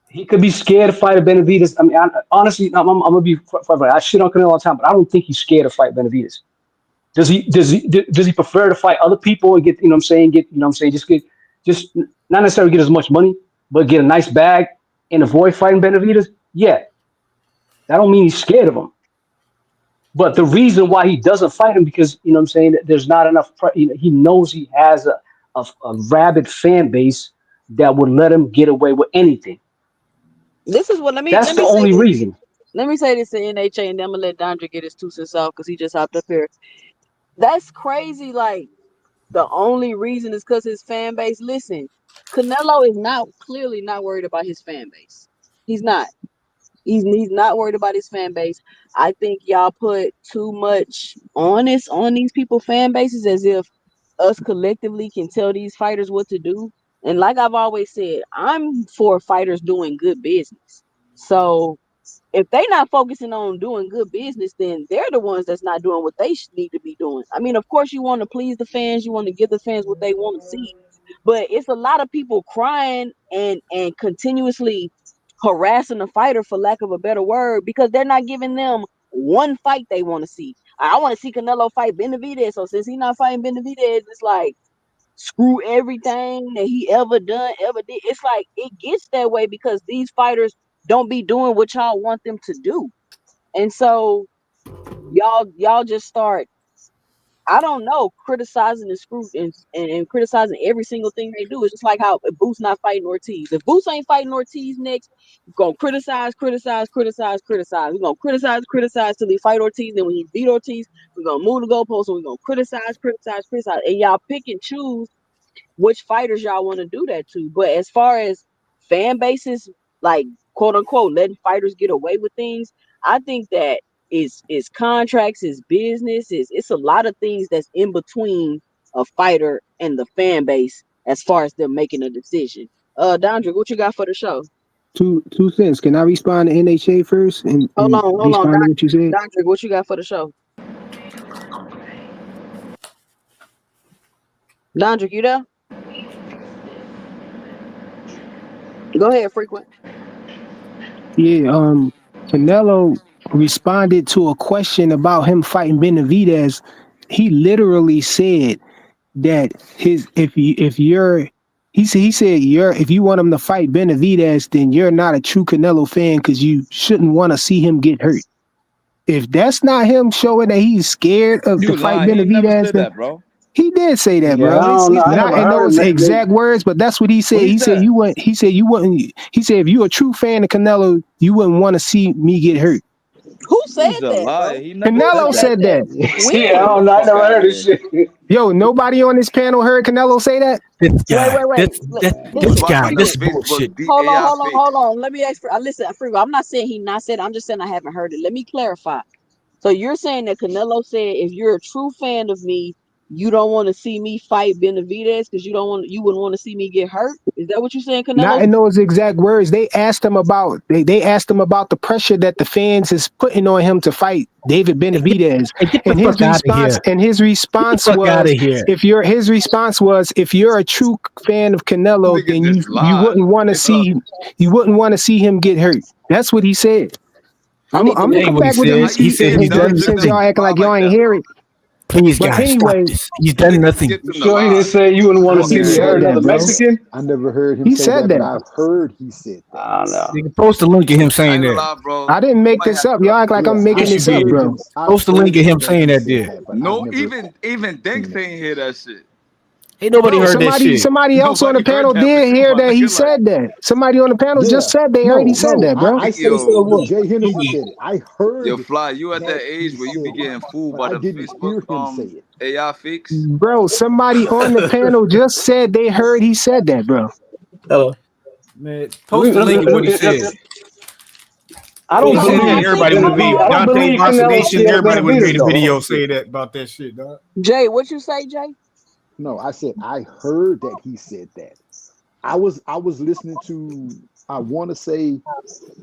He could be scared to fight Benavidez. I mean, honestly, I'm gonna be. I shit on Canelo all the time, but I don't think he's scared to fight Benavidez. Does he prefer to fight other people and get, you know what I'm saying, just not necessarily get as much money, but get a nice bag and avoid fighting Benavidez? Yeah. That don't mean he's scared of him. But the reason why he doesn't fight him, because, you know what I'm saying, there's not enough, he knows he has a rabid fan base that would let him get away with anything. This is what That's the only reason. Let me say this to NHA, and then I'm gonna let Dondre get his 2 cents off because he just hopped up here. That's crazy. Like, the only reason is because his fan base. Listen, Canelo is clearly not worried about his fan base. He's not. He's not worried about his fan base. I think y'all put too much on these people fan bases, as if us collectively can tell these fighters what to do. And like I've always said, I'm for fighters doing good business. So if they not focusing on doing good business, then they're the ones that's not doing what they need to be doing. I mean, of course, you want to please the fans, you want to give the fans what they want to see, but it's a lot of people crying and continuously harassing the fighter, for lack of a better word, because they're not giving them one fight they want to see. I want to see Canelo fight Benavidez, so since he's not fighting Benavidez, it's like screw everything that he ever did. It's like it gets that way because these fighters don't be doing what y'all want them to do. And so y'all just start, I don't know, criticizing and criticizing every single thing they do. It's just like how Boots not fighting Ortiz. If Boots ain't fighting Ortiz next, we're gonna criticize. We're gonna criticize till he fight Ortiz. Then when he beat Ortiz, we're gonna move the goalposts and we're gonna criticize. And y'all pick and choose which fighters y'all want to do that to. But as far as fan bases, like quote unquote, letting fighters get away with things, I think that is contracts, is business, it's a lot of things that's in between a fighter and the fan base as far as them making a decision. Dondre, what you got for the show? 2 cents. Can I respond to NHA first and Hold on, respond to what you said? Dondre, what you got for the show? Dondre, you there? Go ahead, Frequent. Yeah, Canelo responded to a question about him fighting Benavidez. He literally said that if you want him to fight Benavidez, then you're not a true Canelo fan because you shouldn't want to see him get hurt. If that's not him showing that he's scared of to fight Benavidez, he never said that, bro. he did say that, Yeah, bro. Not in those it. exact words, but that's what he said. He said you wouldn't. He said if you're a true fan of Canelo, you wouldn't want to see me get hurt. Who said He's a that? liar. Bro? He never Canelo said that. Yeah, I never heard this shit. Yo, nobody on this panel heard Canelo say that? This guy, Wait. this guy, this bullshit. Hold on. Let me ask for. Listen, I'm not saying he not said it. I'm just saying I haven't heard it. Let me clarify. So you're saying that Canelo said, if you're a true fan of me, you don't want to see me fight Benavidez because you wouldn't want to see me get hurt. Is that what you're saying, Canelo? Not in those exact words. They asked him about the pressure that the fans is putting on him to fight David Benavidez. And his response was, if you're a true fan of Canelo, then you wouldn't want to see him get hurt. That's what he said. I'm gonna come back with this. He said since y'all acting like y'all ain't hear it. Please, guys, stop this. He's done nothing. Sure, he didn't say you wouldn't want to see me hurt another Mexican. I never heard him He say said that, that. but I've heard he said that. I don't know. You can post a link of him saying that. I didn't make this up. Y'all act like I'm making this up, bro. Post a link of him saying that, there. No, even Dinks ain't hear that shit. Ain't nobody heard that shit. Somebody else on the panel did hear that he said that. Somebody on the panel just said they heard he said that, bro. I said Jay Henderson said it. I heard. Yo, Fly, you at that age where you be getting fooled by the Facebook AI fix? Bro, somebody on the panel just said they heard he said that, bro. Man, post the link of what he said. I don't believe everybody would be Dante Constellation. Everybody would made a Canelo. video say that about that shit, dog. Jay, what you say, Jay? No, I said I heard that he said that. I was listening to I want to say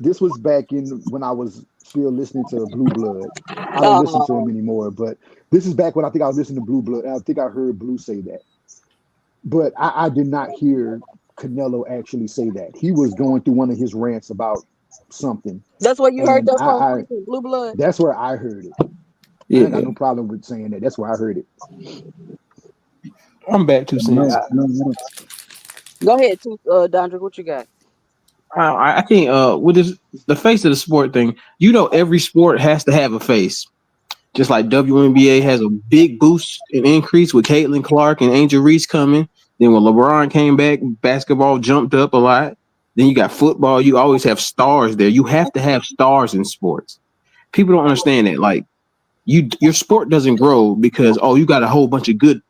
this was back in when I was still listening to Blue Blood. I don't listen to him anymore, but this is back when I think I was listening to Blue Blood. And I think I heard Blue say that, but I did not hear Canelo actually say that. He was going through one of his rants about something. That's what you heard And that from Blue Blood. that's where I heard it. I Yeah, ain't got no problem with saying that. That's where I heard it. I'm back to No, sense. Go ahead, Dondrick, what you got? I think with this, the face of the sport thing, every sport has to have a face. Just like WNBA has a big boost and increase with Caitlin Clark and Angel Reese coming. Then when LeBron came back, basketball jumped up a lot. Then you got football. You always have stars there. You have to have stars in sports. People don't understand that. Like your sport doesn't grow because you got a whole bunch of good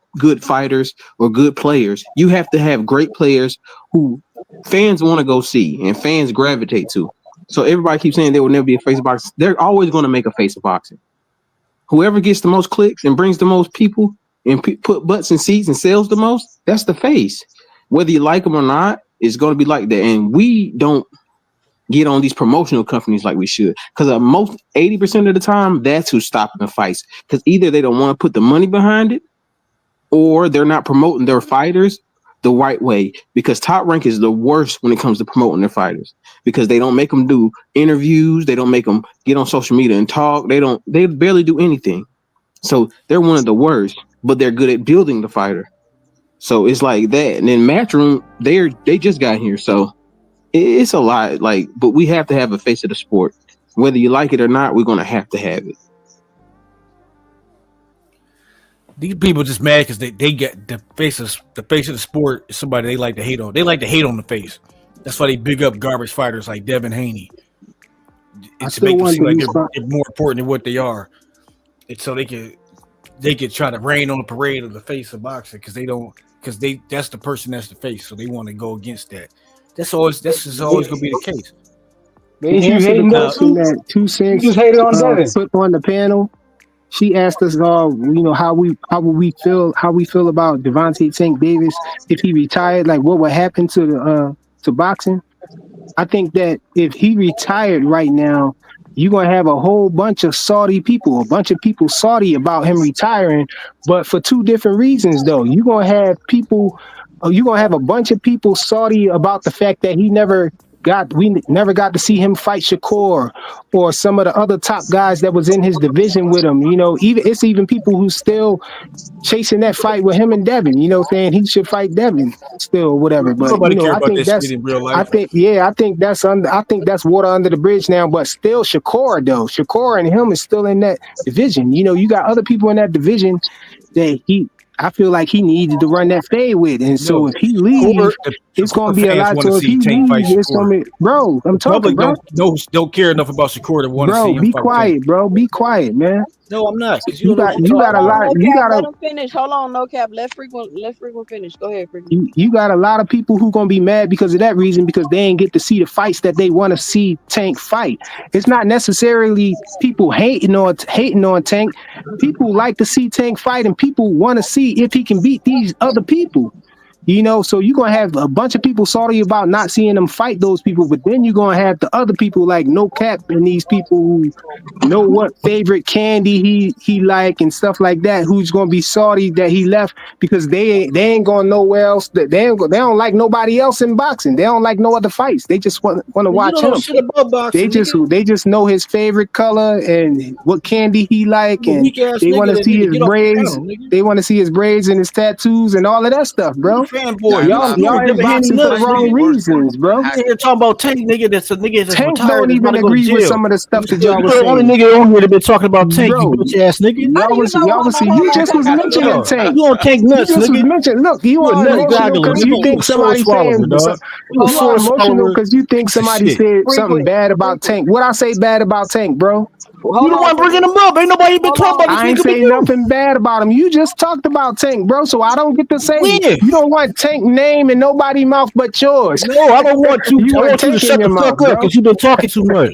fighters or good players. You have to have great players who fans want to go see and fans gravitate to. So everybody keeps saying there will never be a face of boxing. They're always going to make a face of boxing. Whoever gets the most clicks and brings the most people and put butts in seats and sells the most, that's the face. Whether you like them or not, it's going to be like that. And we don't get on these promotional companies like we should, because most 80% of the time, that's who's stopping the fights. Because either they don't want to put the money behind it, or they're not promoting their fighters the right way, because Top Rank is the worst when it comes to promoting their fighters, because they don't make them do interviews. They don't make them get on social media and talk. They barely do anything. So they're one of the worst, but they're good at building the fighter. So it's like that. And then Matchroom, they just got here. So it's a lot, but we have to have a face of the sport. Whether you like it or not, we're going to have it. These people just mad because they get the face of the sport is somebody they like to hate on. They like to hate on the face. That's why they big up garbage fighters like Devin Haney. It's to make them seem like they're more important than what they are. It's so they can try to rain on the parade of the face of boxing because that's the person that's the face. So they want to go against that. This is always gonna be the case. You hating that 2 Cents put on the panel. She asked us all, how we feel about Devontae Tank Davis if he retired, like what would happen to boxing. I think that if he retired right now, you're gonna have a whole bunch of Saudi people, salty about him retiring, but for 2 different reasons though. You're gonna have a bunch of people salty about the fact that we never got to see him fight Shakur or some of the other top guys that was in his division with him. Even people who still chasing that fight with him and Devin, saying he should fight Devin still or whatever. But I think that's in real life. I think that's water under the bridge now. But still Shakur and him is still in that division. You got other people in that division that I feel like he needed to run that fade with. And so if he leaves, it's going to be a lot. So if he leaves, it's going to be, bro, I'm talking, bro. Don't care enough about Shakur to want to see him. Be quiet, bro. Be quiet, man. No, I'm not. You got a lot. Let him finish. Hold on, no cap. Let frequent finish. Go ahead, frequent. You got a lot of people who gonna be mad because of that reason, because they ain't get to see the fights that they want to see Tank fight. It's not necessarily people hating on Tank. People like to see Tank fight, and people want to see if he can beat these other people. So you're going to have a bunch of people salty about not seeing them fight those people, but then you're going to have the other people like No Cap and these people who know what favorite candy he like and stuff like that, who's going to be salty that he left because they ain't going nowhere else. They don't like nobody else in boxing. They don't like no other fights. They just want to watch him. Boxing, they just know his favorite color and what candy he like, and they want to see his braids. They want to see his braids and his tattoos and all of that stuff, bro. Fanboy, y'all ain't boxing for the wrong reasons, bro. You're talking about Tank, nigga. That's a nigga that's Tank retired. don't even agree with some of the stuff that y'all was saying. The only nigga on here that been talking about Tank, you bitch ass nigga. You just was mentioning Tank. You on Tank nuts, nigga. Look, you are emotional because you think somebody saying. You are emotional because you think somebody said something bad about Tank. What I say bad about Tank, bro? You the one bringing him up. Ain't nobody been talking about this. I ain't saying nothing bad about him. You just talked about Tank, bro. So I don't get to say you don't want Tank name in nobody's mouth but yours. No, I don't want you. I want you to shut the fuck up because you've been talking too much.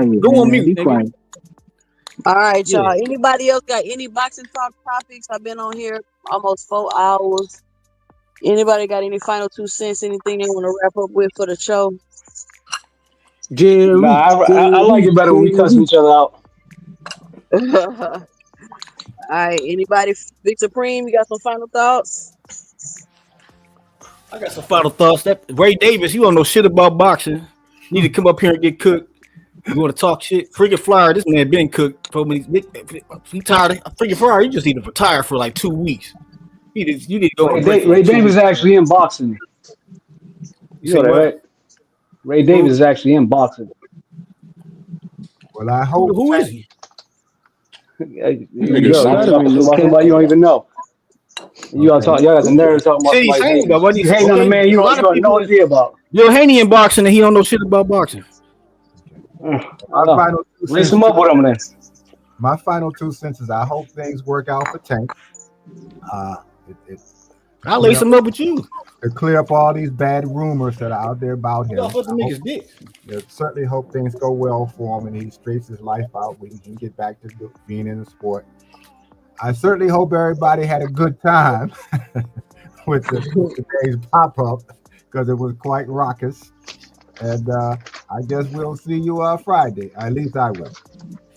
quiet, Go on man. mute, Be nigga. quiet. All right, Yeah. y'all. Anybody else got any boxing talk topics? I've been on here almost 4 hours. Anybody got any final 2 cents? Anything they want to wrap up with for the show? Nah, I like it better when we cuss each other out. All right. Anybody? Big Supreme, you got some final thoughts? I got some final thoughts. That Ray Davis, you don't know shit about boxing. You need to come up here and get cooked. You want to talk shit? Freaking Flyer, this man been cooked. He tired. Freaking Flyer, you just need to retire for like 2 weeks. You need to go. Ray Davis is actually in boxing. You know that, right? Ray Davis is actually in boxing. Well, I hope. Who is he? You don't even know. You all got the nerve talking about He's hating on a man you don't know no idea about. You're Haney in boxing and he don't know shit about boxing. Raise him up with him then. My final 2 cents is I hope things work out for Tank. I'll lace him up with you. To clear up all these bad rumors that are out there about him. I certainly hope things go well for him and he straightens his life out. We can get back to being in the sport. I certainly hope everybody had a good time with today's pop-up because it was quite raucous. And I guess we'll see you Friday. At least I will.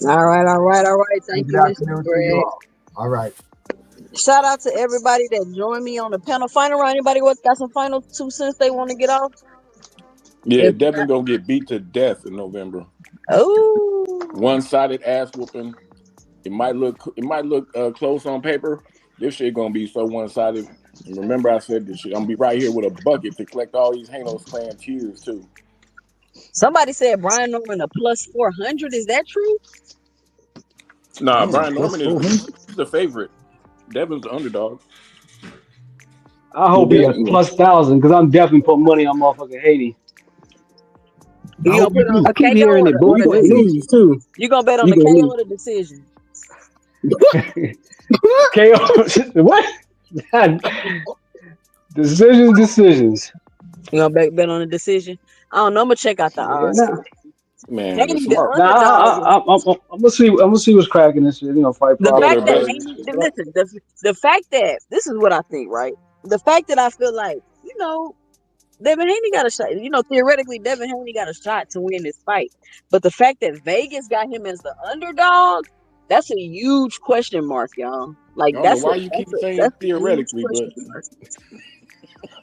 All right. Thank you, Mr. Greg. All right. Shout out to everybody that joined me on the panel. Final round. Anybody got some final 2 cents they want to get off? Yeah, Devin gonna get beat to death in November. Oh, one-sided ass whooping. It might look close on paper. This shit gonna be so one-sided. And remember, I said this shit. I'm gonna be right here with a bucket to collect all these Hanos clan cheers too. somebody said Brian Norman a plus 400. Is that true? Nah, Brian Norman is the favorite. Devin's the underdog. I hope he a plus 1,000 because I'm definitely putting money on motherfucking Haiti. I keep hearing it both ways too. You gonna bet on the KO or the decision? KO. What? Decisions. You gonna bet on the decision? I don't know. I'm gonna check out the odds. Man, I'm gonna see what's cracking this shit. Fight. The fact that the fact that this is what I think, right? The fact that I feel like Devin Haney got a shot. Theoretically, Devin Haney got a shot to win this fight, but the fact that Vegas got him as the underdog, that's a huge question mark, y'all. Like that's why you keep saying theoretically, but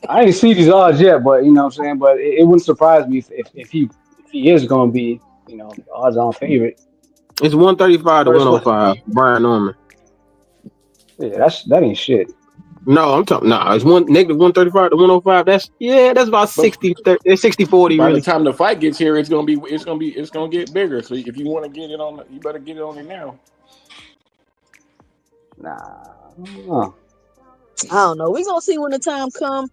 I ain't see these odds yet, but you know what I'm saying. But it wouldn't surprise me if he is going to be, odds on favorite. It's 135 to 105. Brian Norman. Yeah, that ain't shit. No, I'm talking. Nah, it's negative 135 to 105. That's about 60-40. By really. the time the fight gets here, it's gonna get bigger. So if you want to get it on, you better get it on it now. Nah. I don't know. We're gonna see when the time comes.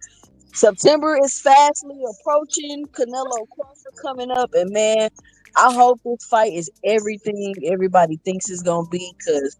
September is fastly approaching. Canelo Crawford coming up, and man, I hope this fight is everything everybody thinks it's gonna be. Because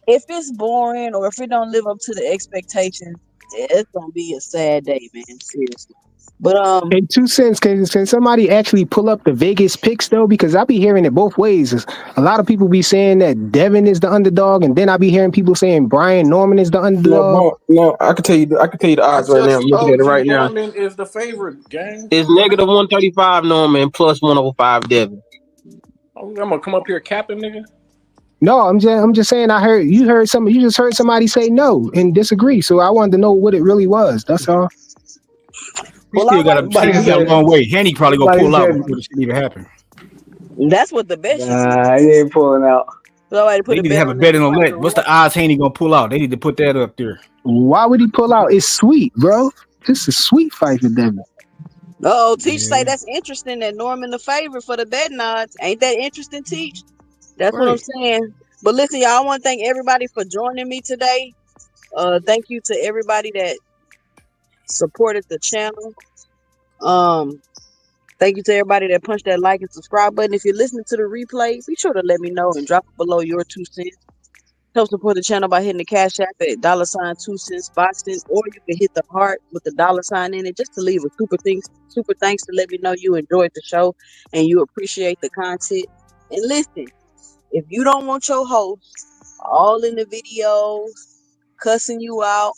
if it's boring or if it don't live up to the expectations, it's gonna be a sad day, man. Seriously. But in 2 cents, can somebody actually pull up the Vegas picks though? Because I be hearing it both ways. A lot of people be saying that Devin is the underdog, and then I be hearing people saying Brian Norman is the underdog. No, I can tell you the odds right now. I'm looking at it right now. Norman is the favorite, gang. It's negative 135 Norman plus 105 Devin. I'm gonna come up here capping, nigga. No, I'm just saying. You just heard somebody say no and disagree. So I wanted to know what it really was. That's all. He still got a long way. Haney probably gonna pull out before this can even happen. That's what the bet is. Nah, he ain't pulling out. Somebody put They need to have a bet on that. What's the odds Haney gonna pull out? They need to put that up there. Why would he pull out? It's sweet, bro. This is a sweet fight for Devin. Teach say that's interesting that Norman the favorite for the betting odds. Ain't that interesting, Teach? That's what I'm saying. But listen, y'all, I want to thank everybody for joining me today. Thank you to everybody that supported the channel. Thank you to everybody that punched that like and subscribe button. If you're listening to the replay, be sure to let me know and drop it below your 2 cents. Help support the channel by hitting the Cash App at $2 cents boxing, or you can hit the heart with the $sign in it just to leave a super thanks to let me know you enjoyed the show and you appreciate the content. And listen, if you don't want your host all in the videos cussing you out,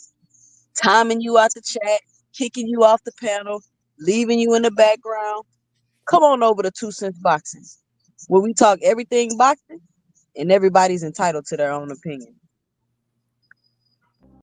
timing you out the chat, kicking you off the panel, leaving you in the background. Come on over to 2 Cents Boxing, where we talk everything boxing, and everybody's entitled to their own opinion.